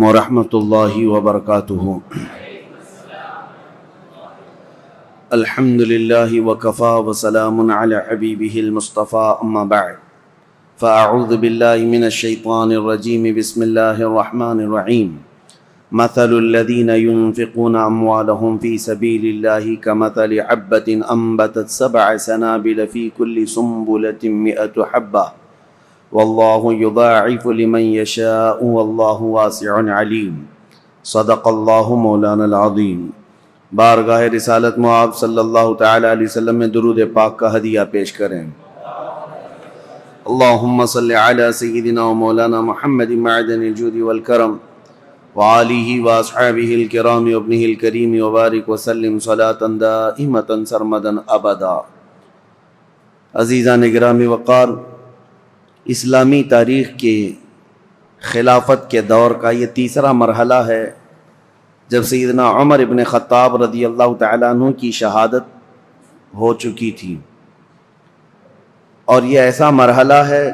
ورحمۃ اللہ وبرکاتہ۔ الحمد للہ وکفا وسلام علی حبیبہ المصطفیٰ، اما بعد فاعوذ باللہ من الشیطان الرجیم، بسم اللہ الرحمن الرحیم۔ مثل الذین ينفقون اموالهم فی سبیل اللہ کمثل حبۃ انبتت سبع سنابل فی کل سنبلۃ مئۃ حبۃ واللہ یضاعف لمن یشاء واللہ واسع علیم۔ صدق اللہ مولانا العظیم۔ بارگاہ رسالت مآب صلی اللہ تعالی علیہ وسلم میں درود پاک کا ہدیہ پیش کریں۔ اللہم صلی علی سیدنا و مولانا محمد معدن الجود والکرم وآلہ واصحابہ الکرام وابنہ الکریم وبارک وسلم صلاة دائمة سرمدا ابدا۔ عزیزان گرامی وقار، اسلامی تاریخ کے خلافت کے دور کا یہ تیسرا مرحلہ ہے جب سیدنا عمر ابن خطاب رضی اللہ تعالیٰ عنہ کی شہادت ہو چکی تھی، اور یہ ایسا مرحلہ ہے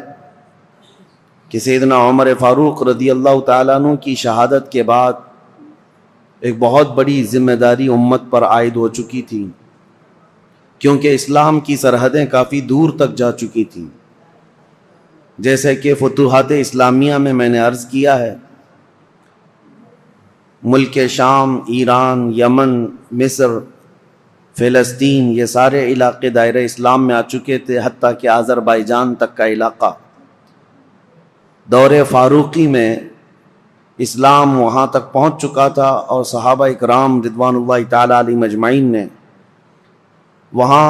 کہ سیدنا عمر فاروق رضی اللہ تعالیٰ عنہ کی شہادت کے بعد ایک بہت بڑی ذمہ داری امت پر عائد ہو چکی تھی، کیونکہ اسلام کی سرحدیں کافی دور تک جا چکی تھیں۔ جیسے کہ فتوحات اسلامیہ میں نے عرض کیا ہے، ملک شام، ایران، یمن، مصر، فلسطین، یہ سارے علاقے دائرہ اسلام میں آ چکے تھے، حتیٰ کہ آذربائیجان تک کا علاقہ۔ دور فاروقی میں اسلام وہاں تک پہنچ چکا تھا، اور صحابہ اکرام رضوان اللہ تعالی علیہم اجمعین نے وہاں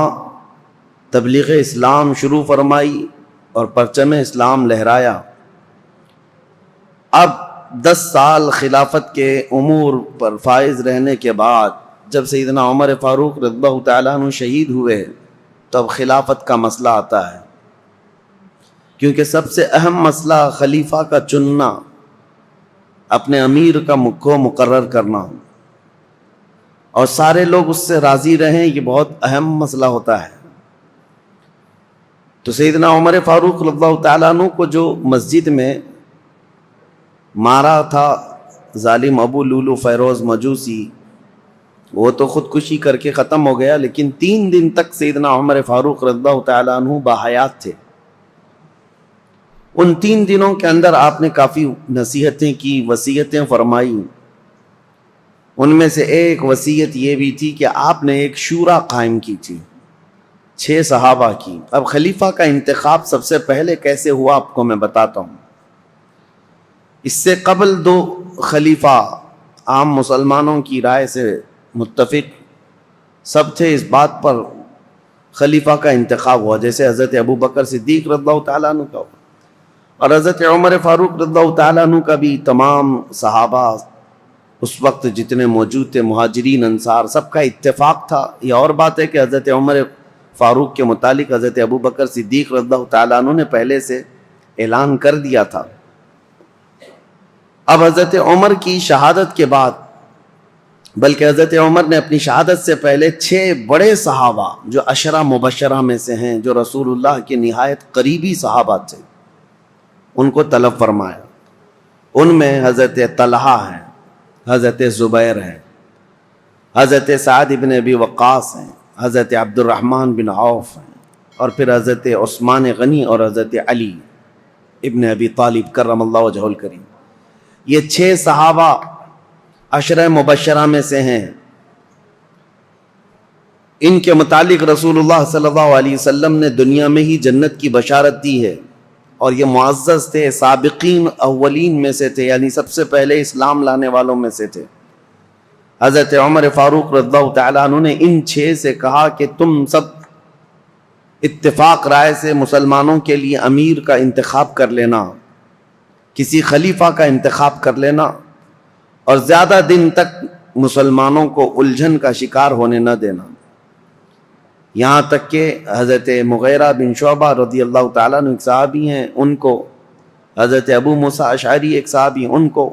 تبلیغ اسلام شروع فرمائی اور پرچم اسلام لہرایا۔ اب 10 سال خلافت کے امور پر فائز رہنے کے بعد جب سیدنا عمر فاروق رضی اللہ تعالیٰ عنہ شہید ہوئے تو اب خلافت کا مسئلہ آتا ہے، کیونکہ سب سے اہم مسئلہ خلیفہ کا چننا، اپنے امیر کو مقرر کرنا، اور سارے لوگ اس سے راضی رہیں، یہ بہت اہم مسئلہ ہوتا ہے۔ تو سیدنا عمر فاروق رضی اللہ تعالیٰ عنہ کو جو مسجد میں مارا تھا ظالم ابو لولو فیروز مجوسی، وہ تو خودکشی کر کے ختم ہو گیا، لیکن 3 دن تک سیدنا عمر فاروق رضی اللہ تعالیٰ عنہ باحیات تھے۔ ان 3 دنوں کے اندر آپ نے کافی نصیحتیں کی، وصیتیں فرمائی۔ ان میں سے ایک وصیت یہ بھی تھی کہ آپ نے ایک شورا قائم کی تھی 6 صحابہ کی۔ اب خلیفہ کا انتخاب سب سے پہلے کیسے ہوا آپ کو میں بتاتا ہوں۔ اس سے قبل 2 خلیفہ عام مسلمانوں کی رائے سے متفق سب تھے، اس بات پر خلیفہ کا انتخاب ہوا، جیسے حضرت ابو بکر صدیق رضی اللہ تعالیٰ عنہ کا ہوا، اور حضرت عمر فاروق رضی اللہ تعالیٰ عنہ کا بھی۔ تمام صحابہ اس وقت جتنے موجود تھے، مہاجرین انصار، سب کا اتفاق تھا۔ یہ اور بات ہے کہ حضرت عمر فاروق کے متعلق حضرت ابو بکر صدیق رضی اللہ تعالیٰ عنہ نے پہلے سے اعلان کر دیا تھا۔ اب حضرت عمر کی شہادت کے بعد، بلکہ حضرت عمر نے اپنی شہادت سے پہلے 6 بڑے صحابہ جو 10 مبشرہ میں سے ہیں، جو رسول اللہ کے نہایت قریبی صحابہ تھے، ان کو طلب فرمایا۔ ان میں حضرت طلحہ ہیں، حضرت زبیر ہیں، حضرت سعد بن ابی وقاص ہیں، حضرت عبد الرحمن بن عوف ہیں، اور پھر حضرت عثمان غنی اور حضرت علی ابن ابی طالب کرم اللہ وجہہ الکریم۔ یہ 6 صحابہ 10 مبشرہ میں سے ہیں۔ ان کے متعلق رسول اللہ صلی اللہ علیہ وسلم نے دنیا میں ہی جنت کی بشارت دی ہے، اور یہ معزز تھے، سابقین اولین میں سے تھے، یعنی سب سے پہلے اسلام لانے والوں میں سے تھے۔ حضرت عمر فاروق رضی اللہ تعالیٰ عنہ نے ان 6 سے کہا کہ تم سب اتفاق رائے سے مسلمانوں کے لیے امیر کا انتخاب کر لینا، کسی خلیفہ کا انتخاب کر لینا، اور زیادہ دن تک مسلمانوں کو الجھن کا شکار ہونے نہ دینا۔ یہاں تک کہ حضرت مغیرہ بن شعبہ رضی اللہ تعالیٰ عنہ ایک صحابی ہیں، ان کو، حضرت ابو موسیٰ اشعری ایک صحابی، ان کو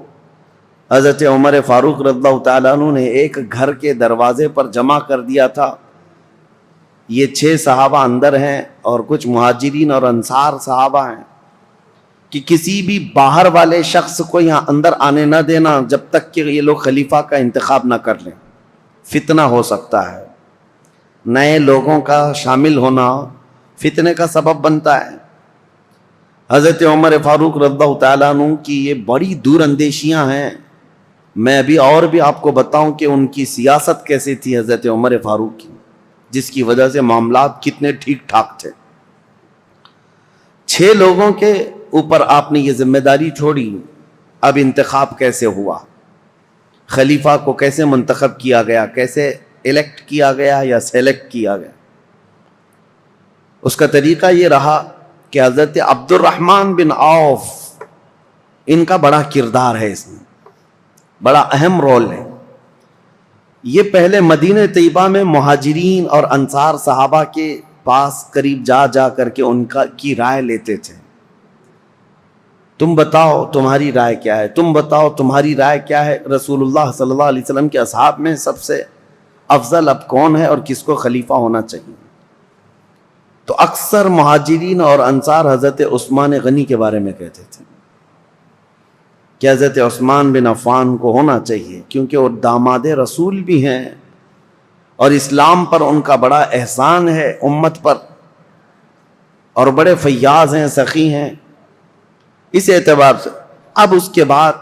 حضرت عمر فاروق رضی اللہ تعالیٰ عنہ نے ایک گھر کے دروازے پر جمع کر دیا تھا۔ یہ 6 صحابہ اندر ہیں اور کچھ مہاجرین اور انصار صحابہ ہیں۔ کہ کسی بھی باہر والے شخص کو یہاں اندر آنے نہ دینا جب تک کہ یہ لوگ خلیفہ کا انتخاب نہ کر لیں، فتنہ ہو سکتا ہے، نئے لوگوں کا شامل ہونا فتنے کا سبب بنتا ہے۔ حضرت عمر فاروق رضی اللہ تعالیٰ عنہ کی یہ بڑی دور اندیشیاں ہیں۔ میں ابھی اور بھی آپ کو بتاؤں کہ ان کی سیاست کیسی تھی حضرت عمر فاروق کی، جس کی وجہ سے معاملات کتنے ٹھیک ٹھاک تھے۔ 6 لوگوں کے اوپر آپ نے یہ ذمہ داری چھوڑی، اب انتخاب کیسے ہوا، خلیفہ کو کیسے منتخب کیا گیا، کیسے الیکٹ کیا گیا یا سیلیکٹ کیا گیا؟ اس کا طریقہ یہ رہا کہ حضرت عبد الرحمن بن عوف، ان کا بڑا کردار ہے، اس میں بڑا اہم رول ہے۔ یہ پہلے مدینہ طیبہ میں مہاجرین اور انصار صحابہ کے پاس قریب جا جا کر کے ان کی رائے لیتے تھے۔ تم بتاؤ تمہاری رائے کیا ہے، تم بتاؤ تمہاری رائے کیا ہے، رسول اللہ صلی اللہ علیہ وسلم کے اصحاب میں سب سے افضل اب کون ہے اور کس کو خلیفہ ہونا چاہیے؟ تو اکثر مہاجرین اور انصار حضرت عثمان غنی کے بارے میں کہتے تھے کہ حضرت عثمان بن عفان کو ہونا چاہیے، کیونکہ وہ داماد رسول بھی ہیں اور اسلام پر ان کا بڑا احسان ہے، امت پر، اور بڑے فیاض ہیں، سخی ہیں۔ اس اعتبار سے اب اس کے بعد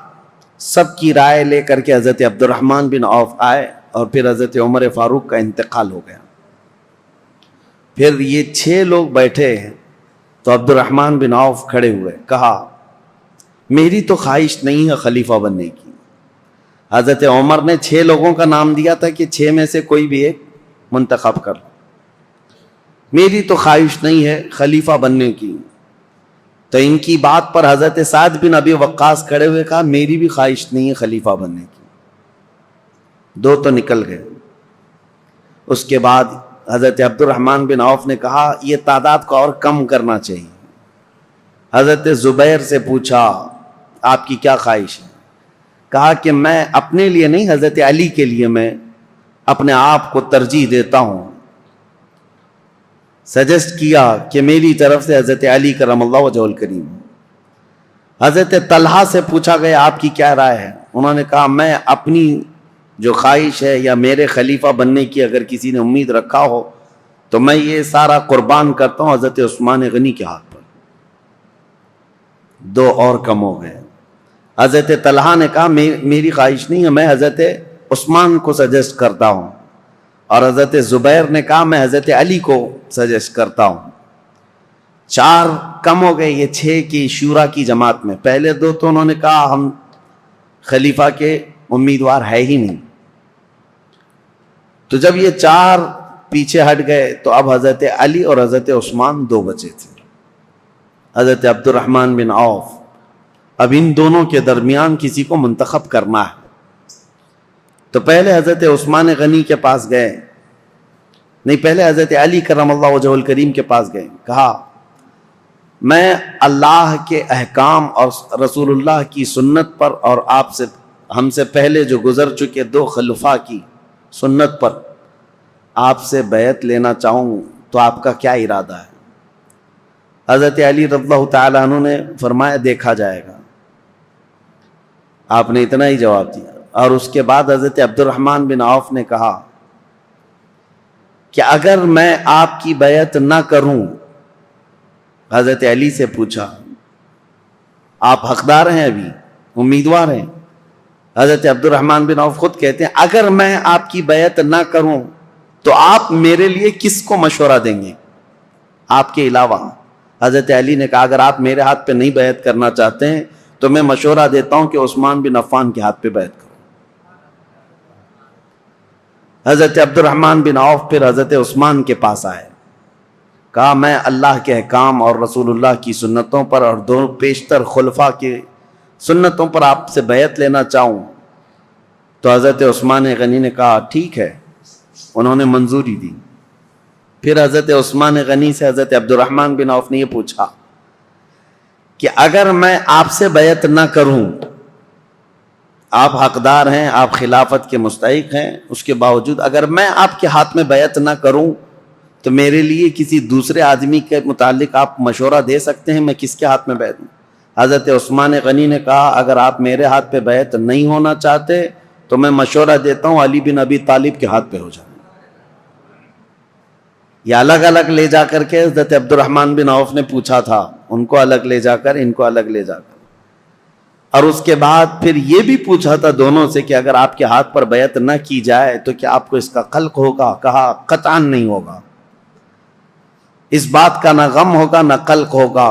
سب کی رائے لے کر کے حضرت عبد الرحمن بن عوف آئے اور پھر حضرت عمر فاروق کا انتقال ہو گیا۔ پھر یہ 6 لوگ بیٹھے ہیں تو عبد الرحمن بن عوف کھڑے ہوئے، کہا میری تو خواہش نہیں ہے خلیفہ بننے کی۔ حضرت عمر نے 6 لوگوں کا نام دیا تھا کہ 6 میں سے کوئی بھی ایک منتخب کر لو، میری تو خواہش نہیں ہے خلیفہ بننے کی۔ تو ان کی بات پر حضرت سعد بن ابی وقاص کھڑے ہوئے، کہا میری بھی خواہش نہیں ہے خلیفہ بننے کی۔ 2 تو نکل گئے۔ اس کے بعد حضرت عبد الرحمن بن عوف نے کہا یہ تعداد کو اور کم کرنا چاہیے۔ حضرت زبیر سے پوچھا آپ کی کیا خواہش ہے؟ کہا کہ میں اپنے لیے نہیں، حضرت علی کے لیے میں اپنے آپ کو ترجیح دیتا ہوں۔ سجیسٹ کیا کہ میری طرف سے حضرت علی کرم اللہ وجہہ الکریم۔ حضرت طلحہ سے پوچھا گیا آپ کی کیا رائے ہے؟ انہوں نے کہا میں اپنی جو خواہش ہے یا میرے خلیفہ بننے کی اگر کسی نے امید رکھا ہو تو میں یہ سارا قربان کرتا ہوں حضرت عثمان غنی کے ہاتھ پر۔ 2 اور کم ہو گئے۔ حضرت طلحہ نے کہا میری خواہش نہیں ہے، میں حضرت عثمان کو سجیسٹ کرتا ہوں، اور حضرت زبیر نے کہا میں حضرت علی کو سجیسٹ کرتا ہوں۔ 4 کم ہو گئے یہ 6 کی شورا کی جماعت میں۔ پہلے 2 تو انہوں نے کہا ہم خلیفہ کے امیدوار ہے ہی نہیں۔ تو جب یہ 4 پیچھے ہٹ گئے تو اب حضرت علی اور حضرت عثمان 2 بچے تھے، حضرت عبد الرحمن بن عوف۔ اب ان دونوں کے درمیان کسی کو منتخب کرنا ہے۔ تو پہلے حضرت عثمان غنی کے پاس گئے، نہیں پہلے حضرت علی کرم اللہ وجہہ الکریم کے پاس گئے، کہا میں اللہ کے احکام اور رسول اللہ کی سنت پر اور آپ سے ہم سے پہلے جو گزر چکے 2 خلفاء کی سنت پر آپ سے بیعت لینا چاہوں، تو آپ کا کیا ارادہ ہے؟ حضرت علی رضی اللہ تعالیٰ عنہ نے فرمایا دیکھا جائے گا۔ آپ نے اتنا ہی جواب دیا۔ اور اس کے بعد حضرت عبد الرحمن بن عوف نے کہا کہ اگر میں آپ کی بیعت نہ کروں، حضرت علی سے پوچھا آپ حقدار ہیں، ابھی امیدوار ہیں؟ حضرت عبد الرحمن بن عوف خود کہتے ہیں اگر میں آپ کی بیعت نہ کروں تو آپ میرے لیے کس کو مشورہ دیں گے آپ کے علاوہ؟ حضرت علی نے کہا اگر آپ میرے ہاتھ پہ نہیں بیعت کرنا چاہتے ہیں تو میں مشورہ دیتا ہوں کہ عثمان بن عفان کے ہاتھ پہ بیعت کرو۔ حضرت عبد الرحمن بن عوف پھر حضرت عثمان کے پاس آئے، کہا میں اللہ کے احکام اور رسول اللہ کی سنتوں پر اور 2 پیشتر خلفاء کی سنتوں پر آپ سے بیعت لینا چاہوں۔ تو حضرت عثمان غنی نے کہا ٹھیک ہے، انہوں نے منظوری دی۔ پھر حضرت عثمان غنی سے حضرت عبد الرحمن بن عوف نے یہ پوچھا کہ اگر میں آپ سے بیعت نہ کروں، آپ حقدار ہیں، آپ خلافت کے مستحق ہیں، اس کے باوجود اگر میں آپ کے ہاتھ میں بیعت نہ کروں تو میرے لیے کسی دوسرے آدمی کے متعلق آپ مشورہ دے سکتے ہیں میں کس کے ہاتھ میں بیعت دوں؟ حضرت عثمان غنی نے کہا اگر آپ میرے ہاتھ پہ بیعت نہیں ہونا چاہتے تو میں مشورہ دیتا ہوں علی بن ابی طالب کے ہاتھ پہ ہو جائیں. یہ الگ الگ لے جا کر کے حضرت عبد الرحمن بن عوف نے پوچھا تھا، ان کو الگ لے جا کر، ان کو الگ لے جا کر. اور اس کے بعد پھر یہ بھی پوچھا تھا دونوں سے کہ اگر آپ کے ہاتھ پر بیعت نہ کی جائے تو کیا آپ کو اس کا خلق ہوگا؟ کہا قطعاً نہیں ہوگا، اس بات کا نہ غم ہوگا نہ قلق ہوگا.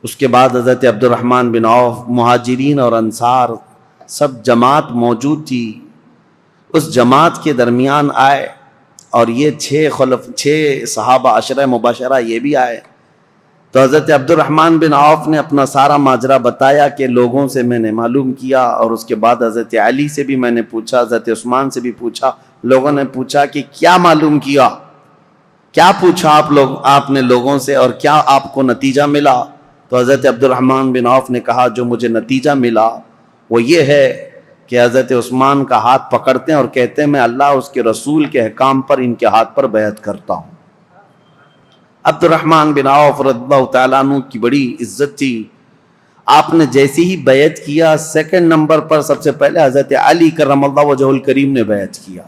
اس کے بعد حضرت عبد الرحمن بن عوف، مہاجرین اور انصار سب جماعت موجود تھی، اس جماعت کے درمیان آئے اور یہ 6 صحابہ عشرہ مباشرہ یہ بھی آئے. تو حضرت عبد الرحمن بن عوف نے اپنا سارا ماجرا بتایا کہ لوگوں سے میں نے معلوم کیا، اور اس کے بعد حضرت علی سے بھی میں نے پوچھا، حضرت عثمان سے بھی پوچھا. لوگوں نے پوچھا کہ کیا معلوم کیا، کیا پوچھا آپ نے لوگوں سے اور کیا آپ کو نتیجہ ملا؟ تو حضرت عبد الرحمن بن عوف نے کہا جو مجھے نتیجہ ملا وہ یہ ہے کہ حضرت عثمان کا ہاتھ پکڑتے ہیں اور کہتے ہیں میں اللہ اس کے رسول کے احکام پر ان کے ہاتھ پر بیعت کرتا ہوں. عبد الرحمن بن عوف رضی اللہ تعالیٰ عنہ کی بڑی عزت تھی. آپ نے جیسی ہی بیعت کیا، سیکنڈ نمبر پر سب سے پہلے حضرت علی کرم اللہ وجہہ الکریم نے بیعت کیا.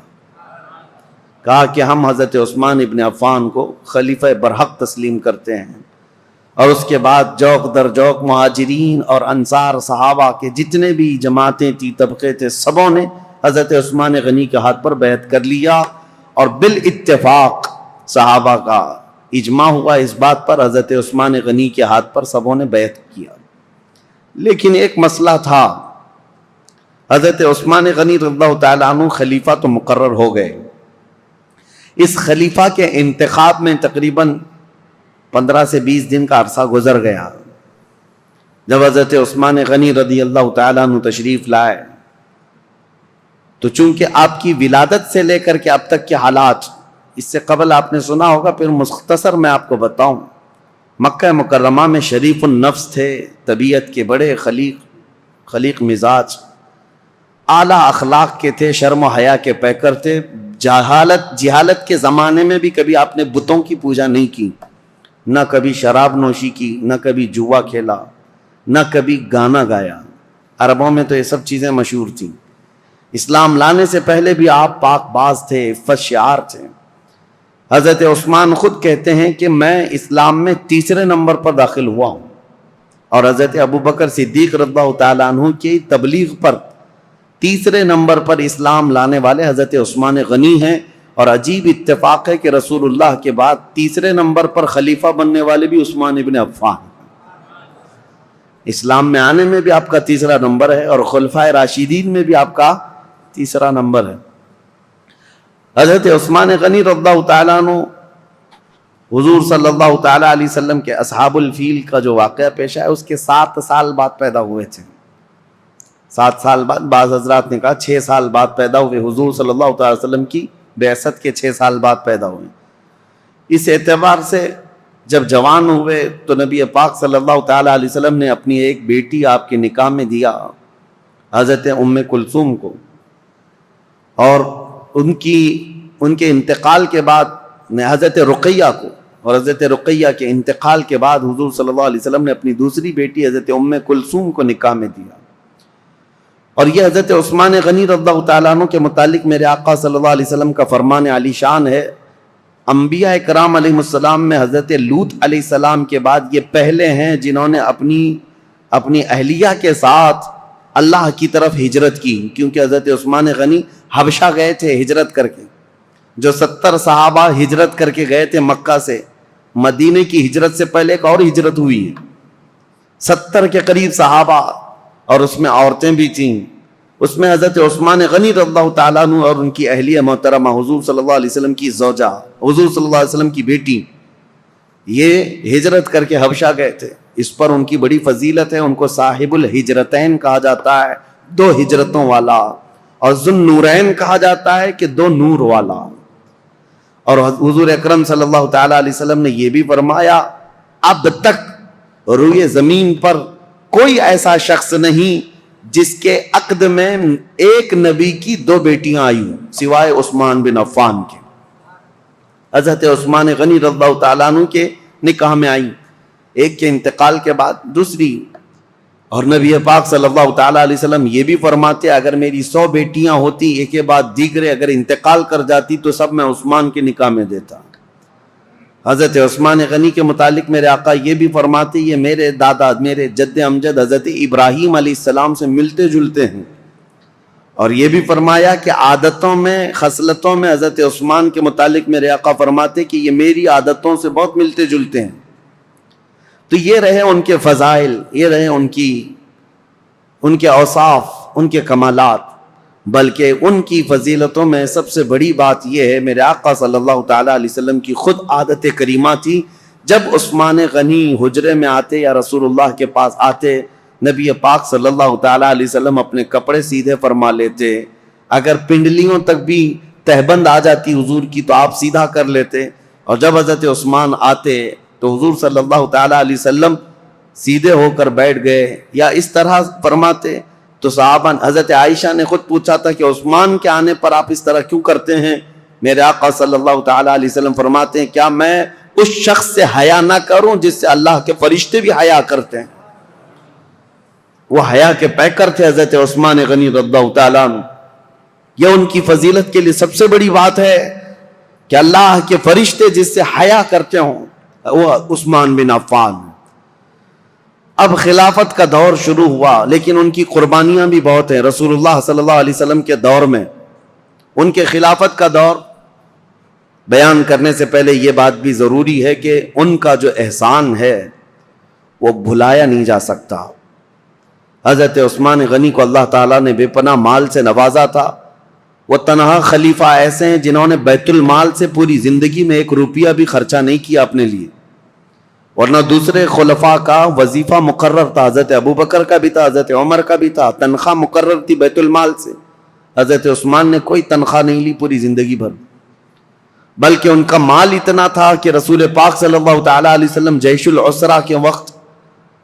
کہا کہ ہم حضرت عثمان ابن عفان کو خلیفہ برحق تسلیم کرتے ہیں. اور اس کے بعد جوق در جوق مہاجرین اور انصار صحابہ کے جتنے بھی جماعتیں تھی، طبقے تھے، سبوں نے حضرت عثمان غنی کے ہاتھ پر بیعت کر لیا. اور بالاتفاق صحابہ کا اجماع ہوا اس بات پر، حضرت عثمان غنی کے ہاتھ پر سبوں نے بیعت کیا. لیکن ایک مسئلہ تھا، حضرت عثمان غنی رضی اللہ تعالیٰ عنہ خلیفہ تو مقرر ہو گئے. اس خلیفہ کے انتخاب میں تقریباً 15 سے 20 دن کا عرصہ گزر گیا. جب حضرت عثمان غنی رضی اللہ تعالیٰ عنہ تشریف لائے تو چونکہ آپ کی ولادت سے لے کر کے اب تک کے حالات، اس سے قبل آپ نے سنا ہوگا، پھر مختصر میں آپ کو بتاؤں. مکہ مکرمہ میں شریف النفس تھے، طبیعت کے بڑے خلیق مزاج، اعلیٰ اخلاق کے تھے، شرم و حیا کے پیکر تھے. جہالت کے زمانے میں بھی کبھی آپ نے بتوں کی پوجا نہیں کی، نہ کبھی شراب نوشی کی، نہ کبھی جوا کھیلا، نہ کبھی گانا گایا. عربوں میں تو یہ سب چیزیں مشہور تھیں. اسلام لانے سے پہلے بھی آپ پاک باز تھے، عفت شعار تھے. حضرت عثمان خود کہتے ہیں کہ میں اسلام میں 3 نمبر پر داخل ہوا ہوں، اور حضرت ابوبکر صدیق رضی اللہ تعالیٰ عنہ کی تبلیغ پر 3 نمبر پر اسلام لانے والے حضرت عثمان غنی ہیں. اور عجیب اتفاق ہے کہ رسول اللہ کے بعد 3 نمبر پر خلیفہ بننے والے بھی عثمان ابن عفان. اسلام میں آنے میں بھی آپ کا 3 نمبر ہے، اور خلفائے راشدین میں بھی آپ کا 3 نمبر ہے. حضرت عثمان غنی رضی اللہ تعالیٰ عنہ حضور صلی اللہ تعالیٰ علیہ وسلم کے اصحاب الفیل کا جو واقعہ پیش ہے اس کے 7 سال بعد پیدا ہوئے تھے. 7 سال بعد، بعض حضرات نے کہا 6 سال بعد پیدا ہوئے. حضور صلی اللہ تعالیٰ علیہ وسلم کی بعثت کے 6 سال بعد پیدا ہوئے. اس اعتبار سے جب جوان ہوئے تو نبی پاک صلی اللہ تعالیٰ علیہ وسلم نے اپنی ایک بیٹی آپ کے نکاح میں دیا، حضرت ام کلثوم کو. اور ان کے انتقال کے بعد حضرت رقیہ کو، اور حضرت رقیہ کے انتقال کے بعد حضور صلی اللہ علیہ وسلم نے اپنی دوسری بیٹی حضرت ام کلثوم کو نکاح میں دیا. اور یہ حضرت عثمان غنی رضی اللہ تعالیٰ عنہ کے متعلق میرے آقا صلی اللہ علیہ وسلم کا فرمان علی شان ہے. انبیاء کرام علیہ السلام میں حضرت لوط علیہ السلام کے بعد یہ پہلے ہیں جنہوں نے اپنی اہلیہ کے ساتھ اللہ کی طرف ہجرت کی. کیونکہ حضرت عثمان غنی حبشہ گئے تھے ہجرت کر کے. جو 70 صحابہ ہجرت کر کے گئے تھے مکہ سے، مدینے کی ہجرت سے پہلے ایک اور ہجرت ہوئی ہے، 70 کے قریب صحابہ، اور اس میں عورتیں بھی تھیں. اس میں حضرت عثمان غنی رضی اللہ تعالیٰ عنہ اور ان کی اہلیہ محترمہ حضور صلی اللہ علیہ وسلم کی زوجہ، حضور صلی اللہ علیہ وسلم کی بیٹی، یہ ہجرت کر کے حبشہ گئے تھے. اس پر ان کی بڑی فضیلت ہے. ان کو صاحب الہجرتین کہا جاتا ہے، 2 ہجرتوں والا، اور ذو نورین کہا جاتا ہے کہ 2 نور والا. اور حضور اکرم صلی اللہ تعالیٰ علیہ وسلم نے یہ بھی فرمایا اب تک روئے زمین پر کوئی ایسا شخص نہیں جس کے عقد میں ایک نبی کی 2 بیٹیاں آئی ہوں سوائے عثمان بن عفان کے. حضرت عثمان غنی رضی اللہ تعالیٰ عنہ کے نکاح میں آئیں. ایک کے انتقال کے بعد دوسری. اور نبی پاک صلی اللہ تعالیٰ علیہ وسلم یہ بھی فرماتے اگر میری 100 بیٹیاں ہوتی ایک کے بعد دیگرے اگر انتقال کر جاتی تو سب میں عثمان کے نکاح میں دیتا. حضرت عثمان غنی کے متعلق میرے آقا یہ بھی فرماتے یہ میرے دادا میرے جد امجد حضرت ابراہیم علیہ السلام سے ملتے جلتے ہیں. اور یہ بھی فرمایا کہ عادتوں میں خصلتوں میں حضرت عثمان کے متعلق میرے آقا فرماتے کہ یہ میری عادتوں سے بہت ملتے جلتے ہیں. تو یہ رہے ان کے فضائل، یہ رہے ان کے اوصاف، ان کے کمالات. بلکہ ان کی فضیلتوں میں سب سے بڑی بات یہ ہے میرے آقا صلی اللہ تعالیٰ علیہ وسلم کی خود عادت کریمہ تھی. جب عثمان غنی حجرے میں آتے یا رسول اللہ کے پاس آتے، نبی پاک صلی اللہ تعالیٰ علیہ وسلم اپنے کپڑے سیدھے فرما لیتے. اگر پنڈلیوں تک بھی تہبند آ جاتی حضور کی تو آپ سیدھا کر لیتے. اور جب حضرت عثمان آتے تو حضور صلی اللہ تعالیٰ علیہ وسلم سیدھے ہو کر بیٹھ گئے یا اس طرح فرماتے. تو صحابہ حضرت عائشہ نے خود پوچھا تھا کہ عثمان کے آنے پر آپ اس طرح کیوں کرتے ہیں؟ میرے آقا صلی اللہ تعالیٰ علیہ وسلم فرماتے ہیں کیا میں اس شخص سے حیا نہ کروں جس سے اللہ کے فرشتے بھی حیا کرتے ہیں؟ وہ حیا کے پیکر تھے حضرت عثمان غنی رضی اللہ تعالیٰ عنہ. یہ ان کی فضیلت کے لیے سب سے بڑی بات ہے کہ اللہ کے فرشتے جس سے حیا کرتے ہوں وہ عثمان بن عفان. اب خلافت کا دور شروع ہوا لیکن ان کی قربانیاں بھی بہت ہیں. رسول اللہ صلی اللہ علیہ وسلم کے دور میں ان کے خلافت کا دور بیان کرنے سے پہلے یہ بات بھی ضروری ہے کہ ان کا جو احسان ہے وہ بھلایا نہیں جا سکتا. حضرت عثمان غنی کو اللہ تعالیٰ نے بے پناہ مال سے نوازا تھا. وہ تنہا خلیفہ ایسے ہیں جنہوں نے بیت المال سے پوری زندگی میں 1 روپیہ بھی خرچہ نہیں کیا اپنے لیے، ورنہ دوسرے خلفاء کا وظیفہ مقرر تھا. حضرت ابوبکر کا بھی تھا، حضرت عمر کا بھی تھا، تنخواہ مقرر تھی بیت المال سے. حضرت عثمان نے کوئی تنخواہ نہیں لی پوری زندگی بھر، بلکہ ان کا مال اتنا تھا کہ رسول پاک صلی اللہ تعالیٰ علیہ وسلم جیش العسرہ کے وقت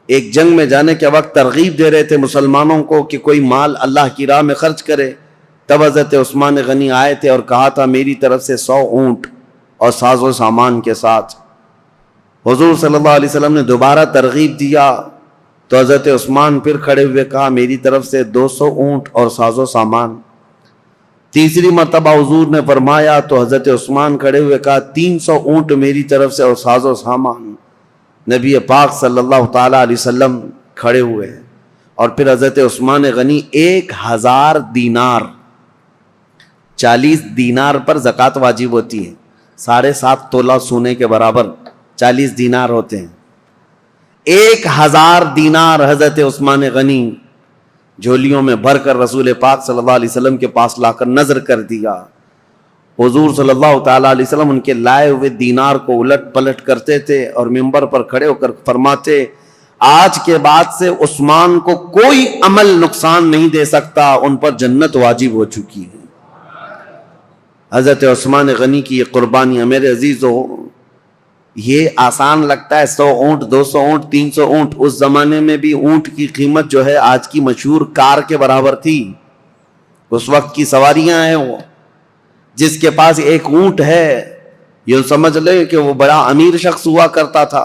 ایک جنگ میں جانے کے وقت ترغیب دے رہے تھے مسلمانوں کو کہ کوئی مال اللہ کی راہ میں خرچ کرے. تب حضرت عثمان غنی آئے تھے اور کہا تھا میری طرف سے 100 اونٹ اور ساز و سامان کے ساتھ. حضور صلی اللہ علیہ وسلم نے دوبارہ ترغیب دیا تو حضرت عثمان پھر کھڑے ہوئے کہا میری طرف سے 200 اونٹ اور ساز و سامان. تیسری مرتبہ حضور نے فرمایا تو حضرت عثمان کھڑے ہوئے کہا 300 اونٹ میری طرف سے اور ساز و سامان. نبی پاک صلی اللہ تعالیٰ علیہ وسلم کھڑے ہوئے اور پھر حضرت عثمان غنی 1000 دینار، 40 دینار پر زکوٰۃ واجب ہوتی ہے، 7.5 تولہ سونے کے برابر 40 دینار ہوتے ہیں. 1000 دینار حضرت عثمان غنی جھولیوں میں بھر کر رسول پاک صلی اللہ علیہ وسلم کے پاس لا کر نظر کر دیا. حضور صلی اللہ تعالیٰ علیہ وسلم ان کے لائے ہوئے دینار کو الٹ پلٹ کرتے تھے اور منبر پر کھڑے ہو کر فرماتے آج کے بعد سے عثمان کو کوئی عمل نقصان نہیں دے سکتا، ان پر جنت واجب ہو چکی ہے. حضرت عثمان غنی کی یہ قربانیاں میرے عزیزو، یہ آسان لگتا ہے 100 اونٹ 200 اونٹ 300 اونٹ. اس زمانے میں بھی اونٹ کی قیمت جو ہے آج کی مشہور کار کے برابر تھی. اس وقت کی سواریاں ہیں، وہ جس کے پاس 1 اونٹ ہے یہ سمجھ لے کہ وہ بڑا امیر شخص ہوا کرتا تھا.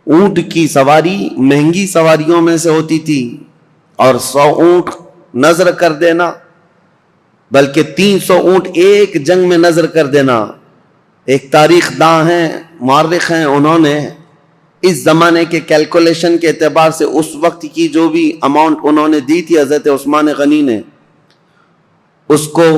اونٹ کی سواری مہنگی سواریوں میں سے ہوتی تھی اور 100 اونٹ نظر کر دینا، بلکہ 300 اونٹ ایک جنگ میں نظر کر دینا. ایک تاریخ داں ہیں، مورخ ہیں، انہوں نے اس زمانے کے کیلکولیشن کے اعتبار سے اس وقت کی جو بھی اماؤنٹ انہوں نے دی تھی حضرت عثمان غنی نے، اس کو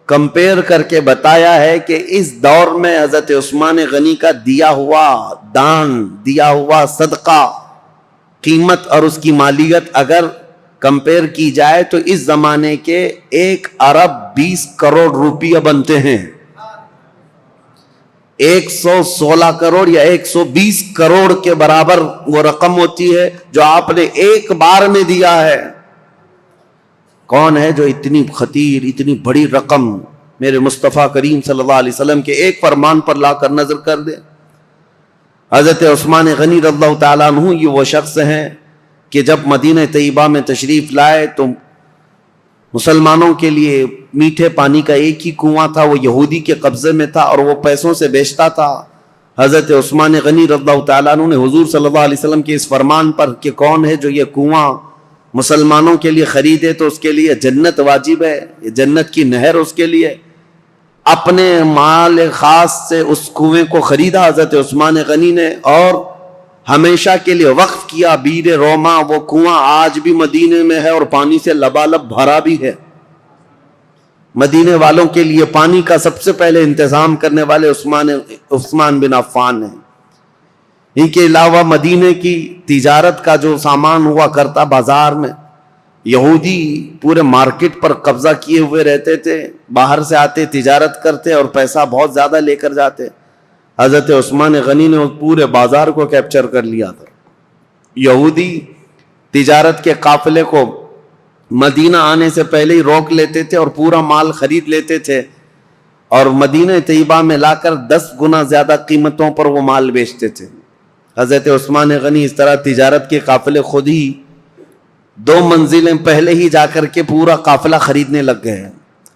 کمپیئر کر کے بتایا ہے کہ اس دور میں حضرت عثمان غنی کا دیا ہوا دان، دیا ہوا صدقہ، قیمت اور اس کی مالیت اگر کمپیئر کی جائے تو اس زمانے کے 1 ارب 20 کروڑ روپیہ بنتے ہیں. 116 کروڑ یا 120 کروڑ کے برابر وہ رقم ہوتی ہے جو آپ نے ایک بار میں دیا ہے. کون ہے جو اتنی خطیر اتنی بڑی رقم میرے مصطفیٰ کریم صلی اللہ علیہ وسلم کے ایک فرمان پر لا کر نظر کر دے؟ حضرت عثمان غنی رضی اللہ تعالیٰ عنہ یہ وہ شخص ہیں کہ جب مدینہ طیبہ میں تشریف لائے تو مسلمانوں کے لیے میٹھے پانی کا ایک ہی کنواں تھا، وہ یہودی کے قبضے میں تھا اور وہ پیسوں سے بیچتا تھا. حضرت عثمان غنی رضی اللہ تعالیٰ عنہ نے حضور صلی اللہ علیہ وسلم کے اس فرمان پر کہ کون ہے جو یہ کنواں مسلمانوں کے لیے خریدے تو اس کے لیے جنت واجب ہے، یہ جنت کی نہر اس کے لیے، اپنے مال خاص سے اس کنویں کو خریدا حضرت عثمان غنی نے اور ہمیشہ کے لیے وقف کیا بیر روما۔ وہ کنواں آج بھی مدینے میں ہے اور پانی سے لبالب بھرا بھی ہے۔ مدینے والوں کے لیے پانی کا سب سے پہلے انتظام کرنے والے عثمان بن عفان ہیں۔ ان کے علاوہ مدینے کی تجارت کا جو سامان ہوا کرتا بازار میں، یہودی پورے مارکیٹ پر قبضہ کیے ہوئے رہتے تھے، باہر سے آتے تجارت کرتے اور پیسہ بہت زیادہ لے کر جاتے۔ حضرت عثمان غنی نے پورے بازار کو کیپچر کر لیا تھا۔ یہودی تجارت کے قافلے کو مدینہ آنے سے پہلے ہی روک لیتے تھے اور پورا مال خرید لیتے تھے اور مدینہ طیبہ میں لا کر 10 گنا زیادہ قیمتوں پر وہ مال بیچتے تھے۔ حضرت عثمان غنی اس طرح تجارت کے قافلے خود ہی 2 منزلیں پہلے ہی جا کر کے پورا قافلہ خریدنے لگ گئے۔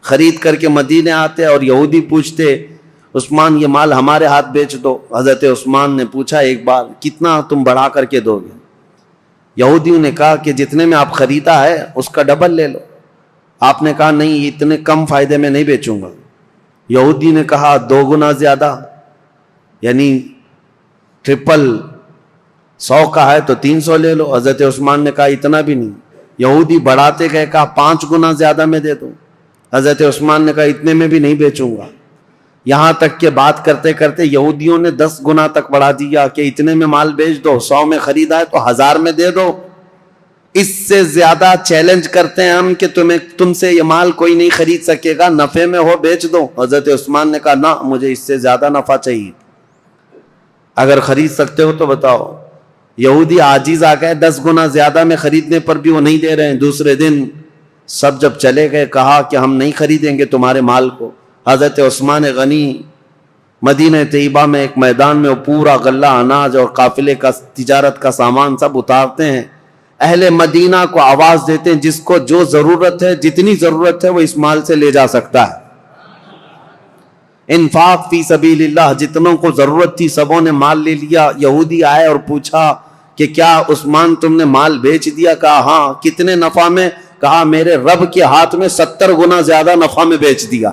خرید کر کے مدینے آتے اور یہودی پوچھتے عثمان یہ مال ہمارے ہاتھ بیچ دو۔ حضرت عثمان نے پوچھا ایک بار کتنا تم بڑھا کر کے دو گے؟ یہودیوں نے کہا کہ جتنے میں آپ خریدا ہے اس کا ڈبل لے لو۔ آپ نے کہا نہیں اتنے کم فائدے میں نہیں بیچوں گا۔ یہودی نے کہا 2 گنا زیادہ، یعنی ٹرپل، 100 کا ہے تو 300 لے لو۔ حضرت عثمان نے کہا اتنا بھی نہیں۔ یہودی بڑھاتے گئے، کہا 5 گنا زیادہ میں دے دو۔ حضرت عثمان نے کہا اتنے میں بھی نہیں بیچوں گا۔ یہاں تک کہ بات کرتے کرتے یہودیوں نے 10 گنا تک بڑھا دیا کہ اتنے میں مال بیچ دو، 100 میں خریدا ہے تو 1000 میں دے دو۔ اس سے زیادہ چیلنج کرتے ہیں ہم کہ تم سے یہ مال کوئی نہیں خرید سکے گا، نفع میں ہو بیچ دو۔ حضرت عثمان نے کہا نہ، مجھے اس سے زیادہ نفع چاہیے، اگر خرید سکتے ہو تو بتاؤ۔ یہودی عاجز آ گئے، 10 گنا زیادہ میں خریدنے پر بھی وہ نہیں دے رہے ہیں۔ دوسرے دن سب جب چلے گئے کہا کہ ہم نہیں خریدیں گے تمہارے مال کو۔ حضرت عثمان غنی مدینہ طیبہ میں ایک میدان میں وہ پورا غلہ اناج اور قافلے کا تجارت کا سامان سب اتارتے ہیں، اہل مدینہ کو آواز دیتے ہیں جس کو جو ضرورت ہے، جتنی ضرورت ہے وہ اس مال سے لے جا سکتا ہے۔ انفاق فی سبیل اللہ، جتنوں کو ضرورت تھی سبوں نے مال لے لیا۔ یہودی آئے اور پوچھا کہ کیا عثمان تم نے مال بیچ دیا؟ کہا ہاں۔ کتنے نفع میں؟ کہا میرے رب کے ہاتھ میں 70 گنا زیادہ نفع میں بیچ دیا،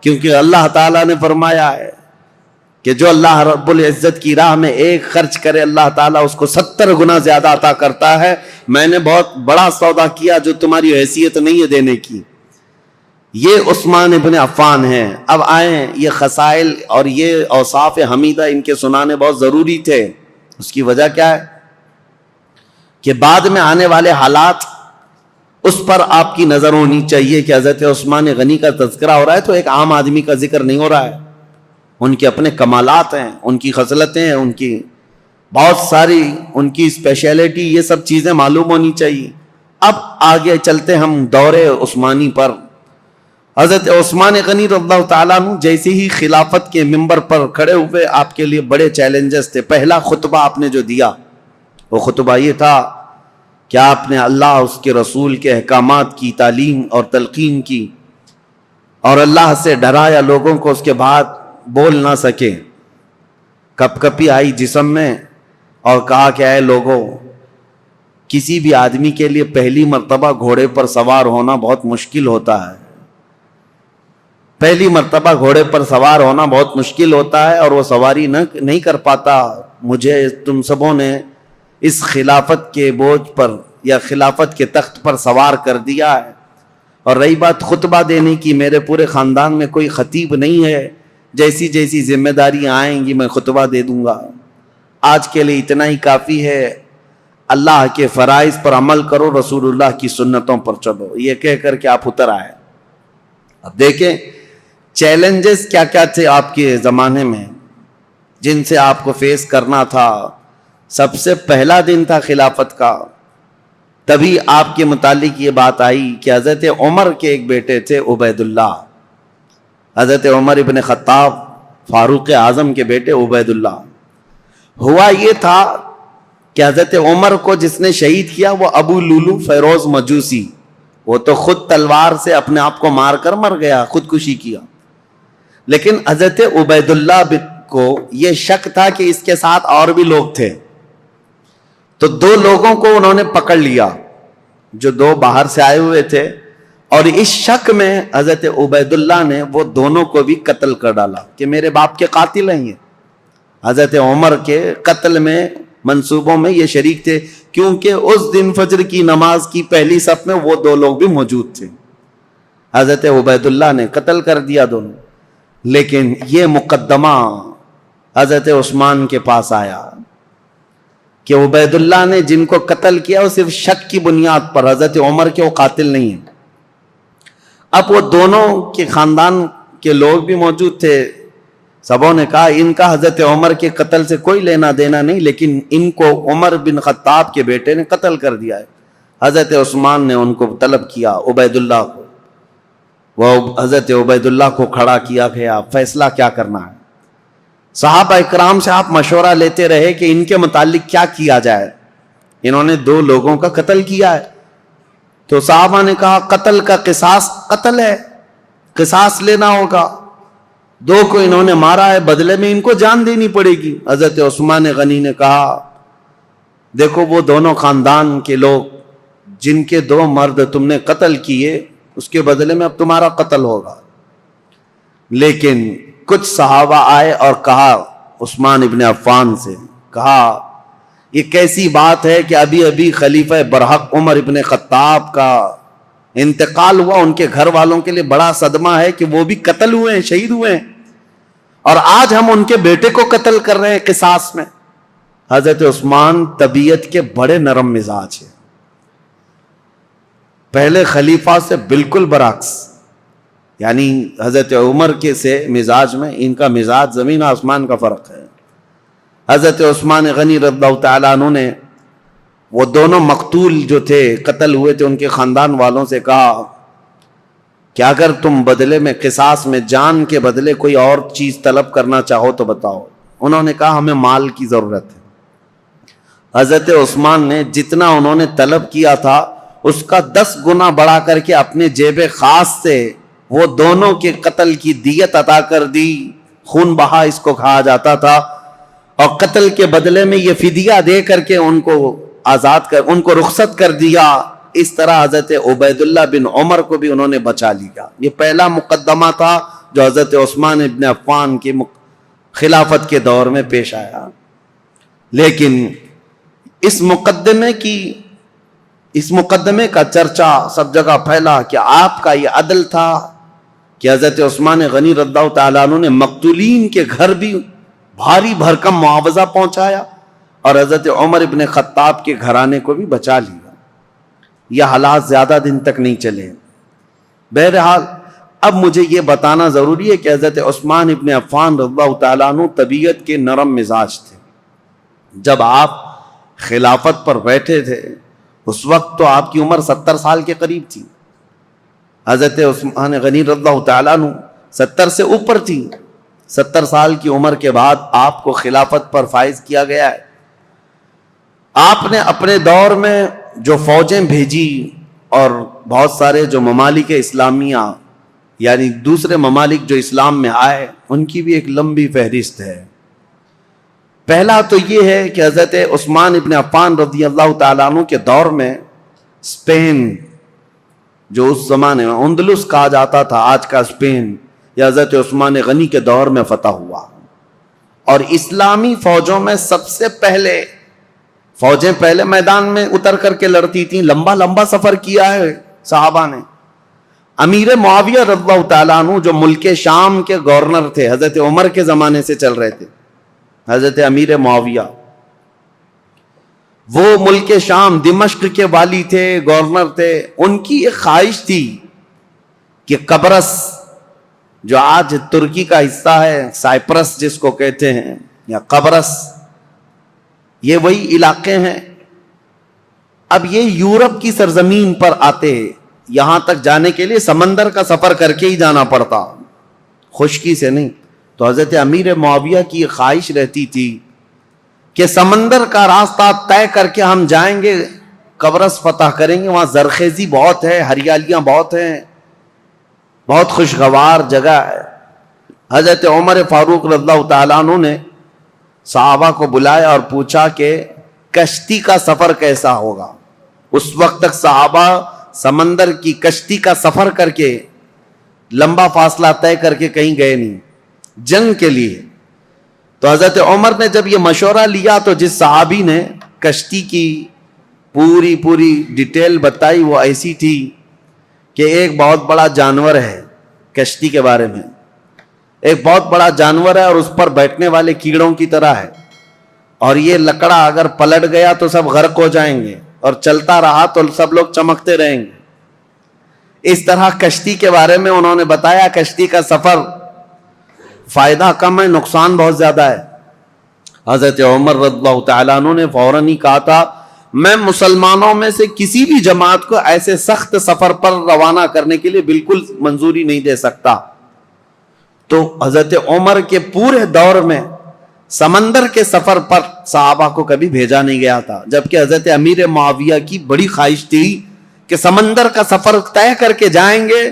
کیونکہ اللہ تعالیٰ نے فرمایا ہے کہ جو اللہ رب العزت کی راہ میں ایک خرچ کرے اللہ تعالیٰ اس کو 70 گنا زیادہ عطا کرتا ہے۔ میں نے بہت بڑا سودا کیا جو تمہاری حیثیت نہیں ہے دینے کی۔ یہ عثمان ابن عفان ہیں۔ اب آئیں، یہ خصائل اور یہ اوصاف حمیدہ ان کے سنانے بہت ضروری تھے۔ اس کی وجہ کیا ہے کہ بعد میں آنے والے حالات اس پر آپ کی نظر ہونی چاہیے کہ حضرت عثمان غنی کا تذکرہ ہو رہا ہے تو ایک عام آدمی کا ذکر نہیں ہو رہا ہے۔ ان کے اپنے کمالات ہیں، ان کی خصلتیں ہیں، ان کی بہت ساری ان کی اسپیشلٹی، یہ سب چیزیں معلوم ہونی چاہیے۔ اب آگے چلتے ہم دور عثمانی پر۔ حضرت عثمان غنی رضی اللہ تعالیٰ عنہ جیسے ہی خلافت کے منبر پر کھڑے ہوئے آپ کے لیے بڑے چیلنجز تھے۔ پہلا خطبہ آپ نے جو دیا وہ خطبہ یہ تھا کہ آپ نے اللہ اس کے رسول کے احکامات کی تعلیم اور تلقین کی اور اللہ سے ڈرایا لوگوں کو، اس کے بعد بول نہ سکے، کپ کپی آئی جسم میں اور کہا کہ اے لوگوں، کسی بھی آدمی کے لیے پہلی مرتبہ گھوڑے پر سوار ہونا بہت مشکل ہوتا ہے۔ پہلی مرتبہ گھوڑے پر سوار ہونا بہت مشکل ہوتا ہے اور وہ سواری نہیں کر پاتا۔ مجھے تم سبوں نے اس خلافت کے بوجھ پر یا خلافت کے تخت پر سوار کر دیا ہے، اور رہی بات خطبہ دینے کی، میرے پورے خاندان میں کوئی خطیب نہیں ہے، جیسی جیسی ذمہ داریاں آئیں گی میں خطبہ دے دوں گا۔ آج کے لیے اتنا ہی کافی ہے، اللہ کے فرائض پر عمل کرو، رسول اللہ کی سنتوں پر چلو، یہ کہہ کر کے آپ اتر آئے۔ اب دیکھیں چیلنجز کیا کیا تھے آپ کے زمانے میں جن سے آپ کو فیس کرنا تھا۔ سب سے پہلا دن تھا خلافت کا، تبھی آپ کے متعلق یہ بات آئی کہ حضرت عمر کے ایک بیٹے تھے عبید اللہ، حضرت عمر ابن خطاب فاروق اعظم کے بیٹے عبید اللہ۔ ہوا یہ تھا کہ حضرت عمر کو جس نے شہید کیا وہ ابو لولو فیروز مجوسی، وہ تو خود تلوار سے اپنے آپ کو مار کر مر گیا، خودکشی کیا، لیکن حضرت عبید اللہ کو یہ شک تھا کہ اس کے ساتھ اور بھی لوگ تھے، تو دو لوگوں کو انہوں نے پکڑ لیا جو دو باہر سے آئے ہوئے تھے، اور اس شک میں حضرت عبید اللہ نے وہ دونوں کو بھی قتل کر ڈالا کہ میرے باپ کے قاتل ہیں یہ۔ حضرت عمر کے قتل میں منصوبوں میں یہ شریک تھے، کیونکہ اس دن فجر کی نماز کی پہلی صف میں وہ دو لوگ بھی موجود تھے۔ حضرت عبید اللہ نے قتل کر دیا دونوں، لیکن یہ مقدمہ حضرت عثمان کے پاس آیا کہ عبید اللہ نے جن کو قتل کیا وہ صرف شک کی بنیاد پر، حضرت عمر کے وہ قاتل نہیں ہیں۔ اب وہ دونوں کے خاندان کے لوگ بھی موجود تھے، سبوں نے کہا ان کا حضرت عمر کے قتل سے کوئی لینا دینا نہیں، لیکن ان کو عمر بن خطاب کے بیٹے نے قتل کر دیا ہے۔ حضرت عثمان نے ان کو طلب کیا، عبید اللہ کو، وہ حضرت عبید اللہ کو کھڑا کیا گیا، فیصلہ کیا کرنا ہے۔ صحابہ اکرام سے آپ مشورہ لیتے رہے کہ ان کے متعلق کیا کیا جائے، انہوں نے دو لوگوں کا قتل کیا ہے، تو صحابہ نے کہا قتل کا قصاص قتل ہے، قصاص لینا ہوگا، دو کو انہوں نے مارا ہے، بدلے میں ان کو جان دینی پڑے گی۔ حضرت عثمان غنی نے کہا دیکھو وہ دونوں خاندان کے لوگ جن کے دو مرد تم نے قتل کیے، اس کے بدلے میں اب تمہارا قتل ہوگا۔ لیکن کچھ صحابہ آئے اور کہا عثمان ابن عفان سے، کہا یہ کیسی بات ہے کہ ابھی ابھی خلیفہ برحق عمر ابن خطاب کا انتقال ہوا، ان کے گھر والوں کے لیے بڑا صدمہ ہے کہ وہ بھی قتل ہوئے ہیں، شہید ہوئے ہیں، اور آج ہم ان کے بیٹے کو قتل کر رہے ہیں قصاص میں۔ حضرت عثمان طبیعت کے بڑے نرم مزاج ہیں، پہلے خلیفہ سے بالکل برعکس، یعنی حضرت عمر کے سے مزاج میں ان کا مزاج زمین آسمان کا فرق ہے۔ حضرت عثمان غنی رضی اللہ تعالیٰ عنہ نے وہ دونوں مقتول جو تھے، قتل ہوئے تھے، ان کے خاندان والوں سے کہا کہ اگر تم بدلے میں قصاص میں جان کے بدلے کوئی اور چیز طلب کرنا چاہو تو بتاؤ۔ انہوں نے کہا ہمیں مال کی ضرورت ہے۔ حضرت عثمان نے جتنا انہوں نے طلب کیا تھا اس کا 10 گنا بڑھا کر کے اپنے جیب خاص سے وہ دونوں کے قتل کی دیت عطا کر دی، خون بہا اس کو کہا جاتا تھا، اور قتل کے بدلے میں یہ فدیہ دے کر کے ان کو آزاد کر، ان کو رخصت کر دیا۔ اس طرح حضرت عبید اللہ بن عمر کو بھی انہوں نے بچا لیا۔ یہ پہلا مقدمہ تھا جو حضرت عثمان ابن عفان کی خلافت کے دور میں پیش آیا۔ لیکن اس مقدمے کا چرچا سب جگہ پھیلا کہ آپ کا یہ عدل تھا کہ حضرت عثمان غنی رضی اللہ تعالیٰ عنہ نے مقتولین کے گھر بھی بھاری بھرکم معاوضہ پہنچایا اور حضرت عمر ابن خطاب کے گھرانے کو بھی بچا لیا۔ یہ حالات زیادہ دن تک نہیں چلے۔ بہرحال اب مجھے یہ بتانا ضروری ہے کہ حضرت عثمان ابن عفان رضی اللہ تعالیٰ عنہ طبیعت کے نرم مزاج تھے۔ جب آپ خلافت پر بیٹھے تھے اس وقت تو آپ کی عمر 70 سال کے قریب تھی، حضرت عثمان غنی رضی اللہ تعالیٰ عنہ 70 سے اوپر تھی۔ 70 سال کی عمر کے بعد آپ کو خلافت پر فائز کیا گیا ہے۔ آپ نے اپنے دور میں جو فوجیں بھیجی اور بہت سارے جو ممالک اسلامیہ یعنی دوسرے ممالک جو اسلام میں آئے ان کی بھی ایک لمبی فہرست ہے۔ پہلا تو یہ ہے کہ حضرت عثمان ابن عفان رضی اللہ تعالیٰ عنہ کے دور میں اسپین، جو اس زمانے میں اندلس کہا جاتا تھا، آج کا اسپین، یہ حضرت عثمان غنی کے دور میں فتح ہوا، اور اسلامی فوجوں میں سب سے پہلے فوجیں پہلے میدان میں اتر کر کے لڑتی تھیں، لمبا سفر کیا ہے صحابہ نے۔ امیر معاویہ رضی اللہ تعالیٰ عنہ جو ملک شام کے گورنر تھے، حضرت عمر کے زمانے سے چل رہے تھے، حضرت امیر معاویہ وہ ملک شام دمشق کے والی تھے، گورنر تھے۔ ان کی ایک خواہش تھی کہ قبرص جو آج ترکی کا حصہ ہے، سائپرس جس کو کہتے ہیں، یا قبرص، یہ وہی علاقے ہیں۔ اب یہ یورپ کی سرزمین پر آتے، یہاں تک جانے کے لیے سمندر کا سفر کر کے ہی جانا پڑتا، خشکی سے نہیں۔ تو حضرت امیر معاویہ کی یہ خواہش رہتی تھی کہ سمندر کا راستہ طے کر کے ہم جائیں گے، قبرص فتح کریں گے، وہاں زرخیزی بہت ہے، ہریالیاں بہت ہیں، بہت خوشگوار جگہ ہے۔ حضرت عمر فاروق رضی اللہ تعالیٰ عنہ نے صحابہ کو بلایا اور پوچھا کہ کشتی کا سفر کیسا ہوگا. اس وقت تک صحابہ سمندر کی کشتی کا سفر کر کے لمبا فاصلہ طے کر کے کہیں گئے نہیں جنگ کے لیے. تو حضرت عمر نے جب یہ مشورہ لیا تو جس صحابی نے کشتی کی پوری ڈیٹیل بتائی وہ ایسی تھی کہ ایک بہت بڑا جانور ہے کشتی کے بارے میں, ایک بہت بڑا جانور ہے اور اس پر بیٹھنے والے کیڑوں کی طرح ہے, اور یہ لکڑا اگر پلٹ گیا تو سب غرق ہو جائیں گے اور چلتا رہا تو سب لوگ چمکتے رہیں گے. اس طرح کشتی کے بارے میں انہوں نے بتایا کشتی کا سفر فائدہ کم ہے, نقصان بہت زیادہ ہے. حضرت عمر رضی اللہ تعالیٰ عنہ نے فوراً ہی کہا تھا میں مسلمانوں میں سے کسی بھی جماعت کو ایسے سخت سفر پر روانہ کرنے کے لیے بالکل منظوری نہیں دے سکتا. تو حضرت عمر کے پورے دور میں سمندر کے سفر پر صحابہ کو کبھی بھیجا نہیں گیا تھا, جبکہ حضرت امیر معاویہ کی بڑی خواہش تھی کہ سمندر کا سفر طے کر کے جائیں گے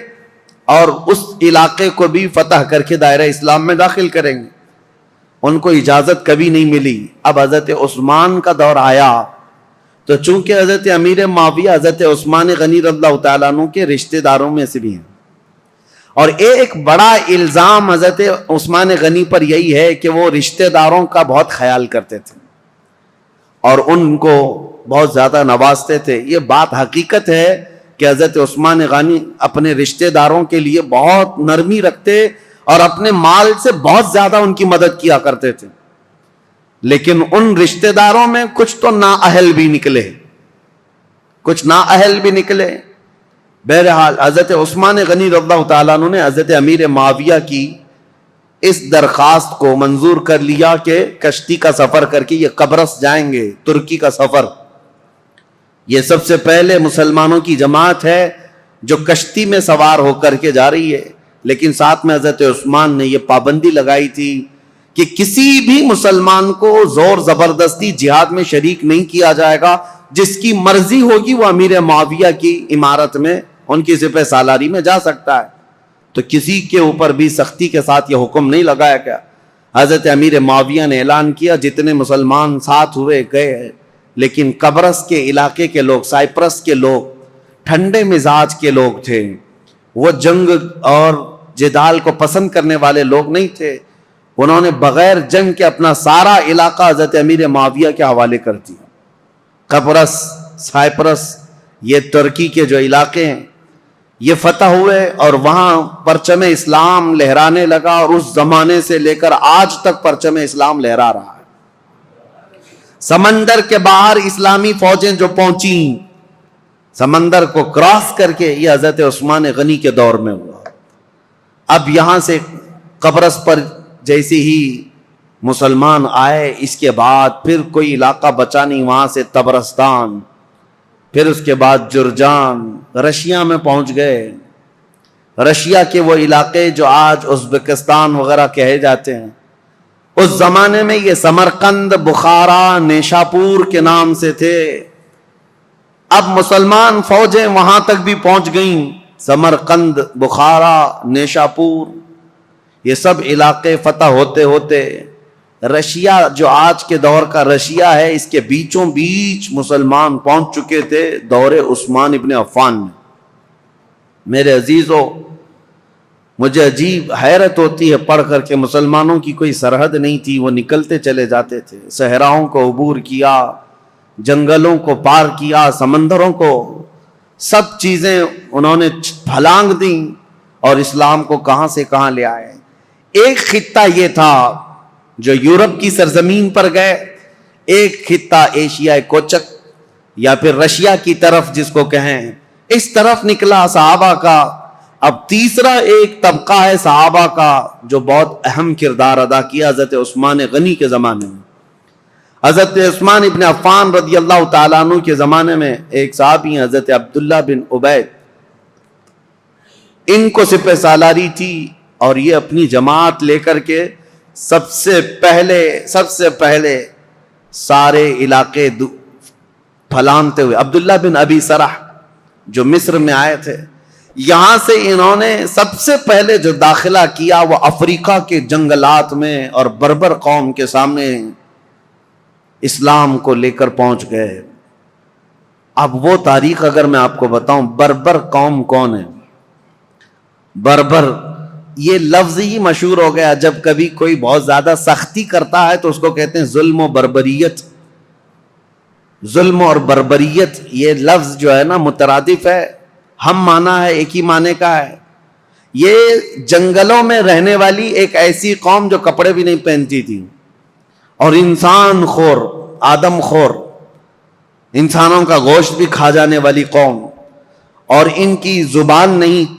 اور اس علاقے کو بھی فتح کر کے دائرہ اسلام میں داخل کریں گے. ان کو اجازت کبھی نہیں ملی. اب حضرت عثمان کا دور آیا تو چونکہ حضرت امیر معاویہ حضرت عثمان غنی رضی اللہ تعالیٰ عنہ کے رشتہ داروں میں سے بھی ہیں, اور ایک بڑا الزام حضرت عثمان غنی پر یہی ہے کہ وہ رشتہ داروں کا بہت خیال کرتے تھے اور ان کو بہت زیادہ نوازتے تھے. یہ بات حقیقت ہے کہ حضرت عثمان غنی اپنے رشتہ داروں کے لیے بہت نرمی رکھتے اور اپنے مال سے بہت زیادہ ان کی مدد کیا کرتے تھے, لیکن ان رشتہ داروں میں کچھ تو نااہل بھی نکلے. بہرحال حضرت عثمان غنی رضی اللہ تعالیٰ عنہ نے حضرت امیر معاویہ کی اس درخواست کو منظور کر لیا کہ کشتی کا سفر کر کے یہ قبرص جائیں گے, ترکی کا سفر. یہ سب سے پہلے مسلمانوں کی جماعت ہے جو کشتی میں سوار ہو کر کے جا رہی ہے, لیکن ساتھ میں حضرت عثمان نے یہ پابندی لگائی تھی کہ کسی بھی مسلمان کو زور زبردستی جہاد میں شریک نہیں کیا جائے گا. جس کی مرضی ہوگی وہ امیر معاویہ کی عمارت میں ان کی سپہ سالاری میں جا سکتا ہے. تو کسی کے اوپر بھی سختی کے ساتھ یہ حکم نہیں لگایا گیا. حضرت امیر معاویہ نے اعلان کیا جتنے مسلمان ساتھ ہوئے گئے, لیکن قبرص کے علاقے کے لوگ, سائپرس کے لوگ ٹھنڈے مزاج کے لوگ تھے, وہ جنگ اور جدال کو پسند کرنے والے لوگ نہیں تھے. انہوں نے بغیر جنگ کے اپنا سارا علاقہ حضرت امیر معاویہ کے حوالے کر دیا. قبرص, سائپرس, یہ ترکی کے جو علاقے ہیں یہ فتح ہوئے اور وہاں پرچم اسلام لہرانے لگا, اور اس زمانے سے لے کر آج تک پرچم اسلام لہرا رہا ہے. سمندر کے باہر اسلامی فوجیں جو پہنچیں سمندر کو کراس کر کے, یہ حضرت عثمان غنی کے دور میں ہوا. اب یہاں سے قبرص پر جیسے ہی مسلمان آئے, اس کے بعد پھر کوئی علاقہ بچا نہیں, وہاں سے طبرستان, پھر اس کے بعد جرجان, رشیا میں پہنچ گئے. رشیا کے وہ علاقے جو آج ازبکستان وغیرہ کہے جاتے ہیں, اس زمانے میں یہ سمرقند, بخارا, نیشاپور کے نام سے تھے. اب مسلمان فوجیں وہاں تک بھی پہنچ گئیں. سمرقند, بخارا, نیشاپور, یہ سب علاقے فتح ہوتے ہوتے رشیا جو آج کے دور کا رشیا ہے, اس کے بیچوں بیچ مسلمان پہنچ چکے تھے دور عثمان ابن عفان میں. میرے عزیزو, مجھے عجیب حیرت ہوتی ہے پڑھ کر کے مسلمانوں کی کوئی سرحد نہیں تھی, وہ نکلتے چلے جاتے تھے. صحراؤں کو عبور کیا, جنگلوں کو پار کیا, سمندروں کو, سب چیزیں انہوں نے پھلانگ دیں اور اسلام کو کہاں سے کہاں لے آئے. ایک خطہ یہ تھا جو یورپ کی سرزمین پر گئے, ایک خطہ ایشیا کوچک یا پھر رشیا کی طرف جس کو کہیں, اس طرف نکلا صحابہ کا. اب تیسرا ایک طبقہ ہے صحابہ کا جو بہت اہم کردار ادا کیا حضرت عثمان غنی کے زمانے میں. حضرت عثمان ابن عفان رضی اللہ تعالیٰ عنہ کے زمانے میں ایک صحابی حضرت عبداللہ بن عبید, ان کو سپہ سالاری تھی اور یہ اپنی جماعت لے کر کے سب سے پہلے سارے علاقے پھلانتے ہوئے, عبداللہ بن ابی سرح جو مصر میں آئے تھے, یہاں سے انہوں نے سب سے پہلے جو داخلہ کیا وہ افریقہ کے جنگلات میں اور بربر قوم کے سامنے اسلام کو لے کر پہنچ گئے. اب وہ تاریخ اگر میں آپ کو بتاؤں، بربر قوم کون ہے؟ بربر یہ لفظ ہی مشہور ہو گیا. جب کبھی کوئی بہت زیادہ سختی کرتا ہے تو اس کو کہتے ہیں ظلم و بربریت. ظلم اور بربریت یہ لفظ جو ہے نا مترادف ہے، ہم معنی ہے، ایک ہی معنی کا ہے. یہ جنگلوں میں رہنے والی ایک ایسی قوم جو کپڑے بھی نہیں پہنتی تھی اور انسان خور، آدم خور، انسانوں کا گوشت بھی کھا جانے والی قوم، اور ان کی زبان نہیں،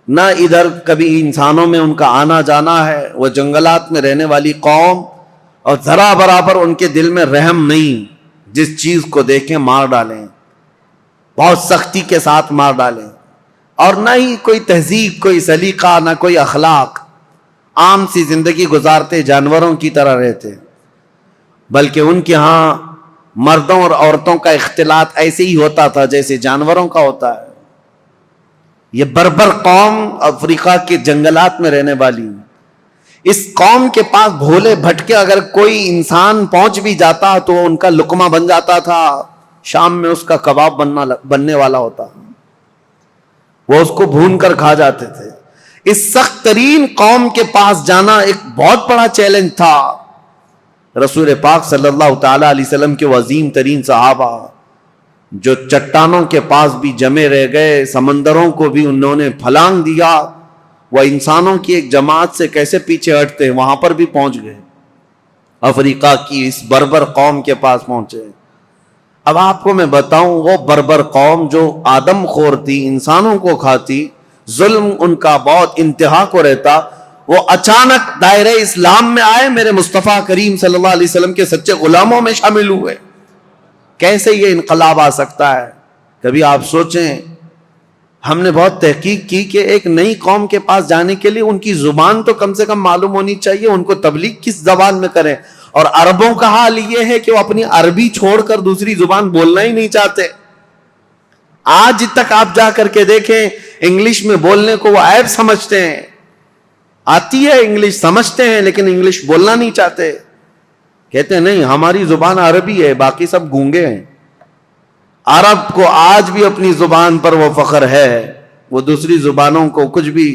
نہ ادھر کبھی انسانوں میں ان کا آنا جانا ہے. وہ جنگلات میں رہنے والی قوم، اور ذرا برابر ان کے دل میں رحم نہیں، جس چیز کو دیکھیں مار ڈالیں، بہت سختی کے ساتھ مار ڈالیں. اور نہ ہی کوئی تہذیب، کوئی سلیقہ، نہ کوئی اخلاق، عام سی زندگی گزارتے، جانوروں کی طرح رہتے. بلکہ ان کے ہاں مردوں اور عورتوں کا اختلاط ایسے ہی ہوتا تھا جیسے جانوروں کا ہوتا ہے. یہ بربر قوم افریقہ کے جنگلات میں رہنے والی، اس قوم کے پاس بھولے بھٹکے اگر کوئی انسان پہنچ بھی جاتا تو ان کا لقمہ بن جاتا تھا. شام میں اس کا کباب بننے والا ہوتا، وہ اس کو بھون کر کھا جاتے تھے. اس سخت ترین قوم کے پاس جانا ایک بہت بڑا چیلنج تھا. رسول پاک صلی اللہ تعالی علیہ وسلم کے عظیم ترین صحابہ جو چٹانوں کے پاس بھی جمے رہ گئے، سمندروں کو بھی انہوں نے پھلانگ دیا، وہ انسانوں کی ایک جماعت سے کیسے پیچھے ہٹتے ہیں، وہاں پر بھی پہنچ گئے. افریقہ کی اس بربر قوم کے پاس پہنچے. اب آپ کو میں بتاؤں، وہ بربر قوم جو آدم خور تھی، انسانوں کو کھاتی، ظلم ان کا بہت انتہا کو رہتا، وہ اچانک دائرہ اسلام میں آئے، میرے مصطفیٰ کریم صلی اللہ علیہ وسلم کے سچے غلاموں میں شامل ہوئے. کیسے یہ انقلاب آ سکتا ہے؟ کبھی آپ سوچیں. ہم نے بہت تحقیق کی کہ ایک نئی قوم کے پاس جانے کے لیے ان کی زبان تو کم سے کم معلوم ہونی چاہیے، ان کو تبلیغ کس زبان میں کریں. اور عربوں کا حال یہ ہے کہ وہ اپنی عربی چھوڑ کر دوسری زبان بولنا ہی نہیں چاہتے. آج تک آپ جا کر کے دیکھیں، انگلش میں بولنے کو وہ عیب سمجھتے ہیں. آتی ہے انگلش، سمجھتے ہیں، لیکن انگلش بولنا نہیں چاہتے. کہتے ہیں نہیں، ہماری زبان عربی ہے، باقی سب گونگے ہیں. عرب کو آج بھی اپنی زبان پر وہ فخر ہے، وہ دوسری زبانوں کو کچھ بھی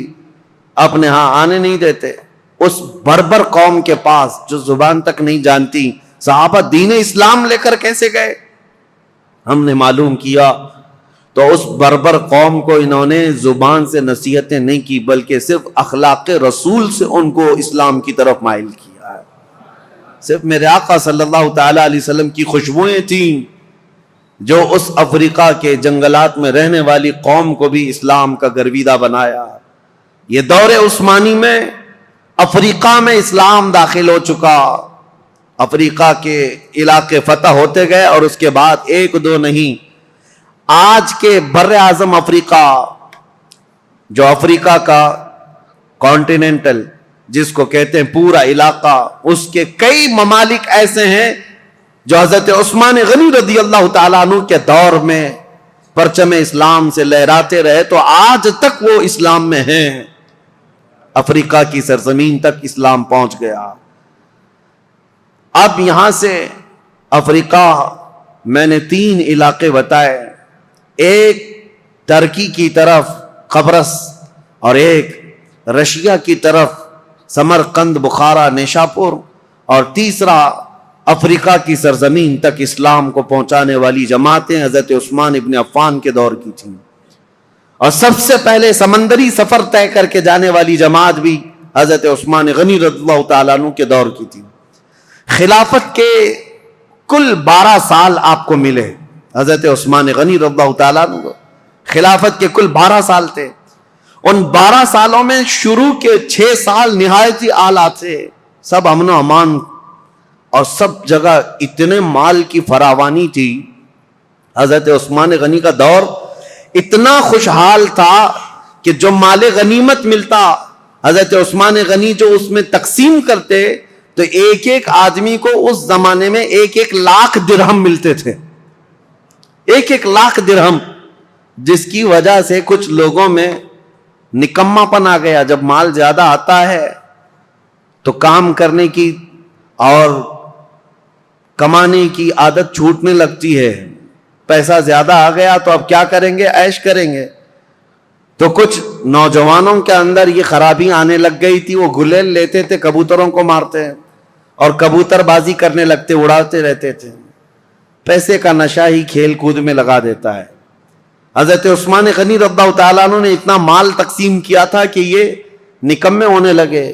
اپنے ہاں آنے نہیں دیتے. اس بربر قوم کے پاس جو زبان تک نہیں جانتی، صحابہ دین اسلام لے کر کیسے گئے؟ ہم نے معلوم کیا تو اس بربر قوم کو انہوں نے زبان سے نصیحتیں نہیں کی، بلکہ صرف اخلاق رسول سے ان کو اسلام کی طرف مائل کیا ہے. صرف میرے آقا صلی اللہ تعالی علیہ وسلم کی خوشبوئیں تھیں جو اس افریقہ کے جنگلات میں رہنے والی قوم کو بھی اسلام کا گرویدہ بنایا. یہ دور عثمانی میں افریقہ میں اسلام داخل ہو چکا. افریقہ کے علاقے فتح ہوتے گئے، اور اس کے بعد ایک دو نہیں، آج کے بر اعظم افریقہ، جو افریقہ کا کانٹیننٹل جس کو کہتے ہیں پورا علاقہ، اس کے کئی ممالک ایسے ہیں جو حضرت عثمان غنی رضی اللہ تعالیٰ عنہ کے دور میں پرچم اسلام سے لہراتے رہے، تو آج تک وہ اسلام میں ہیں. افریقہ کی سرزمین تک اسلام پہنچ گیا. اب یہاں سے افریقہ میں نے 3 علاقے بتائے، ایک ترکی کی طرف قبرص، اور ایک رشیا کی طرف سمرقند، بخارا، نیشاپور، اور تیسرا افریقہ کی سرزمین تک اسلام کو پہنچانے والی جماعتیں حضرت عثمان ابن عفان کے دور کی تھیں. اور سب سے پہلے سمندری سفر طے کر کے جانے والی جماعت بھی حضرت عثمان غنی رضی اللہ تعالیٰ عنہ کے دور کی تھی. خلافت کے کل 12 سال آپ کو ملے. حضرت عثمان غنی رضی اللہ تعالیٰ عنہ خلافت کے کل 12 سال تھے. ان 12 سالوں میں شروع کے 6 سال نہایت ہی اعلیٰ تھے، سب امن و امان، اور سب جگہ اتنے مال کی فراوانی تھی. حضرت عثمان غنی کا دور اتنا خوشحال تھا کہ جو مال غنیمت ملتا، حضرت عثمان غنی جو اس میں تقسیم کرتے تو ایک ایک آدمی کو اس زمانے میں 1-1 لاکھ درہم ملتے تھے. 1-1 لاکھ درہم. جس کی وجہ سے کچھ لوگوں میں نکما پن آ گیا. جب مال زیادہ آتا ہے تو کام کرنے کی اور کمانے کی عادت چھوٹنے لگتی ہے. پیسہ زیادہ آ گیا تو اب کیا کریں گے؟ عیش کریں گے. تو کچھ نوجوانوں کے اندر یہ خرابی آنے لگ گئی تھی. وہ گلیل لیتے تھے، کبوتروں کو مارتے اور کبوتر بازی کرنے لگتے، اڑاتے رہتے تھے. پیسے کا نشہ ہی کھیل کود میں لگا دیتا ہے. حضرت عثمان غنی رضی اللہ تعالیٰ عنہ نے اتنا مال تقسیم کیا تھا کہ یہ نکمے ہونے لگے.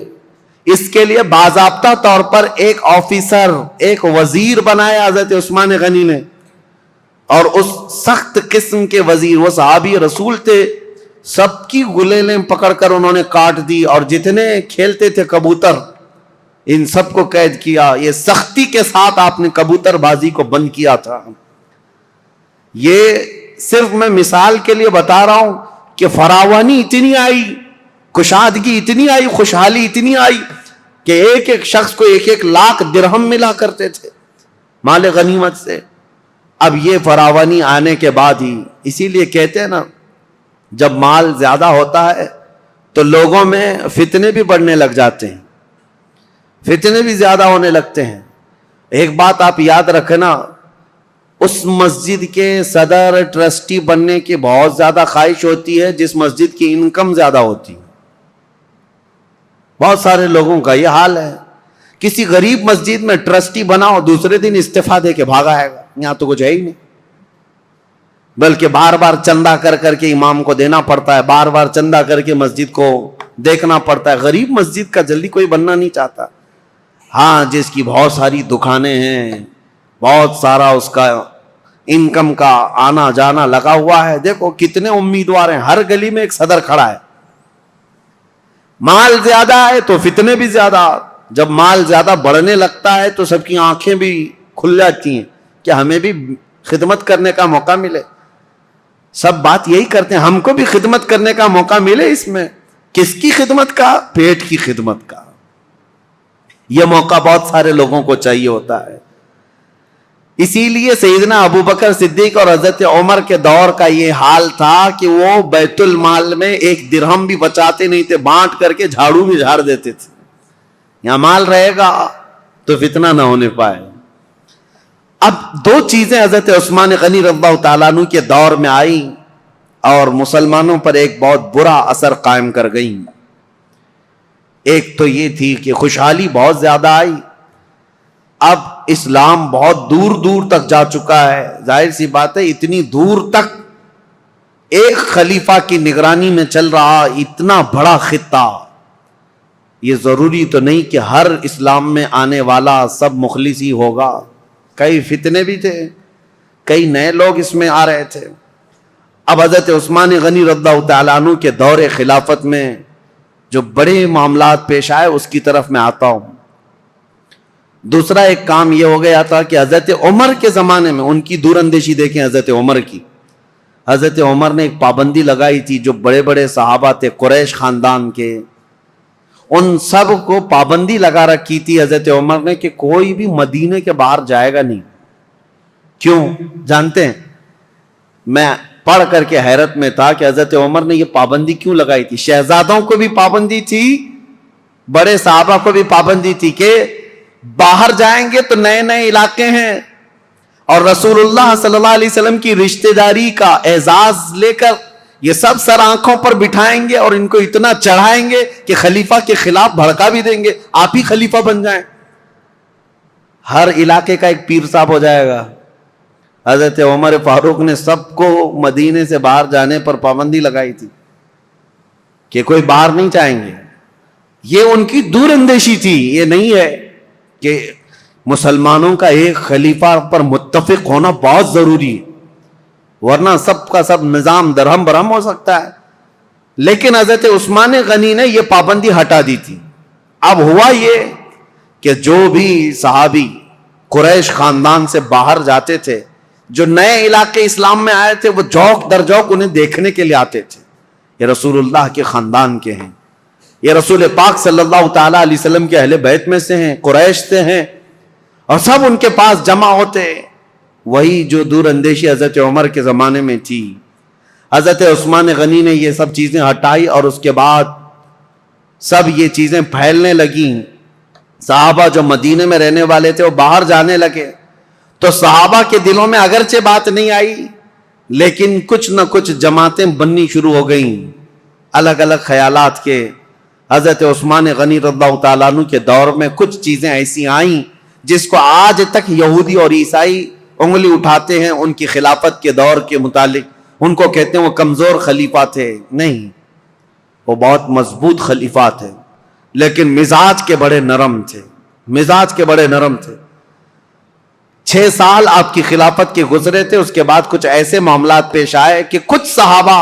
اس کے لیے باضابطہ طور پر ایک آفیسر، ایک وزیر بنایا حضرت عثمان غنی نے. اور اس سخت قسم کے وزیر، وہ صحابی رسول تھے، سب کی گلیلیں پکڑ کر انہوں نے کاٹ دی، اور جتنے کھیلتے تھے کبوتر ان سب کو قید کیا. یہ سختی کے ساتھ آپ نے کبوتر بازی کو بند کیا تھا. یہ صرف میں مثال کے لیے بتا رہا ہوں کہ فراوانی اتنی آئی، کشادگی اتنی آئی، خوشحالی اتنی آئی کہ ایک ایک شخص کو 1-1 لاکھ درہم ملا کرتے تھے مال غنیمت سے. اب یہ فراوانی آنے کے بعد ہی، اسی لیے کہتے ہیں نا، جب مال زیادہ ہوتا ہے تو لوگوں میں فتنے بھی بڑھنے لگ جاتے ہیں، فتنے بھی زیادہ ہونے لگتے ہیں. ایک بات آپ یاد رکھنا، اس مسجد کے صدر ٹرسٹی بننے کی بہت زیادہ خواہش ہوتی ہے جس مسجد کی انکم زیادہ ہوتی ہے. بہت سارے لوگوں کا یہ حال ہے. کسی غریب مسجد میں ٹرسٹی بناؤ، دوسرے دن استعفیٰ دے کے بھاگا آئے گا، یہاں تو کچھ ہے ہی نہیں. بلکہ بار بار چندہ کر کر کے امام کو دینا پڑتا ہے، بار بار چندہ کر کے مسجد کو دیکھنا پڑتا ہے. غریب مسجد کا جلدی کوئی بننا نہیں چاہتا. ہاں، جس کی بہت ساری دکانیں ہیں، بہت سارا اس کا انکم کا آنا جانا لگا ہوا ہے. دیکھو کتنے امیدوار ہیں، ہر گلی میں ایک صدر کھڑا ہے. مال زیادہ ہے تو فتنے بھی زیادہ. جب مال زیادہ بڑھنے لگتا ہے تو سب کی آنکھیں بھی کھل جاتی ہیں کہ ہمیں بھی خدمت کرنے کا موقع ملے. سب بات یہی کرتے ہیں، ہم کو بھی خدمت کرنے کا موقع ملے. اس میں کس کی خدمت کا؟ پیٹ کی خدمت کا. یہ موقع بہت سارے لوگوں کو چاہیے ہوتا ہے. اسی لیے سیدنا ابو بکر صدیق اور حضرت عمر کے دور کا یہ حال تھا کہ وہ بیت المال میں 1 درہم بھی بچاتے نہیں تھے، بانٹ کر کے جھاڑو بھی جھاڑ دیتے تھے. یہاں مال رہے گا تو فتنہ نہ ہونے پائے. اب 2 چیزیں حضرت عثمان غنی رضی اللہ تعالیٰ عنہ کے دور میں آئی اور مسلمانوں پر ایک بہت برا اثر قائم کر گئیں. ایک تو یہ تھی کہ خوشحالی بہت زیادہ آئی. اب اسلام بہت دور دور تک جا چکا ہے. ظاہر سی بات ہے، اتنی دور تک ایک خلیفہ کی نگرانی میں چل رہا اتنا بڑا خطہ. یہ ضروری تو نہیں کہ ہر اسلام میں آنے والا سب مخلص ہی ہوگا. کئی فتنے بھی تھے، کئی نئے لوگ اس میں آ رہے تھے. اب حضرت عثمان غنی رضی اللہ تعالیٰ عنہ کے دور خلافت میں جو بڑے معاملات پیش آئے اس کی طرف میں آتا ہوں. دوسرا ایک کام یہ ہو گیا تھا کہ حضرت عمر کے زمانے میں ان کی دور اندیشی دیکھیں. حضرت عمر کی، حضرت عمر نے ایک پابندی لگائی تھی. جو بڑے بڑے صحابہ تھے قریش خاندان کے، ان سب کو پابندی لگا رکھی تھی حضرت عمر نے کہ کوئی بھی مدینے کے باہر جائے گا نہیں. کیوں جانتے ہیں؟ میں پڑھ کر کے حیرت میں تھا کہ حضرت عمر نے یہ پابندی کیوں لگائی تھی. شہزادوں کو بھی پابندی تھی، بڑے صحابہ کو بھی پابندی تھی کہ باہر جائیں گے تو نئے نئے علاقے ہیں اور رسول اللہ صلی اللہ علیہ وسلم کی رشتہ داری کا اعزاز لے کر یہ سب سر آنکھوں پر بٹھائیں گے اور ان کو اتنا چڑھائیں گے کہ خلیفہ کے خلاف بھڑکا بھی دیں گے. آپ ہی خلیفہ بن جائیں، ہر علاقے کا ایک پیر صاحب ہو جائے گا. حضرت عمر فاروق نے سب کو مدینے سے باہر جانے پر پابندی لگائی تھی کہ کوئی باہر نہیں جائیں گے. یہ ان کی دور اندیشی تھی. یہ نہیں ہے کہ مسلمانوں کا ایک خلیفہ پر متفق ہونا بہت ضروری ہے، ورنہ سب کا سب نظام درہم برہم ہو سکتا ہے. لیکن حضرت عثمان غنی نے یہ پابندی ہٹا دی تھی. اب ہوا یہ کہ جو بھی صحابی قریش خاندان سے باہر جاتے تھے، جو نئے علاقے اسلام میں آئے تھے، وہ جوک در جوک انہیں دیکھنے کے لیے آتے تھے. یہ رسول اللہ کے خاندان کے ہیں، یہ رسول پاک صلی اللہ تعالیٰ علیہ وسلم کے اہل بیت میں سے ہیں، قریش سے ہیں، اور سب ان کے پاس جمع ہوتے. وہی جو دور اندیشی حضرت عمر کے زمانے میں تھی. حضرت عثمان غنی نے یہ سب چیزیں ہٹائی اور اس کے بعد سب یہ چیزیں پھیلنے لگیں. صحابہ جو مدینے میں رہنے والے تھے وہ باہر جانے لگے. تو صحابہ کے دلوں میں اگرچہ بات نہیں آئی لیکن کچھ نہ کچھ جماعتیں بننی شروع ہو گئیں الگ الگ خیالات کے. حضرت عثمان غنی رضی اللہ تعالیٰ عنہ کے دور میں کچھ چیزیں ایسی آئیں جس کو آج تک یہودی اور عیسائی انگلی اٹھاتے ہیں ان کی خلافت کے دور کے متعلق. ان کو کہتے ہیں وہ کمزور خلیفہ تھے. نہیں، وہ بہت مضبوط خلیفہ تھے لیکن مزاج کے بڑے نرم تھے. مزاج کے بڑے نرم تھے. 6 سال آپ کی خلافت کے گزرے تھے. اس کے بعد کچھ ایسے معاملات پیش آئے کہ کچھ صحابہ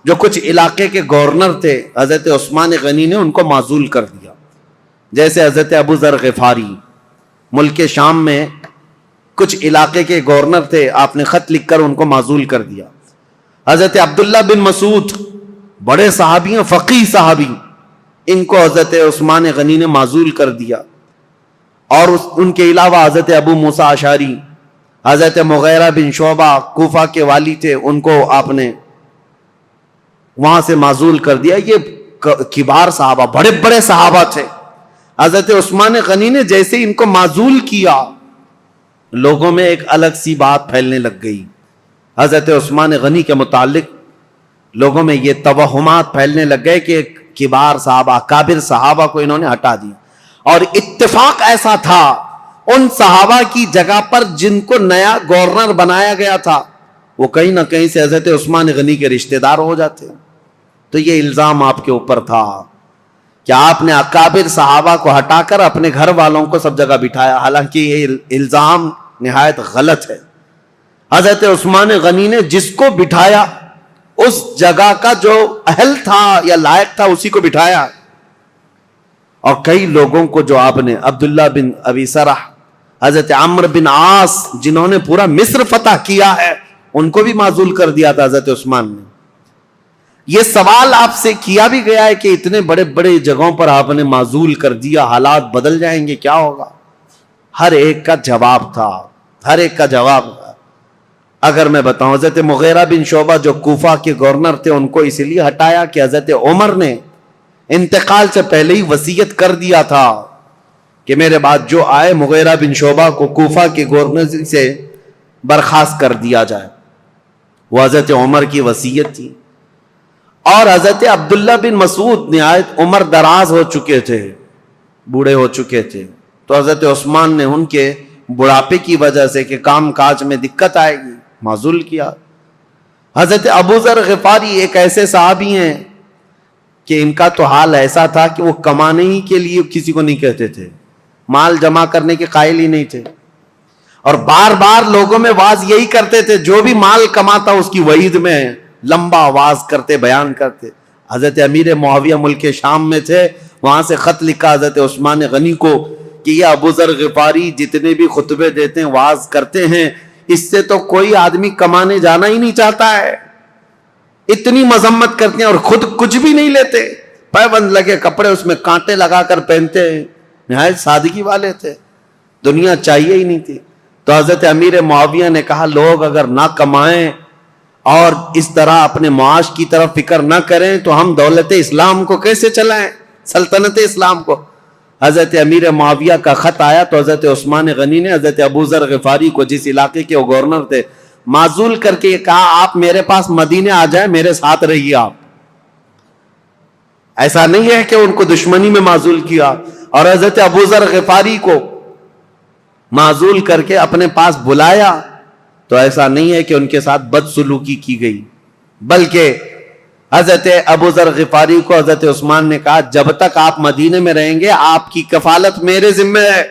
جو کچھ علاقے کے گورنر تھے حضرت عثمان غنی نے ان کو معزول کر دیا. جیسے حضرت ابو ذر غفاری ملک شام میں کچھ علاقے کے گورنر تھے، آپ نے خط لکھ کر ان کو معزول کر دیا. حضرت عبداللہ بن مسعود بڑے صحابی ہیں، فقیہ صحابی، ان کو حضرت عثمان غنی نے معزول کر دیا. اور ان کے علاوہ حضرت ابو موسیٰ اشعری، حضرت مغیرہ بن شعبہ کوفہ کے والی تھے، ان کو آپ نے وہاں سے معزول کر دیا. یہ کبار صحابہ، بڑے بڑے صحابہ تھے. حضرت عثمان غنی نے جیسے ان کو معزول کیا لوگوں میں ایک الگ سی بات پھیلنے لگ گئی. حضرت عثمان غنی کے متعلق لوگوں میں یہ توہمات پھیلنے لگ گئے کہ کبار صحابہ، کابر صحابہ کو انہوں نے ہٹا دیا. اور اتفاق ایسا تھا ان صحابہ کی جگہ پر جن کو نیا گورنر بنایا گیا تھا وہ کہیں نہ کہیں سے حضرت عثمان غنی کے رشتہ دار ہو جاتے. تو یہ الزام آپ کے اوپر تھا کہ آپ نے اکابر صحابہ کو ہٹا کر اپنے گھر والوں کو سب جگہ بٹھایا. حالانکہ یہ الزام نہایت غلط ہے. حضرت عثمان غنی نے جس کو بٹھایا اس جگہ کا جو اہل تھا یا لائق تھا اسی کو بٹھایا. اور کئی لوگوں کو جو آپ نے عبداللہ بن ابی سرح، حضرت عمرو بن عاص جنہوں نے پورا مصر فتح کیا ہے ان کو بھی معزول کر دیا تھا حضرت عثمان نے. یہ سوال آپ سے کیا بھی گیا ہے کہ اتنے بڑے بڑے جگہوں پر آپ نے معزول کر دیا، حالات بدل جائیں گے، کیا ہوگا؟ ہر ایک کا جواب تھا، ہر ایک کا جواب تھا. اگر میں بتاؤں حضرت مغیرہ بن شعبہ جو کوفہ کے گورنر تھے ان کو اس لیے ہٹایا کہ حضرت عمر نے انتقال سے پہلے ہی وصیت کر دیا تھا کہ میرے بعد جو آئے مغیرہ بن شعبہ کو کوفہ کے گورنر سے برخاست کر دیا جائے. وہ حضرت عمر کی وصیت تھی. اور حضرت عبداللہ بن مسعود نہایت عمر دراز ہو چکے تھے، بوڑھے ہو چکے تھے. تو حضرت عثمان نے ان کے بڑھاپے کی وجہ سے کہ کام کاج میں دقت آئے گی معزول کیا. حضرت ابو ذر غفاری ایک ایسے صحابی ہیں کہ ان کا تو حال ایسا تھا کہ وہ کمانے ہی کے لیے کسی کو نہیں کہتے تھے، مال جمع کرنے کے قائل ہی نہیں تھے. اور بار بار لوگوں میں واز یہی کرتے تھے جو بھی مال کماتا اس کی وعید میں لمبا واز کرتے، بیان کرتے. حضرت امیر معاویہ ملک شام میں تھے، وہاں سے خط لکھا حضرت عثمان غنی کو کہ یہ ابو ذر غفاری جتنے بھی خطبے دیتے ہیں، واز کرتے ہیں، اس سے تو کوئی آدمی کمانے جانا ہی نہیں چاہتا ہے. اتنی مذمت کرتے ہیں اور خود کچھ بھی نہیں لیتے، پابند لگے کپڑے اس میں کانٹے لگا کر پہنتے ہیں. نہایت سادگی والے تھے، دنیا چاہیے ہی نہیں تھی. تو حضرت امیر معاویہ نے کہا لوگ اگر نہ کمائیں اور اس طرح اپنے معاش کی طرف فکر نہ کریں تو ہم دولت اسلام کو کیسے چلائیں، سلطنت اسلام کو. حضرت امیر معاویہ کا خط آیا تو حضرت عثمان غنی نے حضرت ابو ذر غفاری کو، جس علاقے کے وہ گورنر تھے، معزول کر کے کہا آپ میرے پاس مدینے آ جائیں، میرے ساتھ رہیے. آپ ایسا نہیں ہے کہ ان کو دشمنی میں معزول کیا. اور حضرت ابو ذر غفاری کو معزول کر کے اپنے پاس بلایا تو ایسا نہیں ہے کہ ان کے ساتھ بدسلوکی کی گئی، بلکہ حضرت ابو ذر غفاری کو حضرت عثمان نے کہا جب تک آپ مدینے میں رہیں گے آپ کی کفالت میرے ذمہ ہے،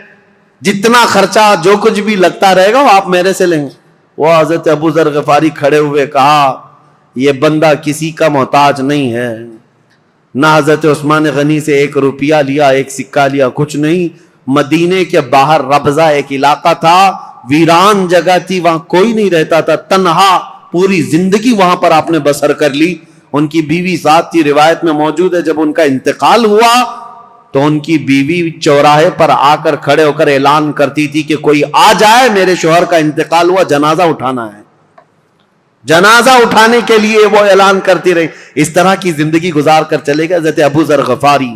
جتنا خرچہ جو کچھ بھی لگتا رہے گا وہ آپ میرے سے لیں گے. وہ حضرت ابو ذر غفاری کھڑے ہوئے کہا یہ بندہ کسی کا محتاج نہیں ہے، نہ حضرت عثمان غنی سے 1 روپیہ لیا، 1 سکہ لیا، کچھ نہیں. مدینے کے باہر ربضہ ایک علاقہ تھا، ویران جگہ تھی، وہاں کوئی نہیں رہتا تھا، تنہا پوری زندگی وہاں پر آپ نے بسر کر لی. ان کی بیوی ذات تھی، روایت میں موجود ہے جب ان کا انتقال ہوا تو ان کی بیوی چوراہے پر آ کر کھڑے ہو کر اعلان کرتی تھی کہ کوئی آ جائے، میرے شوہر کا انتقال ہوا، جنازہ اٹھانا ہے. جنازہ اٹھانے کے لیے وہ اعلان کرتی رہی. اس طرح کی زندگی گزار کر چلے گئے حضرت ابو ذر غفاری.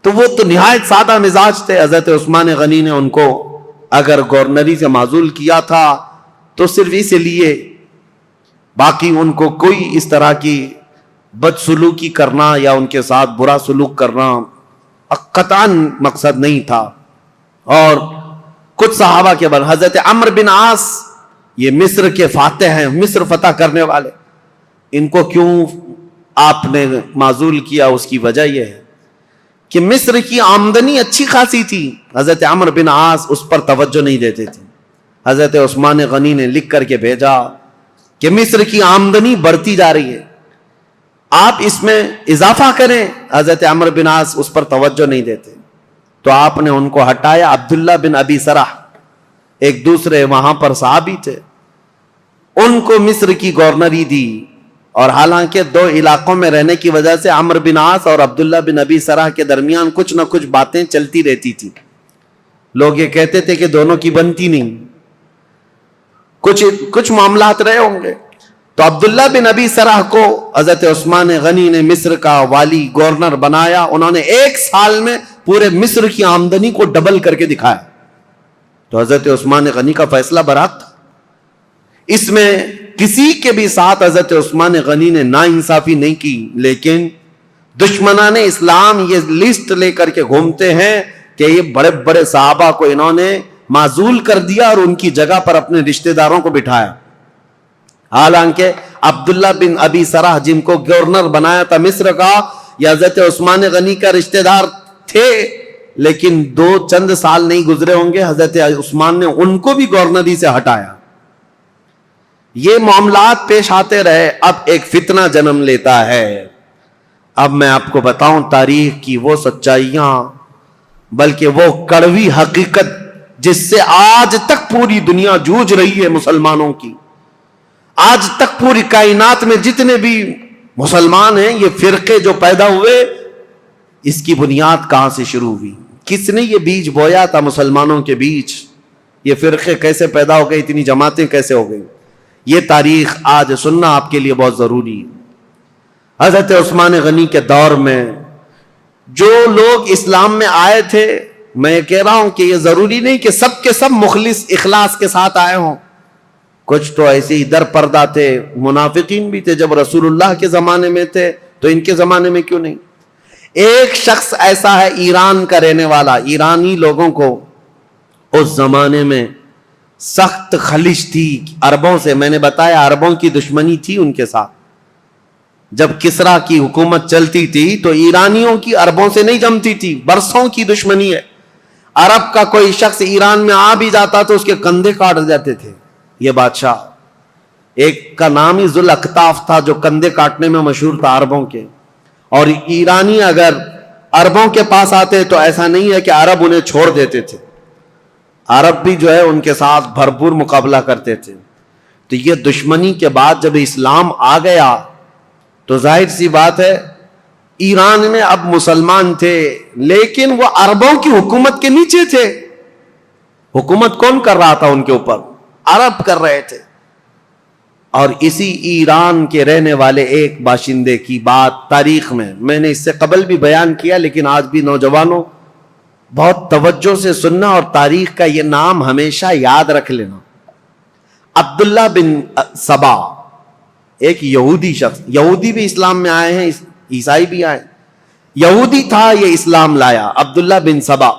تو وہ تو نہایت سادہ مزاج تھے. حضرت عثمان غنی نے ان کو اگر گورنری سے معزول کیا تھا تو صرف اس لیے، باقی ان کو کوئی اس طرح کی بدسلوکی کرنا یا ان کے ساتھ برا سلوک کرنا قطعاً مقصد نہیں تھا. اور کچھ صحابہ کے بعد حضرت عمرو بن عاص، یہ مصر کے فاتح ہیں، مصر فتح کرنے والے، ان کو کیوں آپ نے معزول کیا؟ اس کی وجہ یہ ہے کہ مصر کی آمدنی اچھی خاصی تھی. حضرت عمرو بن عاص اس پر توجہ نہیں دیتے تھے. حضرت عثمان غنی نے لکھ کر کے بھیجا کہ مصر کی آمدنی بڑھتی جا رہی ہے، آپ اس میں اضافہ کریں. حضرت عمرو بن عاص اس پر توجہ نہیں دیتے تو آپ نے ان کو ہٹایا. عبداللہ بن ابی سرح ایک دوسرے وہاں پر صحابی تھے، ان کو مصر کی گورنری دی. اور حالانکہ دو علاقوں میں رہنے کی وجہ سے عمرو بن عاص اور عبداللہ بن ابی سرح کے درمیان کچھ نہ کچھ باتیں چلتی رہتی تھی. لوگ یہ کہتے تھے کہ دونوں کی بنتی نہیں، کچھ معاملات رہے ہوں گے. تو عبداللہ بن ابی سرح کو حضرت عثمان غنی نے مصر کا والی گورنر بنایا. انہوں نے 1 سال میں پورے مصر کی آمدنی کو ڈبل کر کے دکھایا. تو حضرت عثمان غنی کا فیصلہ برحق تھا. اس میں کسی کے بھی ساتھ حضرت عثمان غنی نے ناانصافی نہیں کی. لیکن دشمنان اسلام یہ لسٹ لے کر کے گھومتے ہیں کہ یہ بڑے بڑے صحابہ کو انہوں نے معزول کر دیا اور ان کی جگہ پر اپنے رشتہ داروں کو بٹھایا. حالانکہ عبداللہ بن ابی سرح جن کو گورنر بنایا تھا مصر کا، یہ حضرت عثمان غنی کا رشتہ دار تھے. لیکن چند سال نہیں گزرے ہوں گے حضرت عثمان نے ان کو بھی گورنری سے ہٹایا. یہ معاملات پیش آتے رہے. اب ایک فتنہ جنم لیتا ہے. اب میں آپ کو بتاؤں تاریخ کی وہ سچائیاں، بلکہ وہ کڑوی حقیقت جس سے آج تک پوری دنیا جوجھ رہی ہے مسلمانوں کی. آج تک پوری کائنات میں جتنے بھی مسلمان ہیں، یہ فرقے جو پیدا ہوئے، اس کی بنیاد کہاں سے شروع ہوئی؟ کس نے یہ بیج بویا تھا مسلمانوں کے بیچ؟ یہ فرقے کیسے پیدا ہو گئے؟ اتنی جماعتیں کیسے ہو گئی؟ یہ تاریخ آج سننا آپ کے لیے بہت ضروری ہے. حضرت عثمان غنی کے دور میں جو لوگ اسلام میں آئے تھے، میں یہ کہہ رہا ہوں کہ یہ ضروری نہیں کہ سب کے سب مخلص اخلاص کے ساتھ آئے ہوں. کچھ تو ایسے ہی در پردہ تھے، منافقین بھی تھے. جب رسول اللہ کے زمانے میں تھے تو ان کے زمانے میں کیوں نہیں؟ ایک شخص ایسا ہے ایران کا رہنے والا. ایرانی لوگوں کو اس زمانے میں سخت خلش تھی عربوں سے. میں نے بتایا عربوں کی دشمنی تھی ان کے ساتھ. جب کسرا کی حکومت چلتی تھی تو ایرانیوں کی عربوں سے نہیں جمتی تھی، برسوں کی دشمنی ہے. عرب کا کوئی شخص ایران میں آ بھی جاتا تو اس کے کندھے کاٹ جاتے تھے. یہ بادشاہ ایک کا نام ہی ذوالأکتاف تھا جو کندھے کاٹنے میں مشہور تھا عربوں کے. اور ایرانی اگر عربوں کے پاس آتے تو ایسا نہیں ہے کہ عرب انہیں چھوڑ دیتے تھے، عرب بھی جو ہے ان کے ساتھ بھرپور مقابلہ کرتے تھے. تو یہ دشمنی کے بعد جب اسلام آ گیا تو ظاہر سی بات ہے ایران میں اب مسلمان تھے، لیکن وہ عربوں کی حکومت کے نیچے تھے. حکومت کون کر رہا تھا ان کے اوپر؟ عرب کر رہے تھے. اور اسی ایران کے رہنے والے ایک باشندے کی بات تاریخ میں نے اس سے قبل بھی بیان کیا، لیکن آج بھی نوجوانوں بہت توجہ سے سننا اور تاریخ کا یہ نام ہمیشہ یاد رکھ لینا. عبداللہ بن سبا، ایک یہودی شخص. یہودی بھی اسلام میں آئے ہیں، عیسائی بھی آئے. یہودی تھا، یہ اسلام لایا. عبداللہ بن سبا،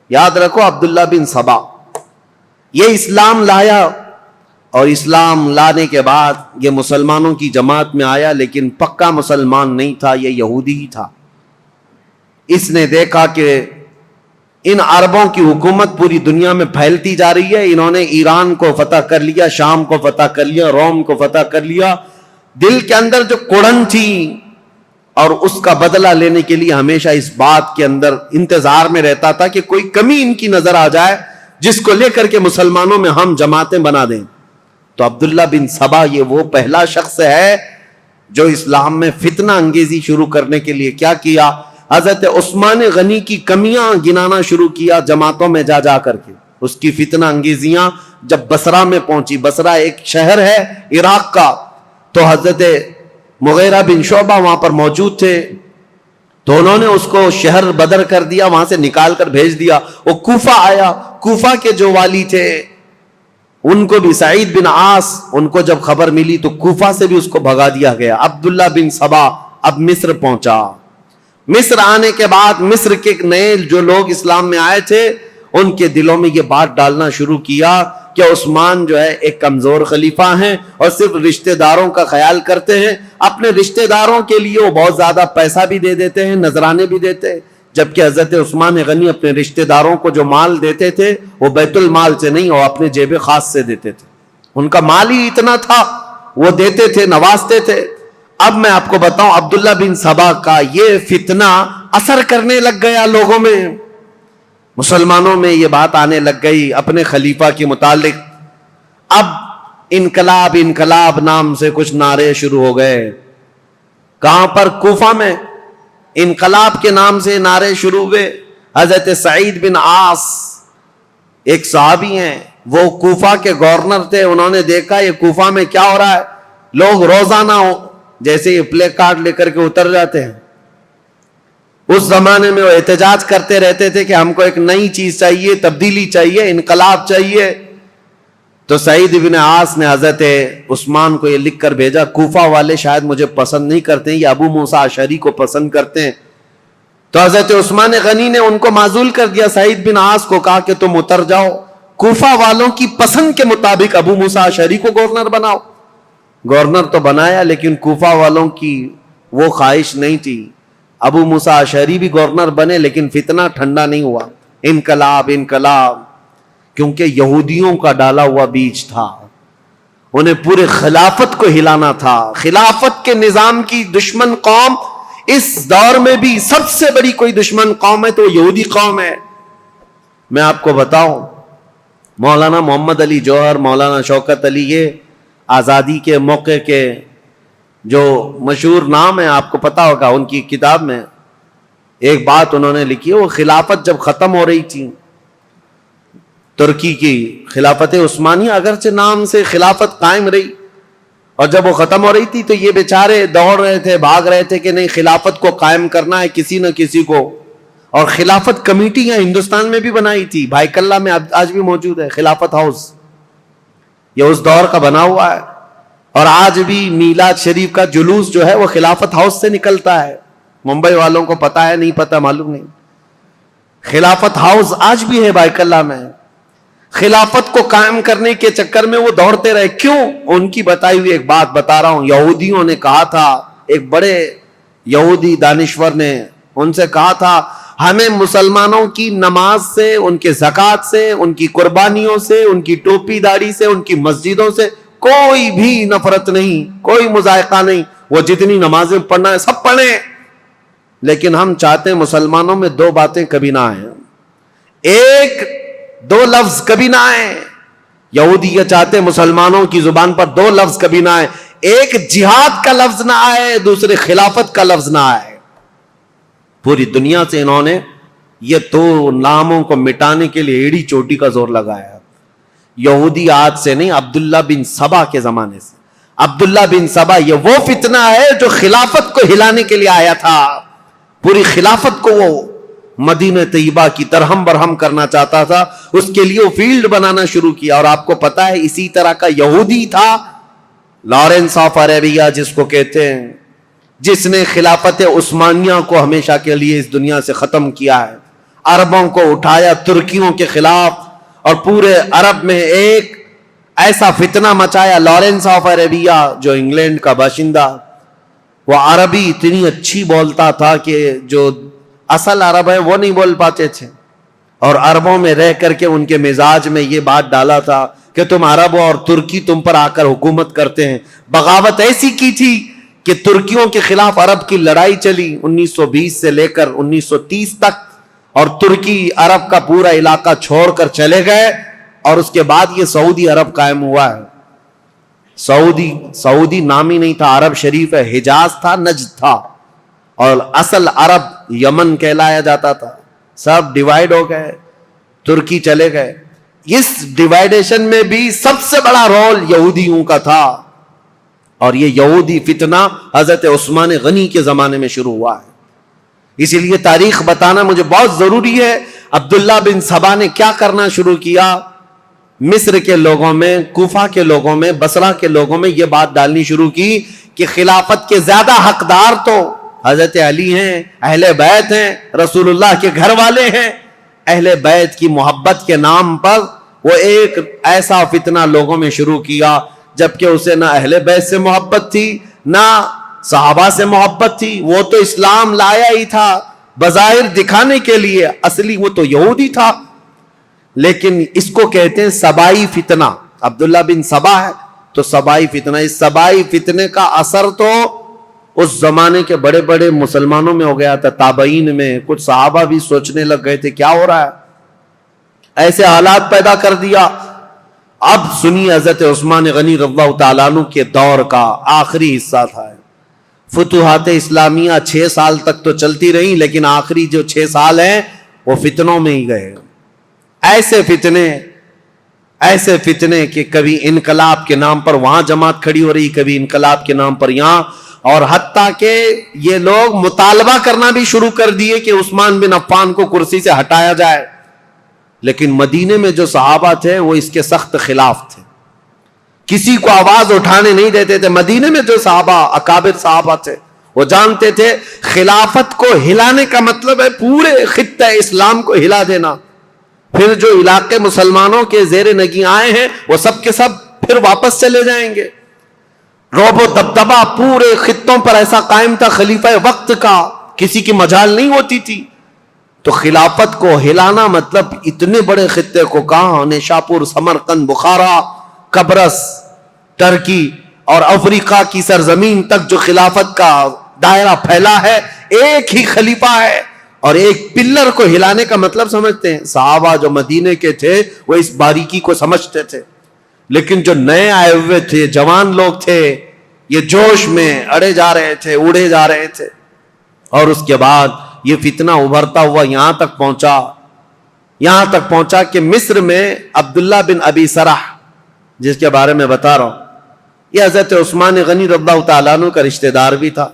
یاد رکھو عبداللہ بن سبا، یہ اسلام لایا. اور اسلام لانے کے بعد یہ مسلمانوں کی جماعت میں آیا، لیکن پکا مسلمان نہیں تھا، یہ یہودی ہی تھا. اس نے دیکھا کہ ان عربوں کی حکومت پوری دنیا میں پھیلتی جا رہی ہے. انہوں نے ایران کو فتح کر لیا، شام کو فتح کر لیا، روم کو فتح کر لیا. دل کے اندر جو کڑن تھی اور اس کا بدلہ لینے کے لیے ہمیشہ اس بات کے اندر انتظار میں رہتا تھا کہ کوئی کمی ان کی نظر آ جائے جس کو لے کر کے مسلمانوں میں ہم جماعتیں بنا دیں. تو عبداللہ بن سبا یہ وہ پہلا شخص ہے جو اسلام میں فتنہ انگیزی شروع کرنے کے لیے کیا کیا؟ حضرت عثمان غنی کی کمیاں گنانا شروع کیا جماعتوں میں جا جا کر کے. اس کی فتنہ انگیزیاں جب بصرہ میں پہنچی، بصرہ ایک شہر ہے عراق کا، تو حضرت مغیرہ بن شعبہ وہاں پر موجود تھے، تو انہوں نے اس کو شہر بدر کر دیا، وہاں سے نکال کر بھیج دیا۔ وہ کوفہ آیا، کوفہ کے جو والی تھے ان کو بھی سعید بن عاص، ان کو جب خبر ملی تو کوفہ سے بھی اس کو بھگا دیا گیا۔ عبداللہ بن سبا اب مصر پہنچا۔ مصر آنے کے بعد مصر کے نئے جو لوگ اسلام میں آئے تھے ان کے دلوں میں یہ بات ڈالنا شروع کیا کہ عثمان جو ہے ایک کمزور خلیفہ ہیں اور صرف رشتہ داروں کا خیال کرتے ہیں، اپنے رشتہ داروں کے لیے وہ بہت زیادہ پیسہ بھی دے دیتے ہیں، نذرانے بھی دیتے ہیں، جبکہ حضرت عثمان غنی اپنے رشتہ داروں کو جو مال دیتے تھے وہ بیت المال سے نہیں، وہ اپنے جیب خاص سے دیتے تھے، ان کا مال ہی اتنا تھا، وہ دیتے تھے، نوازتے تھے۔ اب میں آپ کو بتاؤں عبداللہ بن سبا کا یہ فتنہ اثر کرنے لگ گیا لوگوں میں، مسلمانوں میں یہ بات آنے لگ گئی اپنے خلیفہ کے متعلق۔ اب انقلاب انقلاب نام سے کچھ نعرے شروع ہو گئے۔ کہاں پر؟ کوفہ میں انقلاب کے نام سے نعرے شروع ہوئے۔ حضرت سعید بن عاص ایک صحابی ہیں، وہ کوفہ کے گورنر تھے، انہوں نے دیکھا یہ کوفہ میں کیا ہو رہا ہے، لوگ روزانہ جیسے یہ پلے کارڈ لے کر کے اتر جاتے ہیں، اس زمانے میں وہ احتجاج کرتے رہتے تھے کہ ہم کو ایک نئی چیز چاہیے، تبدیلی چاہیے، انقلاب چاہیے۔ تو سعید بن عاص نے حضرت عثمان کو یہ لکھ کر بھیجا، کوفہ والے شاید مجھے پسند نہیں کرتے ہیں، یہ ابو موسیٰ اشعری کو پسند کرتے ہیں۔ تو حضرت عثمان غنی نے ان کو معزول کر دیا، سعید بن عاص کو کہا کہ تم اتر جاؤ، کوفہ والوں کی پسند کے مطابق ابو موسیٰ اشعری کو گورنر بناؤ۔ گورنر تو بنایا لیکن کوفہ والوں کی وہ خواہش نہیں تھی، ابو موسیٰ اشعری بھی گورنر بنے لیکن فتنہ ٹھنڈا نہیں ہوا، انقلاب انقلاب، کیونکہ یہودیوں کا ڈالا ہوا بیج تھا، انہیں پورے خلافت کو ہلانا تھا۔ خلافت کے نظام کی دشمن قوم اس دور میں بھی سب سے بڑی کوئی دشمن قوم ہے تو وہ یہودی قوم ہے۔ میں آپ کو بتاؤں، مولانا محمد علی جوہر، مولانا شوکت علی، یہ آزادی کے موقع کے جو مشہور نام ہے، آپ کو پتا ہوگا، ان کی کتاب میں ایک بات انہوں نے لکھی ہے، وہ خلافت جب ختم ہو رہی تھی ترکی کی خلافت عثمانیہ، اگرچہ نام سے خلافت قائم رہی، اور جب وہ ختم ہو رہی تھی تو یہ بیچارے دوڑ رہے تھے، بھاگ رہے تھے کہ نہیں خلافت کو قائم کرنا ہے کسی نہ کسی کو، اور خلافت کمیٹیاں ہندوستان میں بھی بنائی تھی، بھائی کلہ میں آج بھی موجود ہے خلافت ہاؤس، یہ اس دور کا بنا ہوا ہے، اور آج بھی میلاد شریف کا جلوس جو ہے وہ خلافت ہاؤس سے نکلتا ہے۔ ممبئی والوں کو پتا ہے نہیں پتا معلوم نہیں، خلافت ہاؤس آج بھی ہے بھائی کلہ میں۔ خلافت کو قائم کرنے کے چکر میں وہ دوڑتے رہے، کیوں؟ ان کی بتائی ہوئی ایک بات بتا رہا ہوں، یہودیوں نے کہا تھا، ایک بڑے یہودی دانشور نے ان سے کہا تھا ہمیں مسلمانوں کی نماز سے، ان کے زکوٰۃ سے، ان کی قربانیوں سے، ان کی ٹوپی داڑھی سے، ان کی مسجدوں سے کوئی بھی نفرت نہیں، کوئی مذائقہ نہیں، وہ جتنی نمازیں پڑھنا ہے سب پڑھیں، لیکن ہم چاہتے ہیں مسلمانوں میں دو باتیں کبھی نہ آئیں، ایک دو لفظ کبھی نہ آئیں، یہودی یہ چاہتے ہیں مسلمانوں کی زبان پر دو لفظ کبھی نہ آئیں، ایک جہاد کا لفظ نہ آئے، دوسرے خلافت کا لفظ نہ آئے۔ پوری دنیا سے انہوں نے یہ دو ناموں کو مٹانے کے لیے ایڑی چوٹی کا زور لگایا۔ یہودی آج سے نہیں، عبداللہ بن سبا کے زمانے سے۔ عبداللہ بن سبا یہ وہ فتنہ ہے جو خلافت کو ہلانے کے لیے آیا تھا، پوری خلافت کو وہ مدینہ طیبہ کی ترہم برہم کرنا چاہتا تھا، اس کے لیے وہ فیلڈ بنانا شروع کیا۔ اور آپ کو پتا ہے اسی طرح کا یہودی تھا لارنس آف عربیہ جس کو کہتے ہیں، جس نے خلافت عثمانیہ کو ہمیشہ کے لیے اس دنیا سے ختم کیا ہے، عربوں کو اٹھایا ترکیوں کے خلاف، اور پورے عرب میں ایک ایسا فتنہ مچایا۔ لارنس آف عربیہ جو انگلینڈ کا باشندہ، وہ عربی اتنی اچھی بولتا تھا کہ جو اصل عرب ہیں وہ نہیں بول پاتے تھے، اور عربوں میں رہ کر کے ان کے مزاج میں یہ بات ڈالا تھا کہ تم عرب ہو اور ترکی تم پر آ کر حکومت کرتے ہیں۔ بغاوت ایسی کی تھی کہ ترکیوں کے خلاف عرب کی لڑائی چلی 1920 سے لے کر 1930 تک، اور ترکی عرب کا پورا علاقہ چھوڑ کر چلے گئے، اور اس کے بعد یہ سعودی عرب قائم ہوا ہے۔ سعودی نام ہی نہیں تھا، عرب شریف ہے، حجاز تھا، نجد تھا، اور اصل عرب یمن کہلایا جاتا تھا، سب ڈیوائیڈ ہو گئے، ترکی چلے گئے۔ اس ڈیوائڈیشن میں بھی سب سے بڑا رول یہودیوں کا تھا، اور یہ یہودی فتنہ حضرت عثمان غنی کے زمانے میں شروع ہوا ہے. اسی لیے تاریخ بتانا مجھے بہت ضروری ہے. عبداللہ بن سبا نے کیا کرنا شروع کیا؟ مصر کے لوگوں میں، کوفہ کے لوگوں میں، بصرہ کے لوگوں میں یہ بات ڈالنی شروع کی کہ خلافت کے زیادہ حقدار تو حضرت علی ہیں، اہل بیت ہیں، رسول اللہ کے گھر والے ہیں. اہل بیت کی محبت کے نام پر وہ ایک ایسا فتنہ لوگوں میں شروع کیا، جبکہ اسے نہ اہل بیت سے محبت تھی نہ صحابہ سے محبت تھی. وہ تو اسلام لایا ہی تھا بظاہر دکھانے کے لیے، اصلی وہ تو یہودی تھا. لیکن اس کو کہتے ہیں سبائی فتنہ. عبداللہ بن سبا ہے تو سبائی فتنہ. اس سبائی فتنے کا اثر تو اس زمانے کے بڑے بڑے مسلمانوں میں ہو گیا تھا، تابعین میں. کچھ صحابہ بھی سوچنے لگ گئے تھے کیا ہو رہا ہے، ایسے حالات پیدا کر دیا. اب سنی حضرت عثمان غنی رضی اللہ تعالیٰ عنہ کے دور کا آخری حصہ تھا. فتوحات اسلامیہ 6 سال تک تو چلتی رہی، لیکن آخری جو 6 سال ہیں وہ فتنوں میں ہی گئے. ایسے فتنے کہ کبھی انقلاب کے نام پر وہاں جماعت کھڑی ہو رہی، کبھی انقلاب کے نام پر یہاں، اور حتیٰ کہ یہ لوگ مطالبہ کرنا بھی شروع کر دیے کہ عثمان بن عفان کو کرسی سے ہٹایا جائے. لیکن مدینے میں جو صحابہ تھے وہ اس کے سخت خلاف تھے، کسی کو آواز اٹھانے نہیں دیتے تھے. مدینے میں جو صحابہ اکابر صحابہ تھے وہ جانتے تھے خلافت کو ہلانے کا مطلب ہے پورے خطہ اسلام کو ہلا دینا. پھر جو علاقے مسلمانوں کے زیر نگیں آئے ہیں وہ سب کے سب پھر واپس چلے جائیں گے. رعب و دبدبہ پورے خطوں پر ایسا قائم تھا خلیفہ وقت کا، کسی کی مجال نہیں ہوتی تھی. تو خلافت کو ہلانا مطلب اتنے بڑے خطے کو، کہاں نیشاپور، سمرقند، بخارا، قبرص، ترکی اور افریقہ کی سرزمین تک جو خلافت کا دائرہ پھیلا ہے، ایک ہی خلیفہ ہے. اور ایک پلر کو ہلانے کا مطلب سمجھتے ہیں. صحابہ جو مدینے کے تھے وہ اس باریکی کو سمجھتے تھے، لیکن جو نئے آئے ہوئے تھے، جوان لوگ تھے، یہ جوش میں اڑے جا رہے تھے، اڑے جا رہے تھے. اور اس کے بعد یہ فتنہ ابھرتا ہوا یہاں تک پہنچا کہ مصر میں عبداللہ بن ابی سرح، جس کے بارے میں بتا رہا ہوں، یہ حضرت عثمان غنی رضی اللہ تعالیٰ عنہ کا رشتہ دار بھی تھا.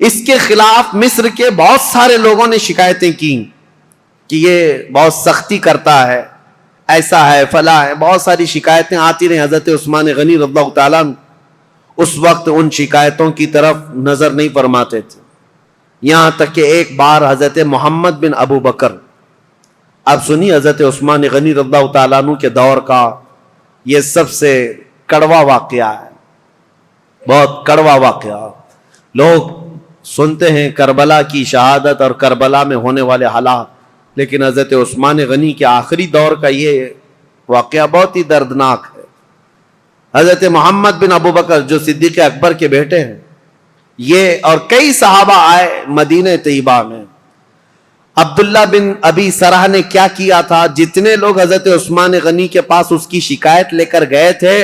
اس کے خلاف مصر کے بہت سارے لوگوں نے شکایتیں کی کہ یہ بہت سختی کرتا ہے، ایسا ہے، فلاں ہے. بہت ساری شکایتیں آتی رہیں. حضرت عثمان غنی رضی اللہ تعالیٰ عنہ اس وقت ان شکایتوں کی طرف نظر نہیں فرماتے تھے. یہاں تک کہ ایک بار حضرت محمد بن ابو بکر، اب سنی حضرت عثمان غنی رضی اللہ تعالیٰ عنہ کے دور کا یہ سب سے کڑوا واقعہ ہے، بہت کڑوا واقعہ. لوگ سنتے ہیں کربلا کی شہادت اور کربلا میں ہونے والے حالات، لیکن حضرت عثمان غنی کے آخری دور کا یہ واقعہ بہت ہی دردناک ہے. حضرت محمد بن ابو بکر جو صدیق اکبر کے بیٹے ہیں، یہ اور کئی صحابہ آئے مدینہ طیبہ میں. عبداللہ بن ابی سرح نے کیا کیا تھا؟ جتنے لوگ حضرت عثمان غنی کے پاس اس کی شکایت لے کر گئے تھے،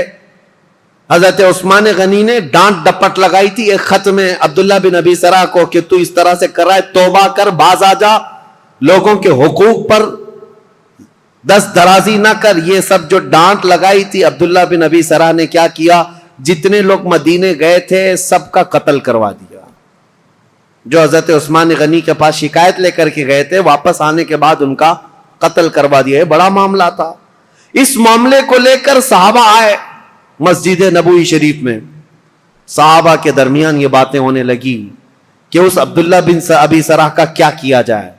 حضرت عثمان غنی نے ڈانٹ ڈپٹ لگائی تھی ایک خط میں عبداللہ بن ابی سرح کو کہ تو اس طرح سے کر رہا ہے، توبہ کر، باز آ جا، لوگوں کے حقوق پر دست درازی نہ کر. یہ سب جو ڈانٹ لگائی تھی عبداللہ بن ابی سرح نے کیا کیا؟ جتنے لوگ مدینے گئے تھے سب کا قتل کروا دیا. جو حضرت عثمان غنی کے پاس شکایت لے کر کے گئے تھے، واپس آنے کے بعد ان کا قتل کروا دیا. بڑا معاملہ تھا. اس معاملے کو لے کر صحابہ آئے مسجد نبوی شریف میں. صحابہ کے درمیان یہ باتیں ہونے لگی کہ اس عبداللہ بن ابی سرح کا کیا کیا جائے.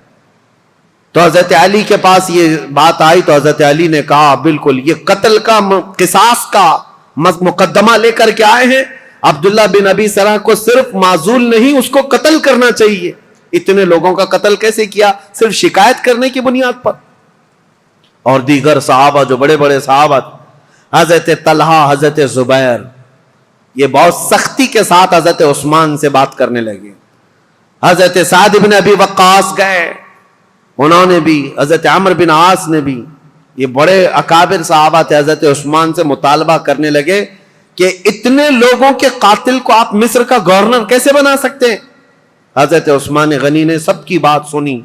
تو حضرت علی کے پاس یہ بات آئی تو حضرت علی نے کہا بالکل یہ قتل کا قصاص کا مقدمہ لے کر کے آئے ہیں. عبداللہ بن ابی سرح کو صرف معزول نہیں، اس کو قتل کرنا چاہیے. اتنے لوگوں کا قتل کیسے کیا؟ صرف شکایت کرنے کی بنیاد پر. اور دیگر صحابہ جو بڑے بڑے صحابہ، حضرت طلحہ، حضرت زبیر، یہ بہت سختی کے ساتھ حضرت عثمان سے بات کرنے لگے. حضرت سعد بن ابی وقاص گئے، انہوں نے بھی، حضرت عمرو بن عاص نے بھی، یہ بڑے اکابر صحابہ تھے، حضرت عثمان سے مطالبہ کرنے لگے کہ اتنے لوگوں کے قاتل کو آپ مصر کا گورنر کیسے بنا سکتے ہیں؟ حضرت عثمان غنی نے سب کی بات سنی.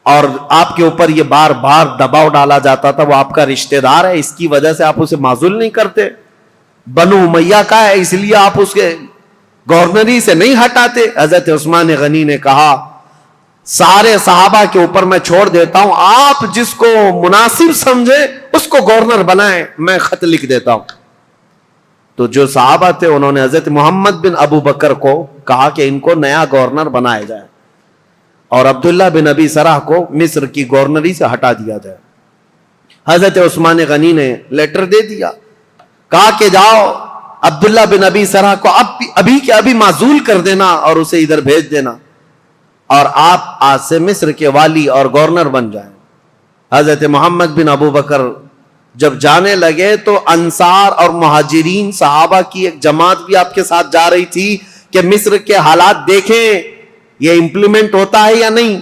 اور آپ کے اوپر یہ بار بار دباؤ ڈالا جاتا تھا، وہ آپ کا رشتہ دار ہے، اس کی وجہ سے آپ اسے معزول نہیں کرتے، بنو امیہ کا ہے اس لیے آپ اس کے گورنری سے نہیں ہٹاتے. حضرت عثمان غنی نے کہا سارے صحابہ کے اوپر میں چھوڑ دیتا ہوں، آپ جس کو مناسب سمجھے اس کو گورنر بنائیں، میں خط لکھ دیتا ہوں. تو جو صحابہ تھے انہوں نے حضرت محمد بن ابو بکر کو کہا کہ ان کو نیا گورنر بنایا جائے اور عبداللہ بن ابی سرح کو مصر کی گورنری سے ہٹا دیا جائے. حضرت عثمان غنی نے لیٹر دے دیا، کہا کہ جاؤ عبداللہ بن ابی سرح کو ابھی کے ابھی معزول کر دینا اور اسے ادھر بھیج دینا، اور آپ آج سے مصر کے والی اور گورنر بن جائیں. حضرت محمد بن ابو بکر جب جانے لگے تو انصار اور مہاجرین صحابہ کی ایک جماعت بھی آپ کے ساتھ جا رہی تھی کہ مصر کے حالات دیکھیں یہ امپلیمنٹ ہوتا ہے یا نہیں،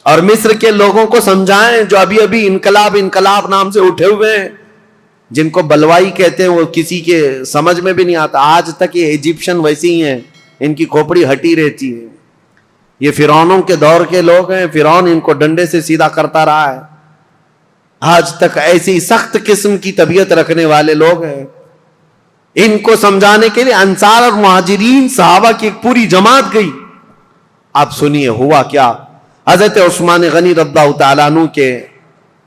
اور مصر کے لوگوں کو سمجھائیں جو ابھی ابھی انقلاب نام سے اٹھے ہوئے ہیں، جن کو بلوائی کہتے ہیں، وہ کسی کے سمجھ میں بھی نہیں آتا. آج تک یہ ایجپشن ویسی ہی ہیں، ان کی کھوپڑی ہٹی رہتی ہے. یہ فرعونوں کے دور کے لوگ ہیں، فرعون ان کو ڈنڈے سے سیدھا کرتا رہا ہے. آج تک ایسی سخت قسم کی طبیعت رکھنے والے لوگ ہیں. ان کو سمجھانے کے لیے انصار اور مہاجرین صحابہ کی ایک پوری جماعت گئی. آپ سنیے ہوا کیا. حضرت عثمان غنی رضی اللہ تعالیٰ عنہ کے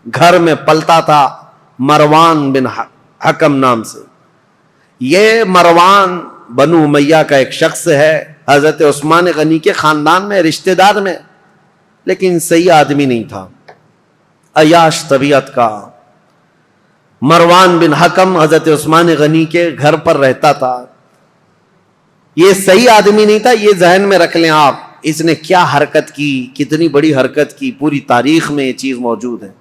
گھر میں پلتا تھا مروان بن حکم نام سے. یہ مروان بنو امیہ کا ایک شخص ہے، حضرت عثمان غنی کے خاندان میں رشتہ دار میں، لیکن صحیح آدمی نہیں تھا، عیاش طبیعت کا. مروان بن حکم حضرت عثمان غنی کے گھر پر رہتا تھا. یہ صحیح آدمی نہیں تھا، یہ ذہن میں رکھ لیں آپ. اس نے کیا حرکت کی، کتنی بڑی حرکت کی، پوری تاریخ میں یہ چیز موجود ہے.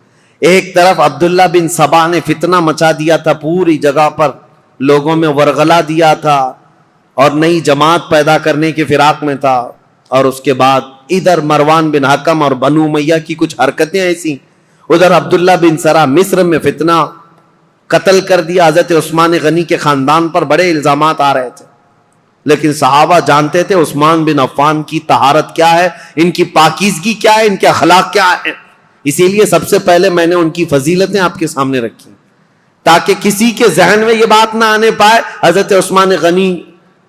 ایک طرف عبداللہ بن سبا نے فتنہ مچا دیا تھا پوری جگہ پر، لوگوں میں ورغلا دیا تھا اور نئی جماعت پیدا کرنے کے فراق میں تھا. اور اس کے بعد ادھر مروان بن حکم اور بنو امیہ کی کچھ حرکتیں ایسی، ادھر عبداللہ بن سرا مصر میں فتنہ، قتل کر دیا. حضرت عثمان غنی کے خاندان پر بڑے الزامات آ رہے تھے، لیکن صحابہ جانتے تھے عثمان بن عفان کی طہارت کیا ہے، ان کی پاکیزگی کیا ہے، ان کے اخلاق کیا ہے. اسی لیے سب سے پہلے میں نے ان کی فضیلتیں آپ کے سامنے رکھی تاکہ کسی کے ذہن میں یہ بات نہ آنے پائے حضرت عثمان غنی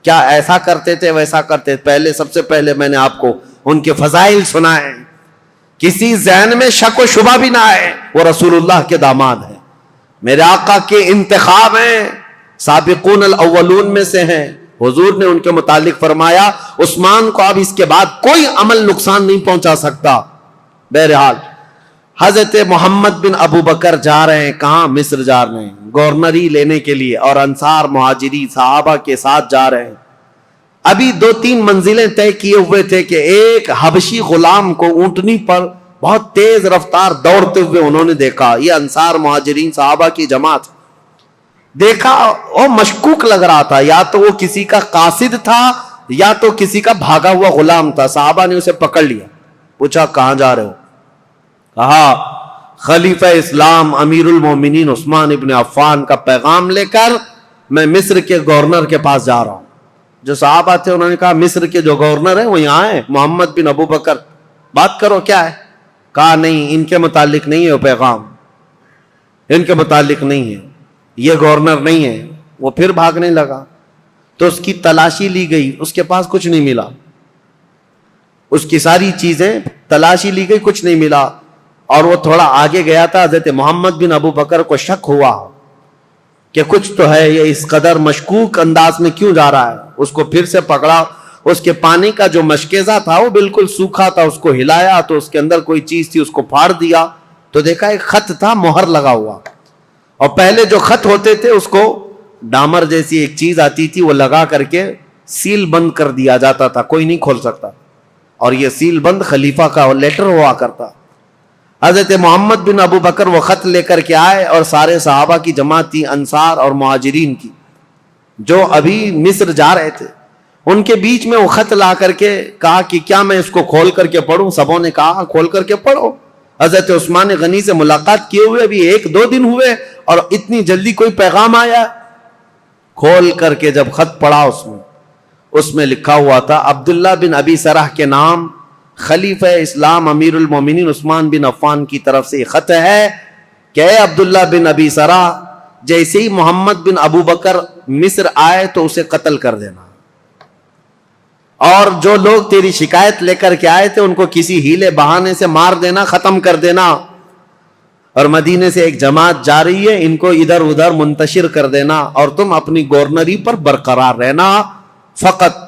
کیا ایسا کرتے تھے ویسا کرتے تھے. پہلے سب سے پہلے میں نے آپ کو ان کے فضائل سنائے، کسی ذہن میں شک و شبہ بھی نہ آئے. وہ رسول اللہ کے داماد ہیں، میرے آقا کے انتخاب ہیں، سابقون الاولون میں سے ہیں. حضور نے ان کے متعلق فرمایا عثمان کو اب اس کے بعد کوئی عمل نقصان نہیں پہنچا سکتا. بہرحال حضرت محمد بن ابو بکر جا رہے ہیں، کہاں؟ مصر جا رہے ہیں گورنری لینے کے لیے، اور انصار مہاجری صحابہ کے ساتھ جا رہے ہیں. ابھی 2-3 منزلیں طے کیے ہوئے تھے کہ ایک حبشی غلام کو اونٹنی پر بہت تیز رفتار دوڑتے ہوئے انہوں نے دیکھا. یہ انصار مہاجرین صحابہ کی جماعت دیکھا، وہ مشکوک لگ رہا تھا، یا تو وہ کسی کا قاصد تھا یا تو کسی کا بھاگا ہوا غلام تھا. صحابہ نے اسے پکڑ لیا، پوچھا کہاں جا رہے ہو؟ کہا خلیفہ اسلام امیر المومنین عثمان ابن عفان کا پیغام لے کر میں مصر کے گورنر کے پاس جا رہا ہوں. جو صحابہ تھے انہوں نے کہا مصر کے جو گورنر ہیں وہ یہاں ہیں، محمد بن ابو بکر، بات کرو کیا ہے. کہا نہیں، ان کے متعلق نہیں ہے وہ پیغام، ان کے متعلق نہیں ہے، یہ گورنر نہیں ہے. وہ پھر بھاگنے لگا تو اس کی تلاشی لی گئی، اس کے پاس کچھ نہیں ملا. اس کی ساری چیزیں تلاشی لی گئی، کچھ نہیں ملا. اور وہ تھوڑا آگے گیا تھا، حضرت محمد بن ابو بکر کو شک ہوا کہ کچھ تو ہے، یہ اس قدر مشکوک انداز میں کیوں جا رہا ہے. اس کو پھر سے پکڑا، اس کے پانی کا جو مشکیزہ تھا وہ بالکل سوکھا تھا، اس کو ہلایا تو اس کے اندر کوئی چیز تھی، اس کو پھاڑ دیا تو دیکھا ایک خط تھا مہر لگا ہوا. اور پہلے جو خط ہوتے تھے اس کو ڈامر جیسی ایک چیز آتی تھی، وہ لگا کر کے سیل بند کر دیا جاتا تھا، کوئی نہیں کھول سکتا. اور یہ سیل بند خلیفہ کا لیٹر ہوا کرتا. حضرت محمد بن ابو بکر وہ خط لے کر کے آئے، اور سارے صحابہ کی جماعت تھی، انصار اور مہاجرین کی، جو ابھی مصر جا رہے تھے. ان کے بیچ میں وہ خط لا کر کے کہا کہ کیا میں اس کو کھول کر کے پڑھوں؟ سبوں نے کہا کھول کر کے پڑھو. حضرت عثمان غنی سے ملاقات کیے ہوئے ابھی 1-2 دن ہوئے اور اتنی جلدی کوئی پیغام آیا. کھول کر کے جب خط پڑھا اس میں لکھا ہوا تھا عبداللہ بن ابی سرح کے نام خلیفہ اسلام امیر المومنین عثمان بن عفان کی طرف سے یہ خط ہے کہ اے عبداللہ بن ابی سرا، جیسے ہی محمد بن ابو بکر مصر آئے تو اسے قتل کر دینا، اور جو لوگ تیری شکایت لے کر کے آئے تھے ان کو کسی ہیلے بہانے سے مار دینا، ختم کر دینا، اور مدینے سے ایک جماعت جا رہی ہے، ان کو ادھر ادھر منتشر کر دینا، اور تم اپنی گورنری پر برقرار رہنا فقط۔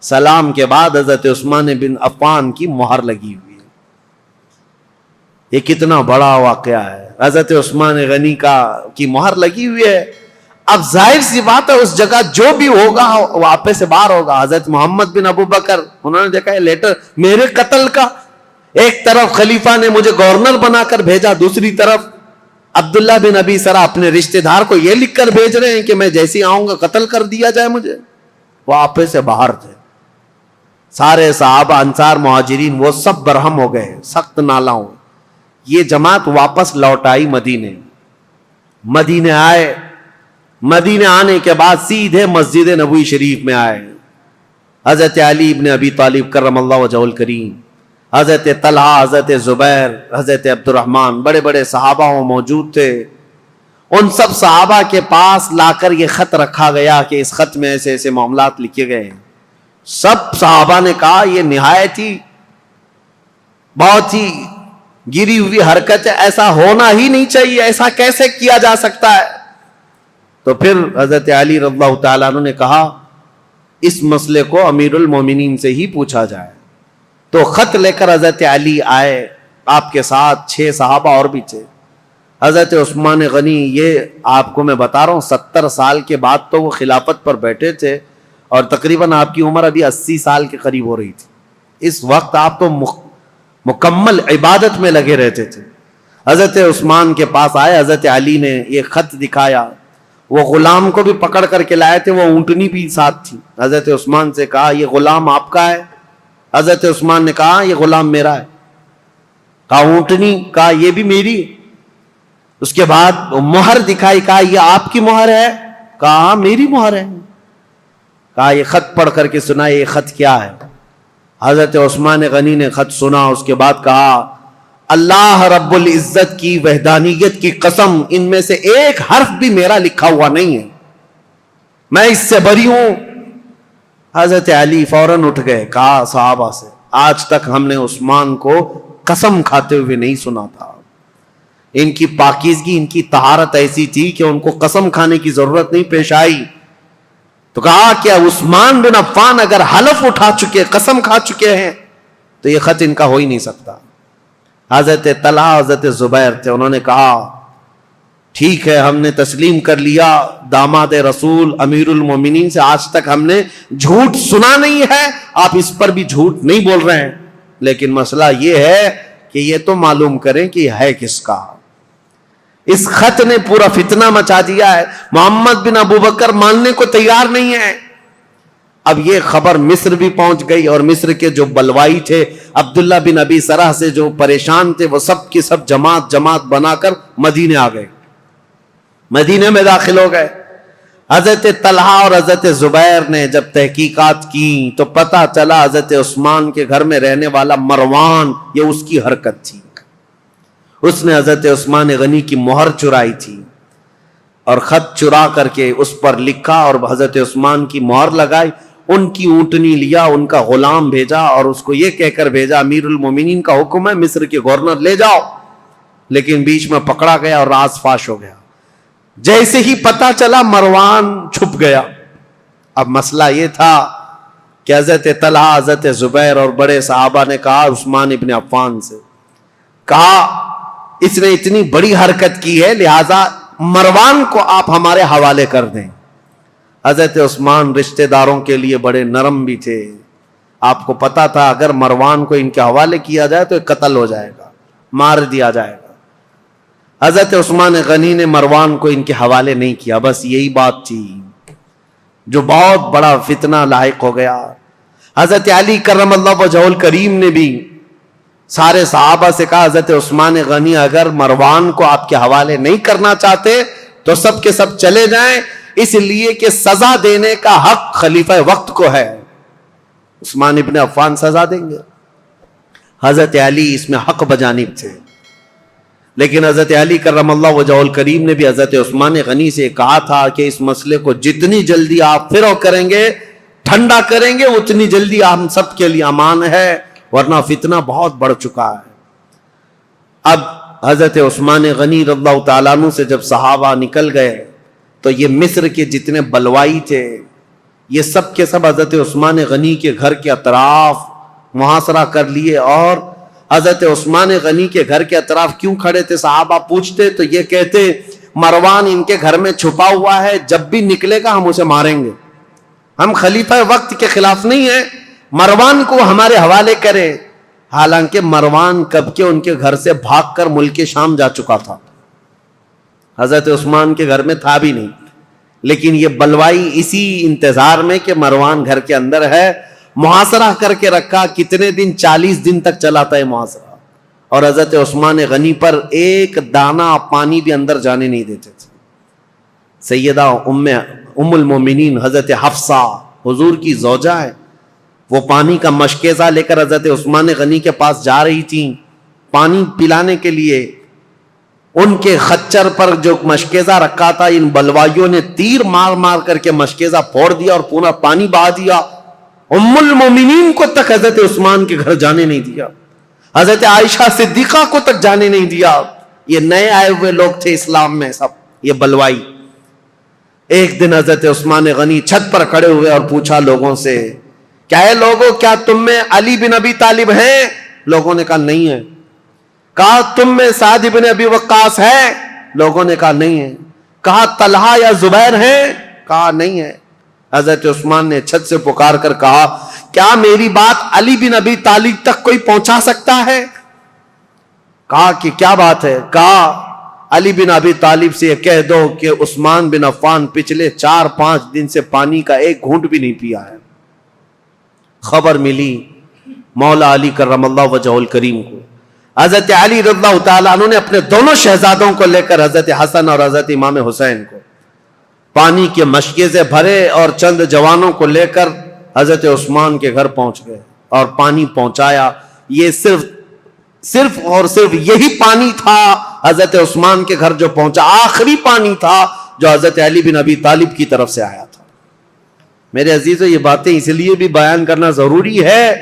سلام کے بعد حضرت عثمان بن عفان کی مہر لگی ہوئی ہے۔ یہ کتنا بڑا واقعہ ہے، حضرت عثمان غنی کی مہر لگی ہوئی ہے۔ اب ظاہر سی بات ہے اس جگہ جو بھی ہوگا وہ آپے سے باہر ہوگا۔ حضرت محمد بن ابو بکر انہوں نے دیکھا ہے لیٹر میرے قتل کا، ایک طرف خلیفہ نے مجھے گورنر بنا کر بھیجا، دوسری طرف عبداللہ بن ابی سرا اپنے رشتہ دار کو یہ لکھ کر بھیج رہے ہیں کہ میں جیسے ہی آؤں گا قتل کر دیا جائے مجھے۔ وہ آپے سے باہر تھے، سارے صحابہ انصار مہاجرین وہ سب برہم ہو گئے، سخت نالاں ہوئے۔ یہ جماعت واپس لوٹ آئی مدینے آئے، مدینے آنے کے بعد سیدھے مسجد نبوی شریف میں آئے۔ حضرت علی ابن ابی طالب کرم اللہ وجہہ الکریم، حضرت طلحہ، حضرت زبیر، حضرت عبد الرحمن، بڑے بڑے صحابہ موجود تھے۔ ان سب صحابہ کے پاس لا کر یہ خط رکھا گیا کہ اس خط میں ایسے ایسے معاملات لکھے گئے ہیں۔ سب صحابہ نے کہا یہ نہایت ہی بہت ہی گری ہوئی حرکت ہے، ایسا ہونا ہی نہیں چاہیے، ایسا کیسے کیا جا سکتا ہے؟ تو پھر حضرت علی رضی اللہ تعالیٰ عنہ نے کہا اس مسئلے کو امیر المومنین سے ہی پوچھا جائے۔ تو خط لے کر حضرت علی آئے، آپ کے ساتھ 6 صحابہ اور بھی تھے۔ حضرت عثمان غنی، یہ آپ کو میں بتا رہا ہوں 70 سال کے بعد تو وہ خلافت پر بیٹھے تھے، اور تقریباً آپ کی عمر ابھی 80 سال کے قریب ہو رہی تھی۔ اس وقت آپ تو مکمل عبادت میں لگے رہتے تھے۔ حضرت عثمان کے پاس آئے، حضرت علی نے یہ خط دکھایا، وہ غلام کو بھی پکڑ کر کے لائے تھے، وہ اونٹنی بھی ساتھ تھی۔ حضرت عثمان سے کہا یہ غلام آپ کا ہے؟ حضرت عثمان نے کہا یہ غلام میرا ہے۔ کہا اونٹنی؟ کہا یہ بھی میری۔ اس کے بعد مہر دکھائی، کہا یہ آپ کی مہر ہے؟ کہا میری مہر ہے۔ کہا یہ خط پڑھ کر کے سنا، یہ خط کیا ہے؟ حضرت عثمان غنی نے خط سنا، اس کے بعد کہا اللہ رب العزت کی وحدانیت کی قسم، ان میں سے ایک حرف بھی میرا لکھا ہوا نہیں ہے، میں اس سے بری ہوں۔ حضرت علی فوراً اٹھ گئے، کہا صحابہ سے آج تک ہم نے عثمان کو قسم کھاتے ہوئے نہیں سنا تھا۔ ان کی پاکیزگی، ان کی طہارت ایسی تھی کہ ان کو قسم کھانے کی ضرورت نہیں پیش آئی۔ تو کہا کہ عثمان بن عفان اگر حلف اٹھا چکے، قسم کھا چکے ہیں، تو یہ خط ان کا ہو ہی نہیں سکتا۔ حضرت طلحہ، حضرت زبیر تھے، انہوں نے کہا ٹھیک ہے، ہم نے تسلیم کر لیا، داماد رسول امیر المومنین سے آج تک ہم نے جھوٹ سنا نہیں ہے، آپ اس پر بھی جھوٹ نہیں بول رہے ہیں، لیکن مسئلہ یہ ہے کہ یہ تو معلوم کریں کہ یہ ہے کس کا۔ اس خط نے پورا فتنہ مچا دیا ہے، محمد بن ابو بکر ماننے کو تیار نہیں ہے۔ اب یہ خبر مصر بھی پہنچ گئی، اور مصر کے جو بلوائی تھے، عبداللہ بن ابی سرح سے جو پریشان تھے، وہ سب کی سب جماعت بنا کر مدینے آ گئے، مدینے میں داخل ہو گئے۔ حضرت طلحہ اور حضرت زبیر نے جب تحقیقات کی تو پتہ چلا حضرت عثمان کے گھر میں رہنے والا مروان، یہ اس کی حرکت تھی، اس نے حضرت عثمان غنی کی مہر چرائی تھی، اور خط چرا کر کے اس پر لکھا اور حضرت عثمان کی مہر لگائی، ان کی اونٹنی لیا، ان کا غلام بھیجا، اور اس کو یہ کہہ کر بھیجا امیر المومنین کا حکم ہے مصر کے گورنر لے جاؤ، لیکن بیچ میں پکڑا گیا اور راز فاش ہو گیا۔ جیسے ہی پتا چلا مروان چھپ گیا۔ اب مسئلہ یہ تھا کہ حضرت طلحہ، حضرت زبیر اور بڑے صحابہ نے کہا عثمان ابن عفان سے، کہا اس نے اتنی بڑی حرکت کی ہے، لہذا مروان کو آپ ہمارے حوالے کر دیں۔ حضرت عثمان رشتہ داروں کے لیے بڑے نرم بھی تھے، آپ کو پتا تھا اگر مروان کو ان کے حوالے کیا جائے تو قتل ہو جائے گا، مار دیا جائے گا۔ حضرت عثمان غنی نے مروان کو ان کے حوالے نہیں کیا، بس یہی بات تھی جو بہت بڑا فتنہ لاحق ہو گیا۔ حضرت علی کرم اللہ وجہہ الکریم نے بھی سارے صحابہ سے کہا حضرت عثمان غنی اگر مروان کو آپ کے حوالے نہیں کرنا چاہتے تو سب کے سب چلے جائیں، اس لیے کہ سزا دینے کا حق خلیفہ وقت کو ہے، عثمان ابن عفان سزا دیں گے۔ حضرت علی اس میں حق بجانب تھے، لیکن حضرت علی کرم اللہ وجہہ الکریم نے بھی حضرت عثمان غنی سے کہا تھا کہ اس مسئلے کو جتنی جلدی آپ فرو کریں گے، ٹھنڈا کریں گے، اتنی جلدی ہم سب کے لیے امان ہے، ورنہ فتنہ بہت بڑھ چکا ہے۔ اب حضرت عثمان غنی رضی اللہ تعالیٰ عنہ سے جب صحابہ نکل گئے تو یہ مصر کے جتنے بلوائی تھے یہ سب کے سب حضرت عثمان غنی کے گھر کے اطراف محاصرہ کر لیے۔ اور حضرت عثمان غنی کے گھر کے اطراف کیوں کھڑے تھے صحابہ پوچھتے تو یہ کہتے مروان ان کے گھر میں چھپا ہوا ہے، جب بھی نکلے گا ہم اسے ماریں گے، ہم خلیفہ وقت کے خلاف نہیں ہیں، مروان کو ہمارے حوالے کرے۔ حالانکہ مروان کب کے ان کے گھر سے بھاگ کر ملک شام جا چکا تھا، حضرت عثمان کے گھر میں تھا بھی نہیں، لیکن یہ بلوائی اسی انتظار میں کہ مروان گھر کے اندر ہے محاصرہ کر کے رکھا۔ کتنے دن؟ 40 دن تک چلا تھا یہ محاصرہ، اور حضرت عثمان غنی پر ایک دانہ پانی بھی اندر جانے نہیں دیتے تھے۔ سیدہ ام المومنین حضرت حفصہ حضور کی زوجہ ہے، وہ پانی کا مشکیزہ لے کر حضرت عثمان غنی کے پاس جا رہی تھیں پانی پلانے کے لیے۔ ان کے خچر پر جو مشکیزہ رکھا تھا ان بلوائیوں نے تیر مار مار کر کے مشکیزہ پھوڑ دیا اور پورا پانی بہا دیا۔ ام المومنین کو تک حضرت عثمان کے گھر جانے نہیں دیا، حضرت عائشہ صدیقہ کو تک جانے نہیں دیا۔ یہ نئے آئے ہوئے لوگ تھے اسلام میں سب، یہ بلوائی۔ ایک دن حضرت عثمان غنی چھت پر کھڑے ہوئے اور پوچھا لوگوں سے، کیا ہے لوگوں، کیا تم میں علی بن ابی طالب ہیں؟ لوگوں نے کہا نہیں ہے۔ کہا تم میں سعد بن ابی وقاص ہے؟ لوگوں نے کہا نہیں ہے۔ کہا طلحہ یا زبیر ہیں؟ کہا نہیں ہے۔ حضرت عثمان نے چھت سے پکار کر کہا کیا میری بات علی بن ابی طالب تک کوئی پہنچا سکتا ہے؟ کہا کہ کیا بات ہے؟ کہا علی بن ابی طالب سے یہ کہہ دو کہ عثمان بن عفان پچھلے 4-5 دن سے پانی کا ایک گھونٹ بھی نہیں پیا ہے۔ خبر ملی مولا علی کرم اللہ وجہہ الکریم کو، حضرت علی رضی اللہ تعالیٰ عنہ نے اپنے دونوں شہزادوں کو لے کر حضرت حسن اور حضرت امام حسین کو پانی کے مشکیزے بھرے اور چند جوانوں کو لے کر حضرت عثمان کے گھر پہنچ گئے اور پانی پہنچایا۔ یہ صرف اور صرف یہی پانی تھا حضرت عثمان کے گھر جو پہنچا، آخری پانی تھا جو حضرت علی بن ابی طالب کی طرف سے آیا تھا۔ میرے عزیزو، یہ باتیں اس لیے بھی بیان کرنا ضروری ہے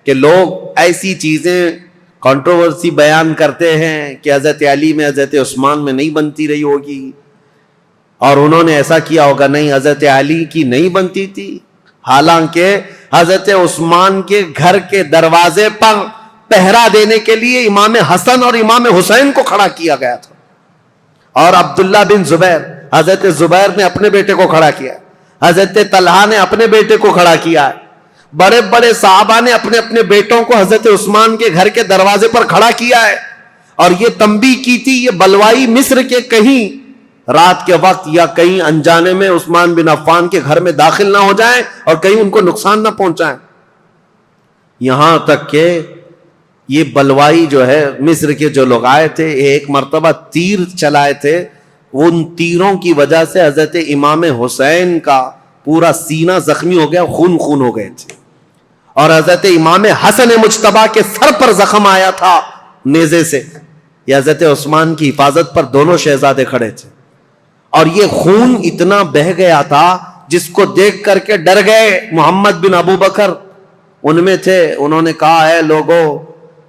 کہ لوگ ایسی چیزیں کنٹروورسی بیان کرتے ہیں کہ حضرت علی میں حضرت عثمان میں نہیں بنتی رہی ہوگی اور انہوں نے ایسا کیا ہوگا، نہیں، حضرت علی کی نہیں بنتی تھی۔ حالانکہ حضرت عثمان کے گھر کے دروازے پر پہرا دینے کے لیے امام حسن اور امام حسین کو کھڑا کیا گیا تھا، اور عبداللہ بن زبیر، حضرت زبیر نے اپنے بیٹے کو کھڑا کیا، حضرت طلحہ نے اپنے بیٹے کو کھڑا کیا ہے، بڑے بڑے صحابہ نے اپنے اپنے بیٹوں کو حضرت عثمان کے گھر کے دروازے پر کھڑا کیا ہے، اور یہ تنبیہ کی تھی یہ بلوائی مصر کے کہیں رات کے وقت یا کہیں انجانے میں عثمان بن عفان کے گھر میں داخل نہ ہو جائیں اور کہیں ان کو نقصان نہ پہنچائیں۔ یہاں تک کہ یہ بلوائی جو ہے مصر کے جو لوگ آئے تھے ایک مرتبہ تیر چلائے تھے، ان تیروں کی وجہ سے حضرت امام حسین کا پورا سینہ زخمی ہو گیا، خون ہو گئے تھے، اور حضرت امام حسن مجتبیٰ کے سر پر زخم آیا تھا نیزے سے۔ یہ حضرت عثمان کی حفاظت پر دونوں شہزادے کھڑے تھے، اور یہ خون اتنا بہہ گیا تھا جس کو دیکھ کر کے ڈر گئے محمد بن ابو بکر ان میں تھے۔ انہوں نے کہا ہے لوگوں،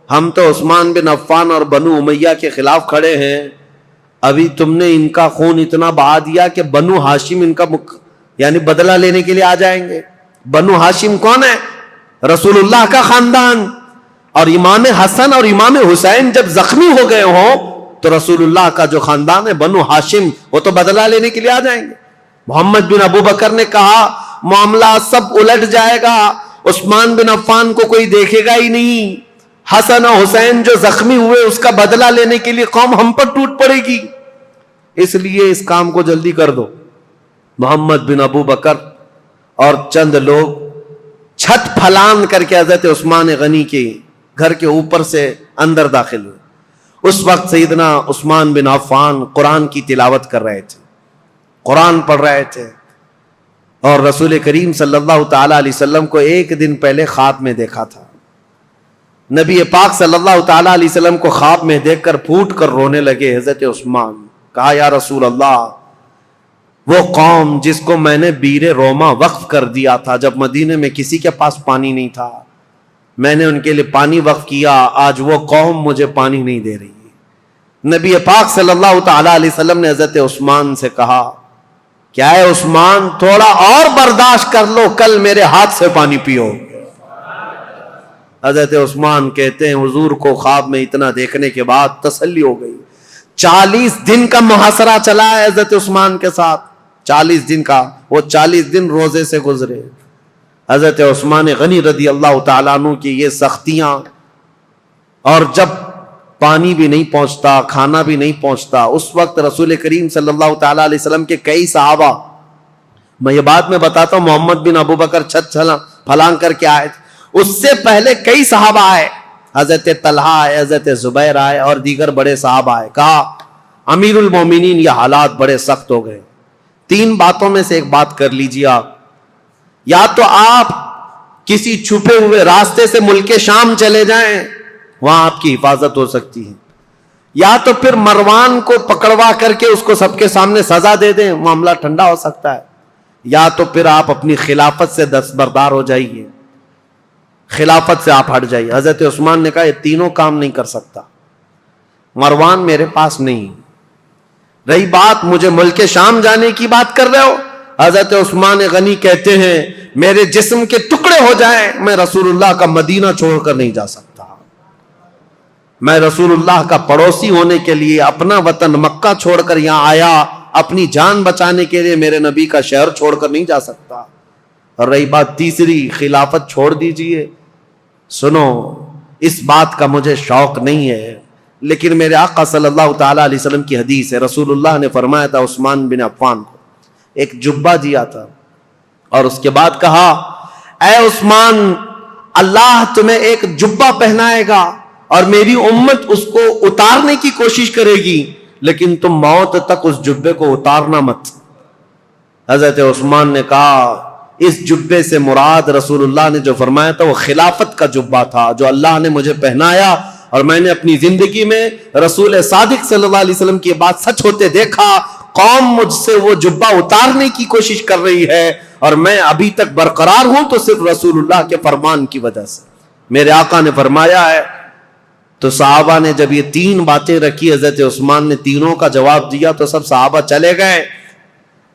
ہم تو عثمان بن عفان اور بنو امیہ کے خلاف کھڑے ہیں، ابھی تم نے ان کا خون اتنا بہا دیا کہ بنو ہاشم ان کا یعنی بدلہ لینے کے لیے آ جائیں گے۔ بنو ہاشم کون ہے؟ رسول اللہ کا خاندان، اور امام حسن اور امام حسین جب زخمی ہو گئے ہوں تو رسول اللہ کا جو خاندان ہے بنو ہاشم وہ تو بدلہ لینے کے لیے آ جائیں گے۔ محمد بن ابو بکر نے کہا معاملہ سب الٹ جائے گا، عثمان بن عفان کو کوئی دیکھے گا ہی نہیں، حسن اور حسین جو زخمی ہوئے اس کا بدلہ لینے کے لیے قوم ہم پر ٹوٹ پڑے گی، اس لیے اس کام کو جلدی کر دو۔ محمد بن ابو بکر اور چند لوگ چھت پھلان کر کے حضرت عثمان غنی کے گھر کے اوپر سے اندر داخل ہوئے۔ اس وقت سیدنا عثمان بن عفان قرآن کی تلاوت کر رہے تھے، قرآن پڑھ رہے تھے، اور رسول کریم صلی اللہ تعالی علیہ وسلم کو ایک دن پہلے خواب میں دیکھا تھا۔ نبی پاک صلی اللہ تعالیٰ علیہ وسلم کو خواب میں دیکھ کر پھوٹ کر رونے لگے حضرت عثمان. کہا یا رسول اللہ، وہ قوم جس کو میں نے بیر روما وقف کر دیا تھا جب مدینے میں کسی کے پاس پانی نہیں تھا، میں نے ان کے لیے پانی وقف کیا، آج وہ قوم مجھے پانی نہیں دے رہی. نبی پاک صلی اللہ تعالیٰ علیہ وسلم نے حضرت عثمان سے کہا کیا ہے عثمان، تھوڑا اور برداشت کر لو، کل میرے ہاتھ سے پانی پیو. حضرت عثمان کہتے ہیں حضور کو خواب میں اتنا دیکھنے کے بعد تسلی ہو گئی. 40 دن کا محاصرہ چلا ہے حضرت عثمان کے ساتھ، 40 دن کا، وہ 40 دن روزے سے گزرے. حضرت عثمان غنی رضی اللہ تعالیٰ عنہ کی یہ سختیاں، اور جب پانی بھی نہیں پہنچتا، کھانا بھی نہیں پہنچتا، اس وقت رسول کریم صلی اللہ تعالیٰ علیہ وسلم کے کئی صحابہ، میں یہ بات میں بتاتا ہوں، محمد بن ابو بکر چھت پھلانگ کر کے آئے تھے، اس سے پہلے کئی صحابہ آئے، حضرت طلحہ آئے، حضرت زبیر آئے اور دیگر بڑے صحابہ آئے. کہا امیر المومنین یہ حالات بڑے سخت ہو گئے، 3 باتوں میں سے ایک بات کر لیجیے آپ، یا تو آپ کسی چھپے ہوئے راستے سے ملک شام چلے جائیں، وہاں آپ کی حفاظت ہو سکتی ہے، یا تو پھر مروان کو پکڑوا کر کے اس کو سب کے سامنے سزا دے دیں، معاملہ ٹھنڈا ہو سکتا ہے، یا تو پھر آپ اپنی خلافت سے دستبردار ہو جائیے، خلافت سے آپ ہٹ جائیے. حضرت عثمان نے کہا یہ تینوں کام نہیں کر سکتا، مروان میرے پاس نہیں. رہی بات مجھے ملک شام جانے کی بات کر رہے ہو، حضرت عثمان غنی کہتے ہیں میرے جسم کے ٹکڑے ہو جائیں میں رسول اللہ کا مدینہ چھوڑ کر نہیں جا سکتا. میں رسول اللہ کا پڑوسی ہونے کے لیے اپنا وطن مکہ چھوڑ کر یہاں آیا، اپنی جان بچانے کے لیے میرے نبی کا شہر چھوڑ کر نہیں جا سکتا. اور رہی بات تیسری، خلافت چھوڑ دیجئے، سنو اس بات کا مجھے شوق نہیں ہے، لیکن میرے آقا صلی اللہ تعالیٰ علیہ وسلم کی حدیث ہے، رسول اللہ نے فرمایا تھا عثمان بن عفان کو ایک جبہ دیا تھا، اور اس کے بعد کہا اے عثمان، اللہ تمہیں ایک جبہ پہنائے گا اور میری امت اس کو اتارنے کی کوشش کرے گی، لیکن تم موت تک اس جبے کو اتارنا مت. حضرت عثمان نے کہا اس جبے سے مراد رسول اللہ نے جو فرمایا تھا وہ خلافت کا جبہ تھا جو اللہ نے مجھے پہنایا، اور میں نے اپنی زندگی میں رسول صادق صلی اللہ علیہ وسلم کی بات سچ ہوتے دیکھا. قوم مجھ سے وہ جبہ اتارنے کی کوشش کر رہی ہے اور میں ابھی تک برقرار ہوں تو صرف رسول اللہ کے فرمان کی وجہ سے. میرے آقا نے فرمایا ہے. تو صحابہ نے جب یہ 3 باتیں رکھی، حضرت عثمان نے تینوں کا جواب دیا تو سب صحابہ چلے گئے.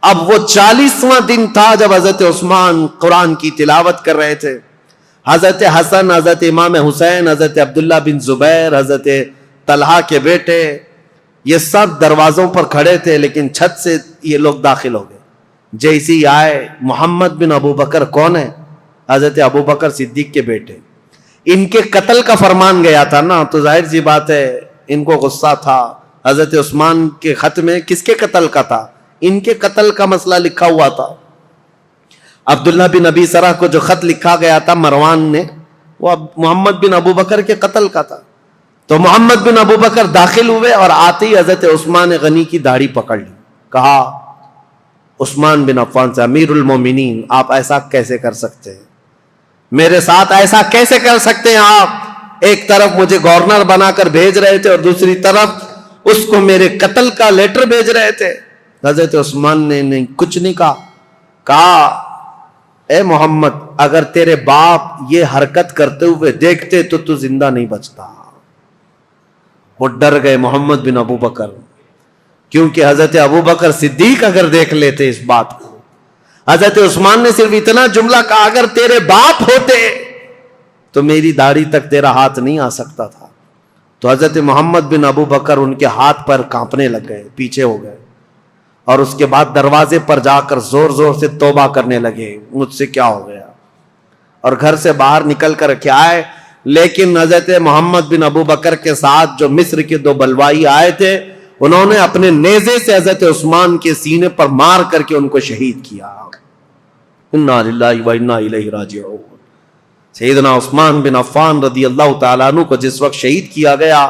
اب وہ 40واں دن تھا جب حضرت عثمان قرآن کی تلاوت کر رہے تھے. حضرت حسن، حضرت امام حسین، حضرت عبداللہ بن زبیر، حضرت طلحہ کے بیٹے، یہ سب دروازوں پر کھڑے تھے، لیکن چھت سے یہ لوگ داخل ہو گئے. جیسے ہی آئے، محمد بن ابو بکر کون ہے؟ حضرت ابو بکر صدیق کے بیٹے. ان کے قتل کا فرمان گیا تھا نا، تو ظاہر سی بات ہے ان کو غصہ تھا. حضرت عثمان کے خط میں کس کے قتل کا تھا؟ ان کے قتل کا مسئلہ لکھا ہوا تھا. عبداللہ بن ابی سرح کو جو خط لکھا گیا تھا مروان نے، وہ محمد بن ابو بکر کے قتل کا تھا. تو محمد بن ابو بکر داخل ہوئے اور آتے ہی حضرت عثمان غنی کی داڑھی پکڑ لی. کہا عثمان بن عفان سے، امیر المومنین آپ ایسا کیسے کر سکتے ہیں؟ میرے ساتھ ایسا کیسے کر سکتے ہیں آپ؟ ایک طرف مجھے گورنر بنا کر بھیج رہے تھے اور دوسری طرف اس کو میرے قتل کا لیٹر بھیج رہے تھے. حضرت عثمان نے کچھ نہیں کہا اے محمد، اگر تیرے باپ یہ حرکت کرتے ہوئے دیکھتے تو زندہ نہیں بچتا. وہ ڈر گئے محمد بن ابو بکر، کیونکہ حضرت ابو بکر صدیق اگر دیکھ لیتے اس بات کو. حضرت عثمان نے صرف اتنا جملہ کہا اگر تیرے باپ ہوتے تو میری داڑھی تک تیرا ہاتھ نہیں آ سکتا تھا. تو حضرت محمد بن ابو بکر ان کے ہاتھ پر کانپنے لگ گئے، پیچھے ہو گئے، اور اس کے بعد دروازے پر جا کر زور زور سے توبہ کرنے لگے مجھ سے کیا ہو گیا، اور گھر سے باہر نکل کر کے آئے. لیکن حضرت محمد بن ابو بکر کے ساتھ جو مصر کے 2 بلوائی آئے تھے، انہوں نے اپنے نیزے سے حضرت عثمان کے سینے پر مار کر کے ان کو شہید کیا. انا للہ و انا الیہ راجعون. سیدنا عثمان بن عفان رضی اللہ تعالیٰ عنہ کو جس وقت شہید کیا گیا،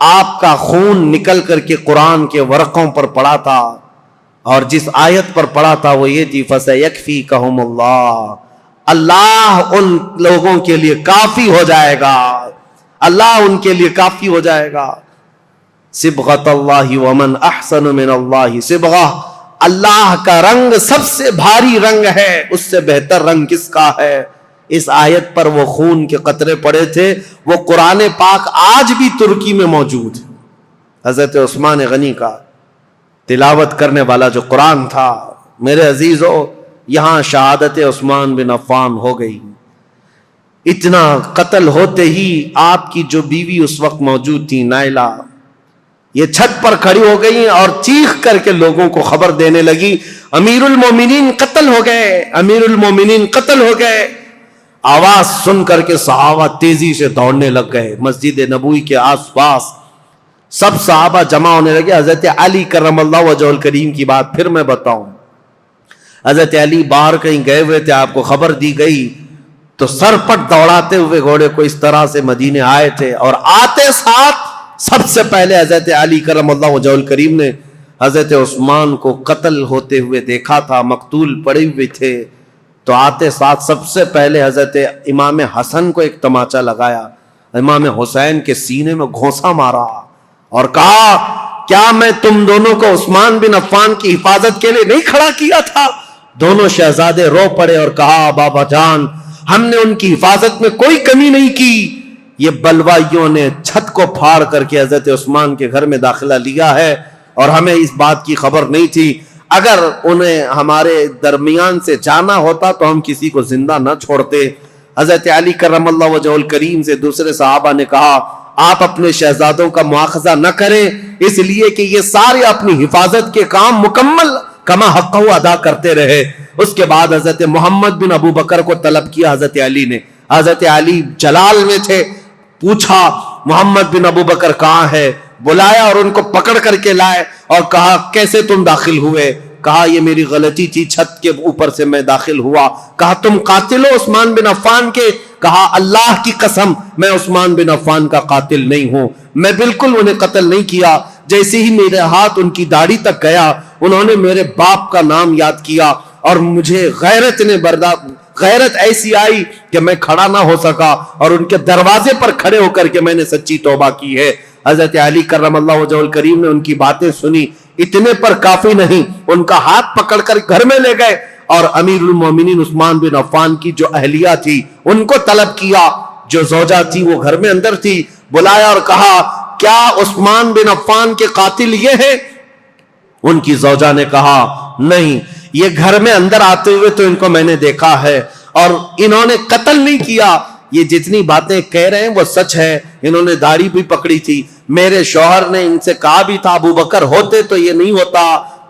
آپ کا خون نکل کر کے قرآن کے ورقوں پر پڑا تھا، اور جس آیت پر پڑا تھا وہ یہ تھی فَسَيَكْفِيكَهُمُ اللَّهُ، اللہ ان لوگوں کے لیے کافی ہو جائے گا اللہ ان کے لیے کافی ہو جائے گا. صبغۃ اللہ ومن احسن من اللہ صبغہ، اللہ کا رنگ سب سے بھاری رنگ ہے، اس سے بہتر رنگ کس کا ہے؟ اس آیت پر وہ خون کے قطرے پڑے تھے. وہ قرآن پاک آج بھی ترکی میں موجود ہے. حضرت عثمان غنی کا تلاوت کرنے والا جو قرآن تھا، میرے عزیزو، یہاں شہادت عثمان بن عفان ہو گئی. اتنا قتل ہوتے ہی آپ کی جو بیوی اس وقت موجود تھی، نائلہ، یہ چھت پر کھڑی ہو گئی اور چیخ کر کے لوگوں کو خبر دینے لگی، امیر المومنین قتل ہو گئے، امیر المومنین قتل ہو گئے. آواز سن کر کے صحابہ تیزی سے دوڑنے لگ گئے. مسجد نبوی کے آس پاس سب صحابہ جمع ہونے لگے. حضرت علی کرم اللہ وجہہ الکریم کی بات پھر میں بتاؤں. حضرت علی باہر کہیں گئے ہوئے تھے، آپ کو خبر دی گئی تو سر پٹ دوڑاتے ہوئے گھوڑے کو اس طرح سے مدینے آئے تھے، اور آتے ساتھ سب سے پہلے حضرت علی کرم اللہ وجہہ الکریم نے حضرت عثمان کو قتل ہوتے ہوئے دیکھا تھا، مقتول پڑے ہوئے تھے. تو آتے ساتھ سب سے پہلے حضرت امام حسن کو ایک تماچا لگایا، امام حسین کے سینے میں گھونسا مارا اور کہا، کیا میں تم دونوں کو عثمان بن عفان کی حفاظت کے لیے نہیں کھڑا کیا تھا؟ دونوں شہزادے رو پڑے اور کہا، بابا جان، ہم نے ان کی حفاظت میں کوئی کمی نہیں کی. یہ بلوائیوں نے چھت کو پھاڑ کر کے حضرت عثمان کے گھر میں داخلہ لیا ہے اور ہمیں اس بات کی خبر نہیں تھی. اگر انہیں ہمارے درمیان سے جانا ہوتا تو ہم کسی کو زندہ نہ چھوڑتے. حضرت علی کرم اللہ وجہہ الکریم سے دوسرے صحابہ نے کہا، آپ اپنے شہزادوں کا مواخذہ نہ کریں، اس لیے کہ یہ سارے اپنی حفاظت کے کام مکمل کما حق ادا کرتے رہے. اس کے بعد حضرت محمد بن ابو بکر کو طلب کیا حضرت علی نے. حضرت علی جلال میں تھے، پوچھا محمد بن ابو بکر کہاں ہے؟ بلایا اور ان کو پکڑ کر کے لائے اور کہا، کیسے تم داخل ہوئے؟ کہا، یہ میری غلطی تھی، چھت کے اوپر سے میں داخل ہوا. کہا، تم قاتل ہو عثمان بن عفان کے؟ کہا، اللہ کی قسم میں عثمان بن عفان کا قاتل نہیں ہوں، میں بالکل انہیں قتل نہیں کیا. جیسے ہی میرے ہاتھ ان کی داڑھی تک گیا، انہوں نے میرے باپ کا نام یاد کیا اور مجھے غیرت ایسی آئی کہ میں کھڑا نہ ہو سکا اور ان کے دروازے پر کھڑے ہو کر کے میں نے سچی توبہ کی ہے. حضرت علی کرم اللہ وجہہ الکریم نے ان کی باتیں سنی، اتنے پر کافی نہیں، ان کا ہاتھ پکڑ کر گھر میں لے گئے اور امیر المومنین عثمان بن عفان کی جو اہلیہ تھی ان کو طلب کیا. جو زوجہ تھی وہ گھر میں اندر تھی، بلایا اور کہا، کیا عثمان بن عفان کے قاتل یہ ہیں؟ ان کی زوجہ نے کہا، نہیں، یہ گھر میں اندر آتے ہوئے تو ان کو میں نے دیکھا ہے اور انہوں نے قتل نہیں کیا. یہ جتنی باتیں کہہ رہے ہیں وہ سچ ہے. انہوں نے داڑھی بھی پکڑی تھی، میرے شوہر نے ان سے کہا بھی تھا ابو بکر ہوتے تو یہ نہیں ہوتا،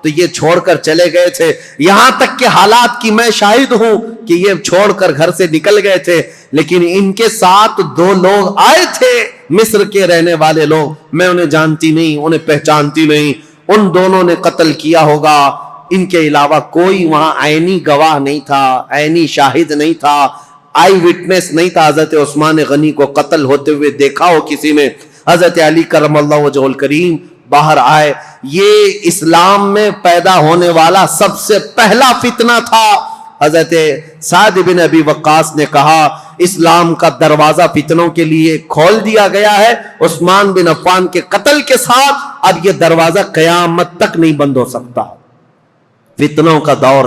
تو یہ چھوڑ کر چلے گئے تھے. یہاں تک کہ حالات کی میں شاہد ہوں کہ یہ چھوڑ کر گھر سے نکل گئے تھے، لیکن ان کے ساتھ 2 لوگ آئے تھے مصر کے رہنے والے لوگ، میں انہیں جانتی نہیں، انہیں پہچانتی نہیں، ان دونوں نے قتل کیا ہوگا. ان کے علاوہ کوئی وہاں عینی گواہ نہیں تھا، عینی شاہد نہیں تھا، آئی وٹنس نہیں تھا حضرت عثمان غنی کو قتل ہوتے ہوئے دیکھا ہو کسی نے. حضرت علی کرم اللہ وجہہ الکریم باہر آئے. یہ اسلام میں پیدا ہونے والا سب سے پہلا فتنہ تھا. حضرت سعد بن ابی وقاص نے کہا، اسلام کا دروازہ فتنوں کے لیے کھول دیا گیا ہے. عثمان بن عفان کے قتل کے ساتھ اب یہ دروازہ قیامت تک نہیں بند ہو سکتا. فتنوں کا دور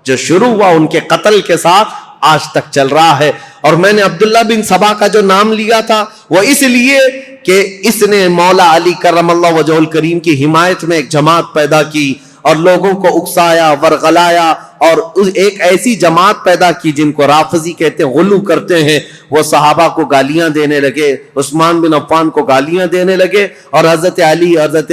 جو شروع ہوا ان کے قتل کے ساتھ آج تک چل رہا ہے. اور میں نے عبداللہ بن سبا کا جو نام لیا تھا وہ اس لیے کہ اس نے مولا علی کرم اللہ وجہہ الکریم کی حمایت میں ایک جماعت پیدا کی اور لوگوں کو اکسایا، ورغلایا اور ایک ایسی جماعت پیدا کی جن کو رافضی کہتے ہیں، غلو کرتے ہیں. وہ صحابہ کو گالیاں دینے لگے، عثمان بن عفان کو گالیاں دینے لگے اور حضرت علی، حضرت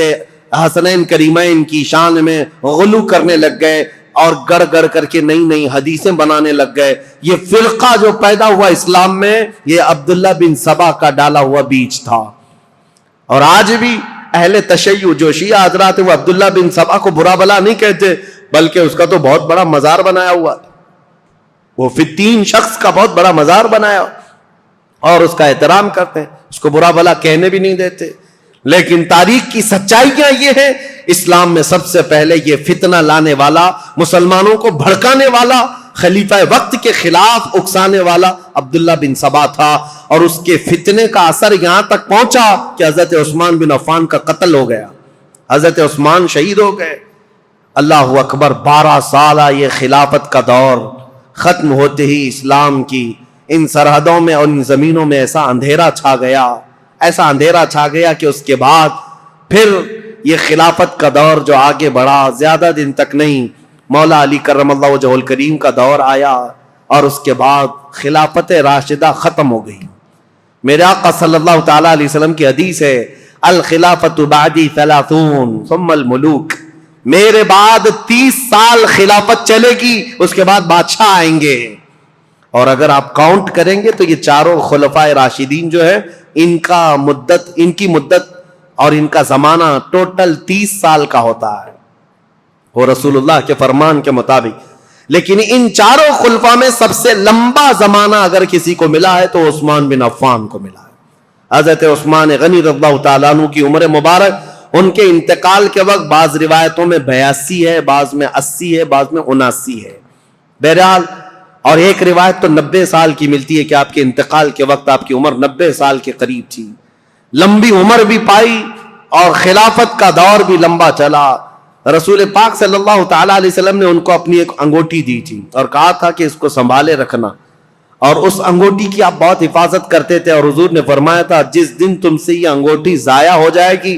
حسنین کریمین کی شان میں غلو کرنے لگ گئے اور گڑ گڑ کر کے نئی نئی حدیثیں بنانے لگ گئے. یہ فرقہ جو پیدا ہوا اسلام میں، یہ عبداللہ بن سبا کا ڈالا ہوا بیج تھا. اور آج بھی اہل تشیع جو شیعہ حضرات وہ عبداللہ بن سبا کو برا بلا نہیں کہتے، بلکہ اس کا تو بہت بڑا مزار بنایا ہوا، وہ فتین شخص کا بہت بڑا مزار بنایا اور اس کا احترام کرتے ہیں، اس کو برا بلا کہنے بھی نہیں دیتے. لیکن تاریخ کی سچائیاں یہ ہیں، اسلام میں سب سے پہلے یہ فتنہ لانے والا، مسلمانوں کو بھڑکانے والا، خلیفہ وقت کے خلاف اکسانے والا عبداللہ بن سبا تھا. اور اس کے فتنے کا اثر یہاں تک پہنچا کہ حضرت عثمان بن عفان کا قتل ہو گیا، حضرت عثمان شہید ہو گئے۔ اللہ اکبر، 12 سالہ یہ خلافت کا دور ختم ہوتے ہی اسلام کی ان سرحدوں میں اور ان زمینوں میں ایسا اندھیرا چھا گیا، ایسا اندھیرا چھا گیا کہ اس کے بعد پھر یہ خلافت کا دور جو آگے بڑھا زیادہ دن تک نہیں، مولا علی کرم اللہ وجہہ الکریم کا دور آیا اور اس کے بعد خلافت راشدہ ختم ہو گئی۔ میرے آقا صلی اللہ تعالیٰ علیہ وسلم کی حدیث ہے، الخلافت بعدی 30 ثم الملوک، میرے بعد 30 سال خلافت چلے گی، اس کے بعد بادشاہ آئیں گے۔ اور اگر آپ کاؤنٹ کریں گے تو یہ چاروں خلفائے راشدین جو ہے ان کی مدت اور ان کا زمانہ ٹوٹل 30 سال کا ہوتا ہے وہ رسول اللہ کے فرمان کے مطابق۔ لیکن ان چاروں خلفاء میں سب سے لمبا زمانہ اگر کسی کو ملا ہے تو عثمان بن عفان کو ملا ہے۔ حضرت عثمان غنی رضی اللہ تعالیٰ عنہ کی عمر مبارک ان کے انتقال کے وقت بعض روایتوں میں 82 ہے، بعض میں 80 ہے، بعض میں 79 ہے، بہرحال، اور ایک روایت تو 90 سال کی ملتی ہے کہ آپ کے انتقال کے وقت آپ کی عمر 90 سال کے قریب تھی۔ لمبی عمر بھی پائی اور خلافت کا دور بھی لمبا چلا۔ رسول پاک صلی اللہ تعالیٰ علیہ وسلم نے ان کو اپنی ایک انگوٹھی دی تھی اور کہا تھا کہ اس کو سنبھالے رکھنا، اور اس انگوٹھی کی آپ بہت حفاظت کرتے تھے، اور حضور نے فرمایا تھا جس دن تم سے یہ انگوٹھی ضائع ہو جائے گی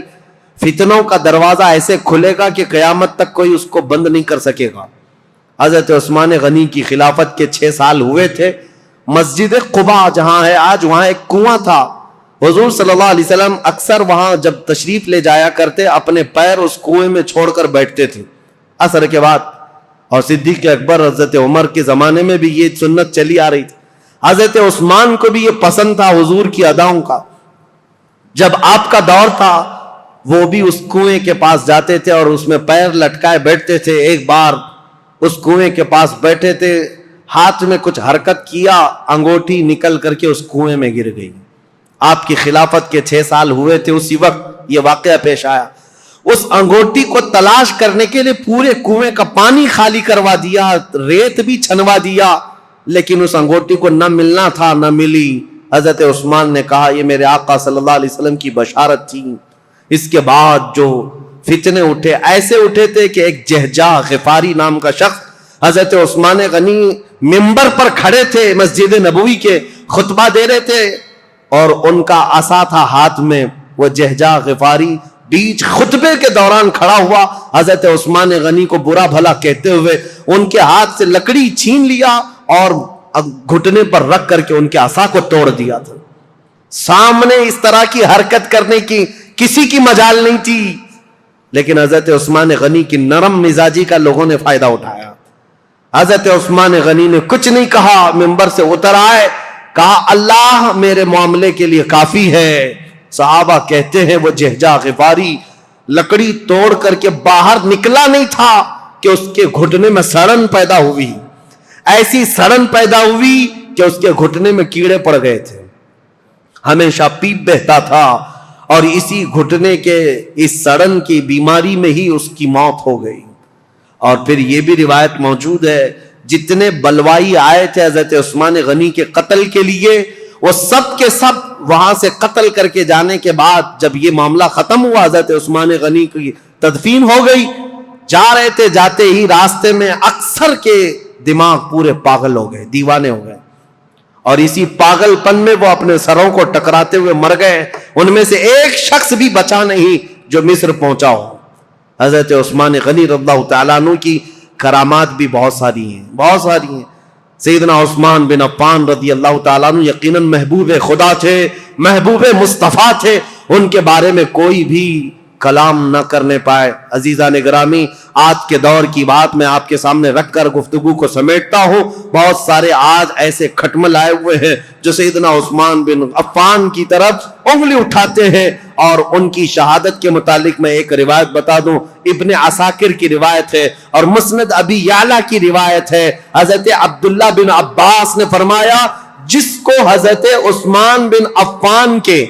فتنوں کا دروازہ ایسے کھلے گا کہ قیامت تک کوئی اس کو بند نہیں کر سکے گا۔ حضرت عثمان غنی کی خلافت کے 6 سال ہوئے تھے۔ مسجد قباء جہاں ہے آج، وہاں ایک کنواں تھا، حضور صلی اللہ علیہ وسلم اکثر وہاں جب تشریف لے جایا کرتے اپنے پیر اس کنویں میں چھوڑ کر بیٹھتے تھے عصر کے بعد، اور صدیق اکبر حضرت عمر کے زمانے میں بھی یہ سنت چلی آ رہی تھی۔ حضرت عثمان کو بھی یہ پسند تھا حضور کی اداؤں کا، جب آپ کا دور تھا وہ بھی اس کنویں کے پاس جاتے تھے اور اس میں پیر لٹکائے بیٹھتے تھے۔ ایک بار اس کنویں کے پاس بیٹھے تھے، ہاتھ میں کچھ حرکت کیا، انگوٹھی نکل کر کے اس کنویں میں گر گئی۔ آپ کی خلافت کے 6 سال ہوئے تھے، اسی وقت یہ واقعہ پیش آیا۔ اس انگوٹھی کو تلاش کرنے کے لیے پورے کنویں کا پانی خالی کروا دیا، ریت بھی چھنوا دیا، لیکن اس انگوٹھی کو نہ ملنا تھا، نہ ملی۔ حضرت عثمان نے کہا یہ میرے آقا صلی اللہ علیہ وسلم کی بشارت تھی۔ اس کے بعد جو فتنے اٹھے، ایسے اٹھے تھے کہ ایک جہجہ غفاری نام کا شخص، حضرت عثمان غنی منبر پر کھڑے تھے، مسجد نبوی کے خطبہ دے رہے تھے، اور ان کا عصا تھا ہاتھ میں۔ وہ جہجہ غفاری بیچ خطبے کے دوران کھڑا ہوا، حضرت عثمان غنی کو برا بھلا کہتے ہوئے ان کے ہاتھ سے لکڑی چھین لیا اور گھٹنے پر رکھ کر کے ان کے عصا کو توڑ دیا تھا۔ سامنے اس طرح کی حرکت کرنے کی کسی کی مجال نہیں تھی، لیکن حضرت عثمان غنی کی نرم مزاجی کا لوگوں نے فائدہ اٹھایا۔ حضرت عثمان غنی نے کچھ نہیں کہا، منبر سے اتر آئے، کہا اللہ میرے معاملے کے لیے کافی ہے۔ صحابہ کہتے ہیں وہ جہجہ غفاری لکڑی توڑ کر کے باہر نکلا نہیں تھا کہ اس کے گھٹنے میں سڑن پیدا ہوئی، ایسی سڑن پیدا ہوئی کہ اس کے گھٹنے میں کیڑے پڑ گئے تھے، ہمیشہ پیپ بہتا تھا، اور اسی گھٹنے کے اس سڑن کی بیماری میں ہی اس کی موت ہو گئی۔ اور پھر یہ بھی روایت موجود ہے جتنے بلوائی آئے تھے حضرت عثمان غنی کے قتل کے لیے، وہ سب کے سب وہاں سے قتل کر کے جانے کے بعد جب یہ معاملہ ختم ہوا، حضرت عثمان غنی کی تدفین ہو گئی، جا رہے تھے، جاتے ہی راستے میں اکثر کے دماغ پورے پاگل ہو گئے، دیوانے ہو گئے، اور اسی پاگل پن میں وہ اپنے سروں کو ٹکراتے ہوئے مر گئے۔ ان میں سے ایک شخص بھی بچا نہیں جو مصر پہنچا ہو۔ حضرت عثمان غنی رضی اللہ تعالیٰ عنہ کی کرامات بھی بہت ساری ہیں، بہت ساری ہیں۔ سیدنا عثمان بن عفان رضی اللہ تعالیٰ عنہ یقیناً محبوب خدا تھے، محبوب مصطفیٰ تھے، ان کے بارے میں کوئی بھی کلام نہ کرنے پائے۔ عزیزان گرامی، آج کے دور کی بات میں آپ کے سامنے رکھ کر گفتگو کو سمیٹتا ہوں۔ بہت سارے آج ایسے کھٹمل آئے ہوئے ہیں جو سیدنا عثمان بن عفان کی طرف انگلی اٹھاتے ہیں، اور ان کی شہادت کے متعلق میں ایک روایت بتا دوں، ابن عساکر کی روایت ہے اور مسند ابی یعلا کی روایت ہے۔ حضرت عبداللہ بن عباس نے فرمایا جس کو حضرت عثمان بن عفان کے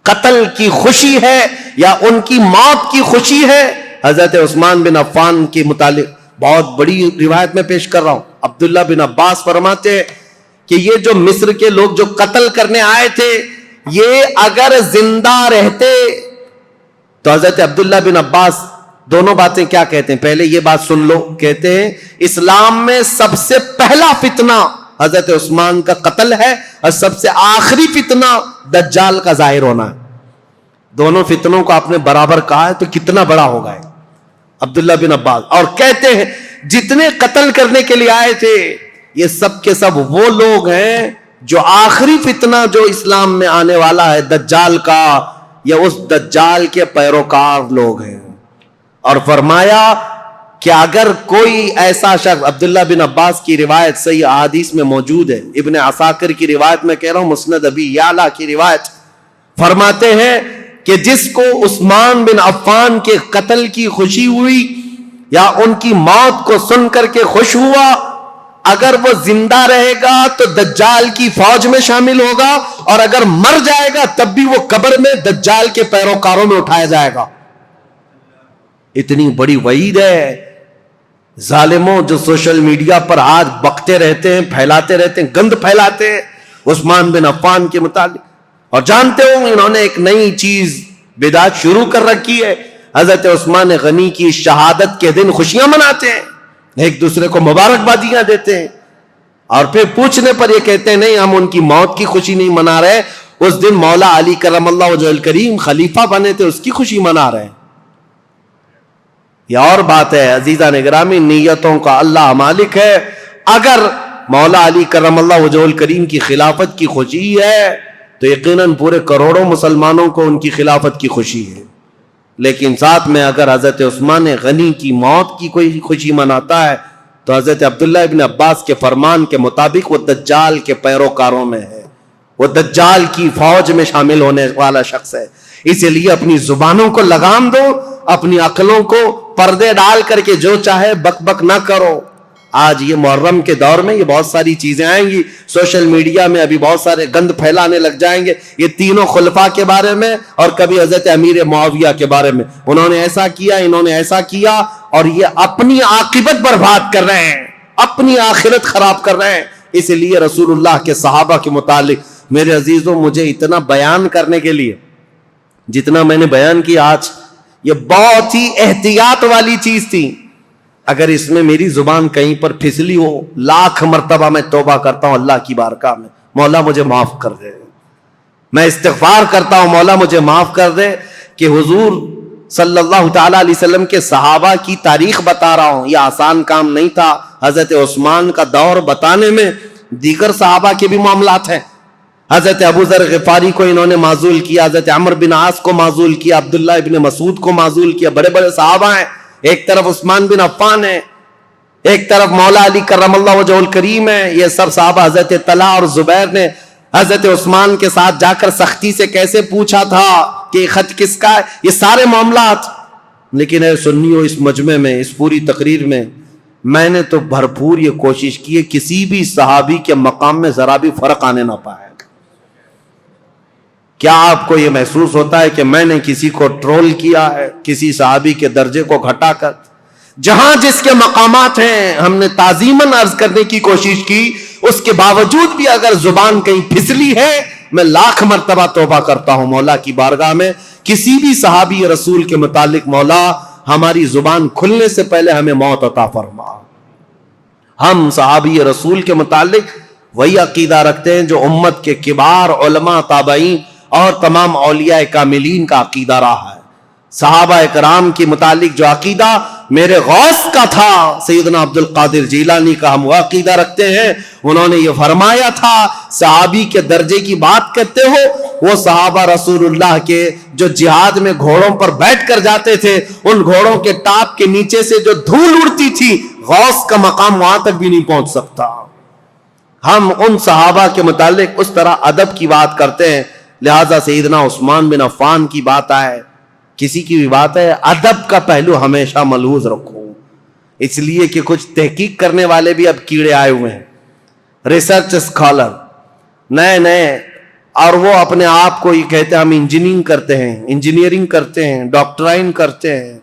قتل کی خوشی ہے یا ان کی موت کی خوشی ہے، حضرت عثمان بن عفان کے متعلق بہت بڑی روایت میں پیش کر رہا ہوں۔ عبداللہ بن عباس فرماتے کہ یہ جو مصر کے لوگ جو قتل کرنے آئے تھے یہ اگر زندہ رہتے تو حضرت عبداللہ بن عباس دونوں باتیں کیا کہتے ہیں؟ پہلے یہ بات سن لو، کہتے ہیں اسلام میں سب سے پہلا فتنہ حضرت عثمان کا قتل ہے اور سب سے آخری فتنہ دجال کا ظاہر ہونا ہے. دونوں فتنوں کو آپ نے برابر کہا ہے تو کتنا بڑا ہوگا ہے عبداللہ بن عباس. اور کہتے ہیں جتنے قتل کرنے کے لیے آئے تھے یہ سب کے سب وہ لوگ ہیں جو آخری فتنہ جو اسلام میں آنے والا ہے دجال کا یا اس دجال کے پیروکار لوگ ہیں. اور فرمایا کہ اگر کوئی ایسا شخص، عبداللہ بن عباس کی روایت صحیح احادیث میں موجود ہے، ابن عساکر کی روایت میں کہہ رہا ہوں، مسند ابی یعلا کی روایت، فرماتے ہیں کہ جس کو عثمان بن عفان کے قتل کی خوشی ہوئی یا ان کی موت کو سن کر کے خوش ہوا، اگر وہ زندہ رہے گا تو دجال کی فوج میں شامل ہوگا، اور اگر مر جائے گا تب بھی وہ قبر میں دجال کے پیروکاروں میں اٹھایا جائے گا. اتنی بڑی وعید ہے. ظالموں جو سوشل میڈیا پر آج بکتے رہتے ہیں، پھیلاتے رہتے ہیں، گند پھیلاتے ہیں عثمان بن عفان کے متعلق، اور جانتے ہو انہوں نے ایک نئی چیز بدعت شروع کر رکھی ہے. حضرت عثمان غنی کی شہادت کے دن خوشیاں مناتے ہیں، ایک دوسرے کو مبارکبادیاں دیتے ہیں، اور پھر پوچھنے پر یہ کہتے ہیں نہیں ہم ان کی موت کی خوشی نہیں منا رہے، اس دن مولا علی کرم اللہ وجہہ الکریم خلیفہ بنے تھے اس کی خوشی منا رہے ہیں. یہ اور بات ہے عزیزان گرامی، نیتوں کا اللہ مالک ہے. اگر مولا علی کرم اللہ وجہہ الکریم کی خلافت کی خوشی ہے تو یقیناً پورے کروڑوں مسلمانوں کو ان کی خلافت کی خوشی ہے. لیکن ساتھ میں اگر حضرت عثمان غنی کی موت کی کوئی خوشی مناتا ہے تو حضرت عبداللہ ابن عباس کے فرمان کے مطابق وہ دجال کے پیروکاروں میں ہے، وہ دجال کی فوج میں شامل ہونے والا شخص ہے. اسی لیے اپنی زبانوں کو لگام دو، اپنی عقلوں کو پردے ڈال کر کے جو چاہے بک بک نہ کرو. آج یہ محرم کے دور میں یہ بہت ساری چیزیں آئیں گی، سوشل میڈیا میں ابھی بہت سارے گند پھیلانے لگ جائیں گے یہ تینوں خلفاء کے بارے میں، اور کبھی حضرت امیر معاویہ کے بارے میں، انہوں نے ایسا کیا، انہوں نے ایسا کیا، اور یہ اپنی عاقبت برباد کر رہے ہیں، اپنی آخرت خراب کر رہے ہیں. اس لیے رسول اللہ کے صحابہ کے متعلق میرے عزیزوں مجھے اتنا بیان کرنے کے لیے جتنا میں نے بیان کیا آج، یہ بہت ہی احتیاط والی چیز تھی. اگر اس میں میری زبان کہیں پر پھسلی ہو، لاکھ مرتبہ میں توبہ کرتا ہوں اللہ کی بارگاہ میں، مولا مجھے معاف کر دے. میں استغفار کرتا ہوں مولا مجھے معاف کر دے کہ حضور صلی اللہ تعالیٰ علیہ وسلم کے صحابہ کی تاریخ بتا رہا ہوں. یہ آسان کام نہیں تھا. حضرت عثمان کا دور بتانے میں دیگر صحابہ کے بھی معاملات ہیں. حضرت ابو ذر غفاری کو انہوں نے معزول کیا، حضرت عمرو بن عاص کو معزول کیا، عبداللہ ابن مسعود کو معزول کیا. بڑے بڑے صحابہ ہیں، ایک طرف عثمان بن عفان ہے، ایک طرف مولا علی کرم اللہ وجہہ الکریم ہے. یہ سب صحابہ، حضرت طلحہ اور زبیر نے حضرت عثمان کے ساتھ جا کر سختی سے کیسے پوچھا تھا کہ خط کس کا ہے، یہ سارے معاملات. لیکن اے سنیو، اس مجمع میں، اس پوری تقریر میں میں نے تو بھرپور یہ کوشش کی ہے کسی بھی صحابی کے مقام میں ذرا بھی فرق آنے نہ پائے. کیا آپ کو یہ محسوس ہوتا ہے کہ میں نے کسی کو ٹرول کیا ہے، کسی صحابی کے درجے کو گھٹا کر؟ جہاں جس کے مقامات ہیں ہم نے تعظیماً عرض کرنے کی کوشش کی. اس کے باوجود بھی اگر زبان کہیں پھسلی ہے میں لاکھ مرتبہ توبہ کرتا ہوں مولا کی بارگاہ میں. کسی بھی صحابی رسول کے متعلق مولا ہماری زبان کھلنے سے پہلے ہمیں موت عطا فرما. ہم صحابی رسول کے متعلق وہی عقیدہ رکھتے ہیں جو امت کے کبار علماء، تابعین اور تمام اولیاء کاملین کا عقیدہ رہا ہے. صحابہ اکرام کے متعلق جو عقیدہ میرے غوث کا تھا، سیدنا عبد القادر جیلانی کا، ہم وہ عقیدہ رکھتے ہیں. انہوں نے یہ فرمایا تھا صحابی کے درجے کی بات کرتے ہو، وہ صحابہ رسول اللہ کے جو جہاد میں گھوڑوں پر بیٹھ کر جاتے تھے، ان گھوڑوں کے ٹاپ کے نیچے سے جو دھول اڑتی تھی، غوث کا مقام وہاں تک بھی نہیں پہنچ سکتا. ہم ان صحابہ کے متعلق اس طرح ادب کی بات کرتے ہیں. لہذا سیدنا عثمان بن عفان کی بات آئے، کسی کی بھی بات ہے، ادب کا پہلو ہمیشہ ملحوظ رکھو. اس لیے کہ کچھ تحقیق کرنے والے بھی اب کیڑے آئے ہوئے ہیں، ریسرچ اسکالر نئے، اور وہ اپنے آپ کو یہ کہتے ہیں ہم انجینئرنگ کرتے ہیں، ڈاکٹرائن کرتے ہیں،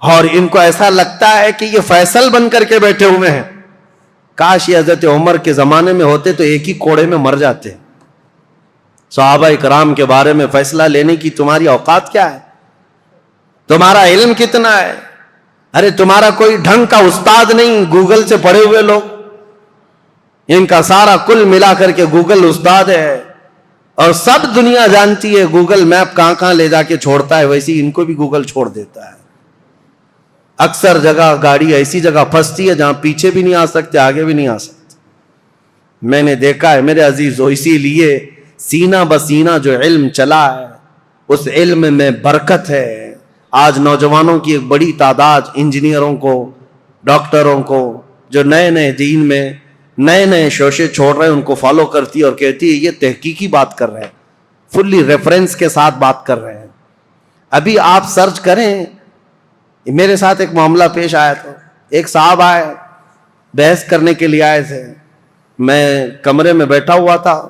اور ان کو ایسا لگتا ہے کہ یہ فیصل بن کر کے بیٹھے ہوئے ہیں. کاش یہ حضرت عمر کے زمانے میں ہوتے تو ایک ہی کوڑے میں مر جاتے. صحابہ کرام کے بارے میں فیصلہ لینے کی تمہاری اوقات کیا ہے؟ تمہارا علم کتنا ہے؟ ارے تمہارا کوئی ڈھنگ کا استاد نہیں، گوگل سے پڑھے ہوئے لوگ، ان کا سارا کل ملا کر کے گوگل استاد ہے. اور سب دنیا جانتی ہے گوگل میپ کہاں کہاں لے جا کے چھوڑتا ہے، ویسے ان کو بھی گوگل چھوڑ دیتا ہے. اکثر جگہ گاڑی ایسی جگہ پھنستی ہے جہاں پیچھے بھی نہیں آ سکتے، آگے بھی نہیں آ سکتے. میں نے دیکھا ہے میرے عزیزو، اسی لیے سینہ بسینہ جو علم چلا ہے اس علم میں برکت ہے. آج نوجوانوں کی ایک بڑی تعداد انجینئروں کو، ڈاکٹروں کو، جو نئے نئے دین میں نئے نئے شوشے چھوڑ رہے ہیں، ان کو فالو کرتی ہے اور کہتی ہے یہ تحقیقی بات کر رہے ہیں، فلی ریفرنس کے ساتھ بات کر رہے ہیں. ابھی آپ سرچ کریں، میرے ساتھ ایک معاملہ پیش آیا تھا. ایک صاحب آئے، بحث کرنے کے لیے آئے تھے. میں کمرے میں بیٹھا ہوا تھا،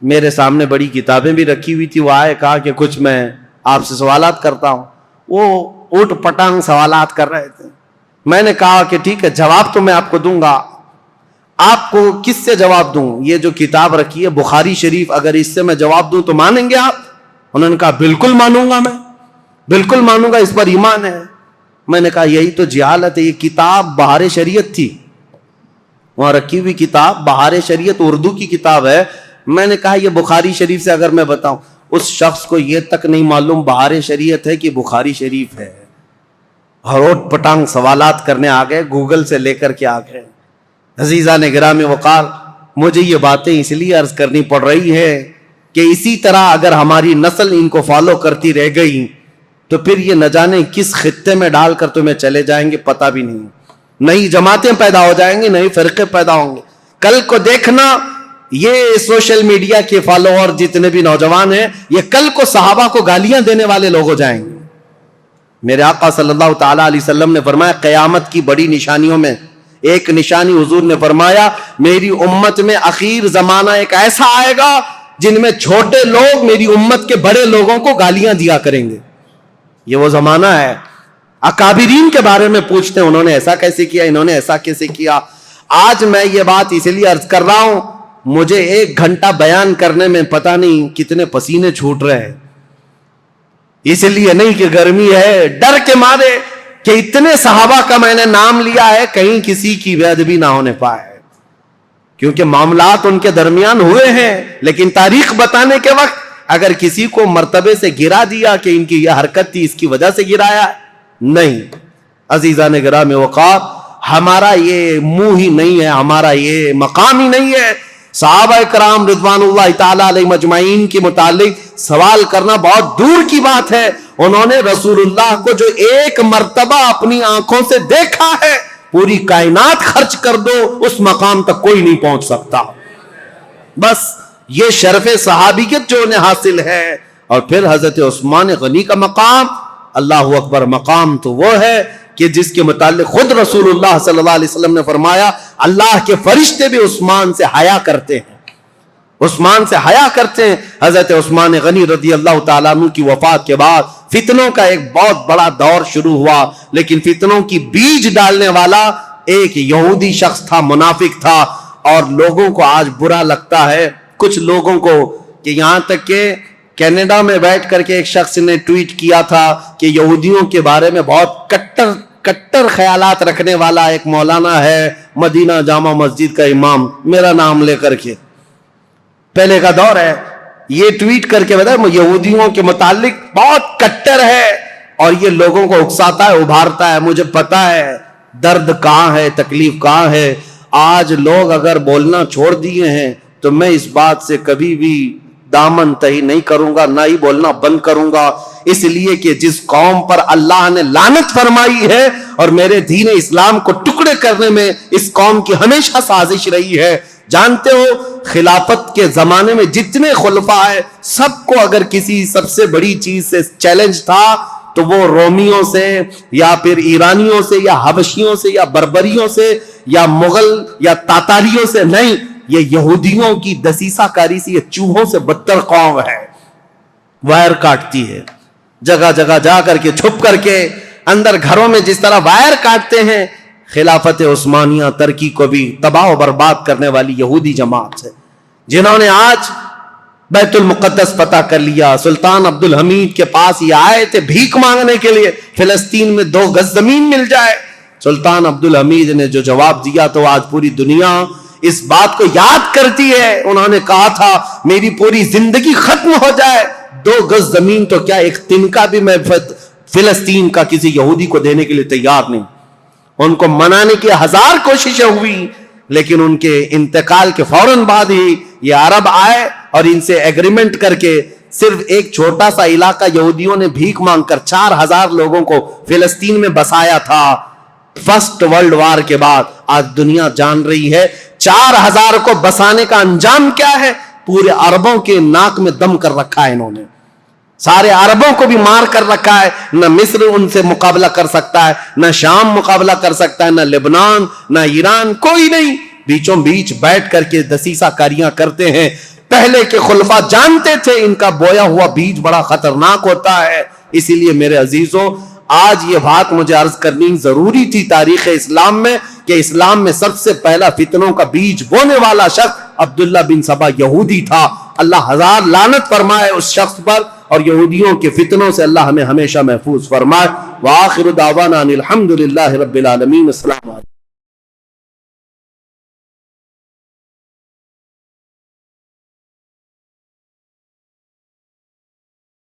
میرے سامنے بڑی کتابیں بھی رکھی ہوئی تھی. وہ آئے، کہا کہ کچھ میں آپ سے سوالات کرتا ہوں. وہ اوٹ پٹانگ سوالات کر رہے تھے. میں نے کہا کہ ٹھیک ہے، جواب تو میں آپ کو دوں گا. آپ کو کس سے جواب دوں؟ یہ جو کتاب رکھی ہے بخاری شریف، اگر اس سے میں جواب دوں تو مانیں گے آپ؟ انہوں نے کہا بالکل مانوں گا، میں بالکل مانوں گا، اس پر ایمان ہے. میں نے کہا یہی تو جہالت ہے. یہ کتاب بہار شریعت تھی، وہاں رکھی ہوئی کتاب بہار شریعت اردو کی کتاب ہے. میں نے کہا یہ بخاری شریف سے اگر میں بتاؤں، اس شخص کو یہ تک نہیں معلوم بہار شریعت ہے کہ بخاری شریف ہے. ہروٹ پٹانگ سوالات کرنے آ گئے، گوگل سے لے کر کے آ گئے. عزیزان گرامی وقار، مجھے یہ باتیں اس لیے عرض کرنی پڑ رہی ہے کہ اسی طرح اگر ہماری نسل ان کو فالو کرتی رہ گئی تو پھر یہ نہ جانے کس خطے میں ڈال کر تمہیں چلے جائیں گے، پتہ بھی نہیں. نئی جماعتیں پیدا ہو جائیں گی، نئے فرقے پیدا ہوں گے. کل کو دیکھنا یہ سوشل میڈیا کے فالوور جتنے بھی نوجوان ہیں، یہ کل کو صحابہ کو گالیاں دینے والے لوگ ہو جائیں گے. میرے آقا صلی اللہ تعالی علیہ وسلم نے فرمایا قیامت کی بڑی نشانیوں میں ایک نشانی حضور نے فرمایا میری امت میں اخیر زمانہ ایک ایسا آئے گا جن میں چھوٹے لوگ میری امت کے بڑے لوگوں کو گالیاں دیا کریں گے. یہ وہ زمانہ ہے. اکابرین کے بارے میں پوچھتے ہیں انہوں نے ایسا کیسے کیا، انہوں نے ایسا کیسے کیا. آج میں یہ بات اس لیے عرض کر رہا ہوں، مجھے 1 گھنٹہ بیان کرنے میں پتہ نہیں کتنے پسینے چھوٹ رہے ہیں. اس لیے نہیں کہ گرمی ہے، ڈر کے مارے کہ اتنے صحابہ کا میں نے نام لیا ہے کہیں کسی کی بے ادبی نہ ہونے پائے، کیونکہ معاملات ان کے درمیان ہوئے ہیں. لیکن تاریخ بتانے کے وقت اگر کسی کو مرتبے سے گرا دیا کہ ان کی یہ حرکت تھی اس کی وجہ سے گرایا، نہیں. عزیزان گرامی وقار، ہمارا یہ منہ ہی نہیں ہے، ہمارا یہ مقام ہی نہیں ہے. صحابہ کرام رضوان اللہ تعالی علیہ مجمعین کے متعلق سوال کرنا بہت دور کی بات ہے. انہوں نے رسول اللہ کو جو 1 مرتبہ اپنی آنکھوں سے دیکھا ہے، پوری کائنات خرچ کر دو اس مقام تک کوئی نہیں پہنچ سکتا. بس یہ شرف صحابیت جو انہیں حاصل ہے. اور پھر حضرت عثمان غنی کا مقام، اللہ اکبر، مقام تو وہ ہے کہ جس کے متعلق خود رسول اللہ صلی اللہ علیہ وسلم نے فرمایا اللہ کے فرشتے بھی عثمان سے حیا کرتے ہیں، عثمان سے حیا کرتے ہیں. حضرت عثمان غنی رضی اللہ تعالیٰ عنہ کی وفات کے بعد فتنوں کا ایک بہت بڑا دور شروع ہوا، لیکن فتنوں کی بیج ڈالنے والا ایک یہودی شخص تھا، منافق تھا. اور لوگوں کو آج برا لگتا ہے، کچھ لوگوں کو، کہ یہاں تک کہ کینیڈا میں بیٹھ کر کے ایک شخص نے ٹویٹ کیا تھا کہ یہودیوں کے بارے میں بہت کٹر خیالات رکھنے والا ایک مولانا ہے مدینہ جامع مسجد کا امام، میرا نام لے کر کے، پہلے کا دور ہے، یہ ٹویٹ کر کے بتا یہودیوں کے متعلق بہت کٹر ہے اور یہ لوگوں کو اکساتا ہے، ابھارتا ہے. مجھے پتا ہے درد کہاں ہے، تکلیف کہاں ہے. آج لوگ اگر بولنا چھوڑ دیے ہیں تو میں اس بات سے کبھی بھی دامن تہی نہیں کروں گا، نہ ہی بولنا بند کروں گا. اس لیے کہ جس قوم پر اللہ نے لعنت فرمائی ہے اور میرے دین اسلام کو ٹکڑے کرنے میں اس قوم کی ہمیشہ سازش رہی ہے. جانتے ہو خلافت کے زمانے میں جتنے خلفاء ہیں سب کو اگر کسی سب سے بڑی چیز سے چیلنج تھا تو وہ رومیوں سے یا پھر ایرانیوں سے یا حبشیوں سے یا بربریوں سے یا مغل یا تاتاریوں سے نہیں، یہ یہودیوں کی دسیسہ کاری سے، یہ چوہوں سے بدتر قوم ہے. وائر کاٹتی ہے جگہ جگہ جا کر کے، چھپ کر کے، اندر گھروں میں جس طرح وائر کاٹتے ہیں، خلافت عثمانیہ ترکی کو بھی تباہ و برباد کرنے والی یہودی جماعت ہے، جنہوں نے آج بیت المقدس فتح کر لیا۔ سلطان عبدالحمید کے پاس یہ آئے تھے بھیک مانگنے کے لیے فلسطین میں 2 گز زمین مل جائے۔ سلطان عبدالحمید نے جو جواب دیا تو آج پوری دنیا اس بات کو یاد کرتی ہے۔ انہوں نے کہا تھا میری پوری زندگی ختم ہو جائے 2 گز زمین تو کیا ایک تنکا بھی میں فلسطین کا کسی یہودی کو دینے کے لیے تیار نہیں۔ ان کو منانے کی 1000 کوششیں ہوئی، لیکن ان کے انتقال کے فوراً بعد ہی یہ عرب آئے اور ان سے ایگریمنٹ کر کے صرف ایک چھوٹا سا علاقہ یہودیوں نے بھیک مانگ کر 4000 لوگوں کو فلسطین میں بسایا تھا۔ فرسٹ ورلڈ وار کے بعد آج دنیا جان رہی ہے 4000 کو بسانے کا انجام کیا ہے۔ پورے عربوں کے ناک میں دم کر رکھا ہے انہوں نے، سارے عربوں کو بھی مار کر رکھا ہے۔ نہ مصر ان سے مقابلہ کر سکتا ہے، نہ شام مقابلہ کر سکتا ہے، نہ لبنان، نہ ایران، کوئی نہیں۔ بیچوں بیچ بیٹھ کر کے دسیسہ کاریاں کرتے ہیں۔ پہلے کے خلفاء جانتے تھے ان کا بویا ہوا بیج بڑا خطرناک ہوتا ہے۔ اسی لیے میرے عزیزوں، آج یہ بات مجھے عرض کرنی ضروری تھی تاریخ اسلام میں، کہ اسلام میں سب سے پہلا فتنوں کا بیج بونے والا شخص عبداللہ بن سبا یہودی تھا۔ اللہ 1000 لعنت فرمائے اس شخص پر، اور یہودیوں کے فتنوں سے اللہ ہمیں ہمیشہ محفوظ فرمائے۔ وآخر دعوانا ان الحمد للہ رب العالمین۔ السلام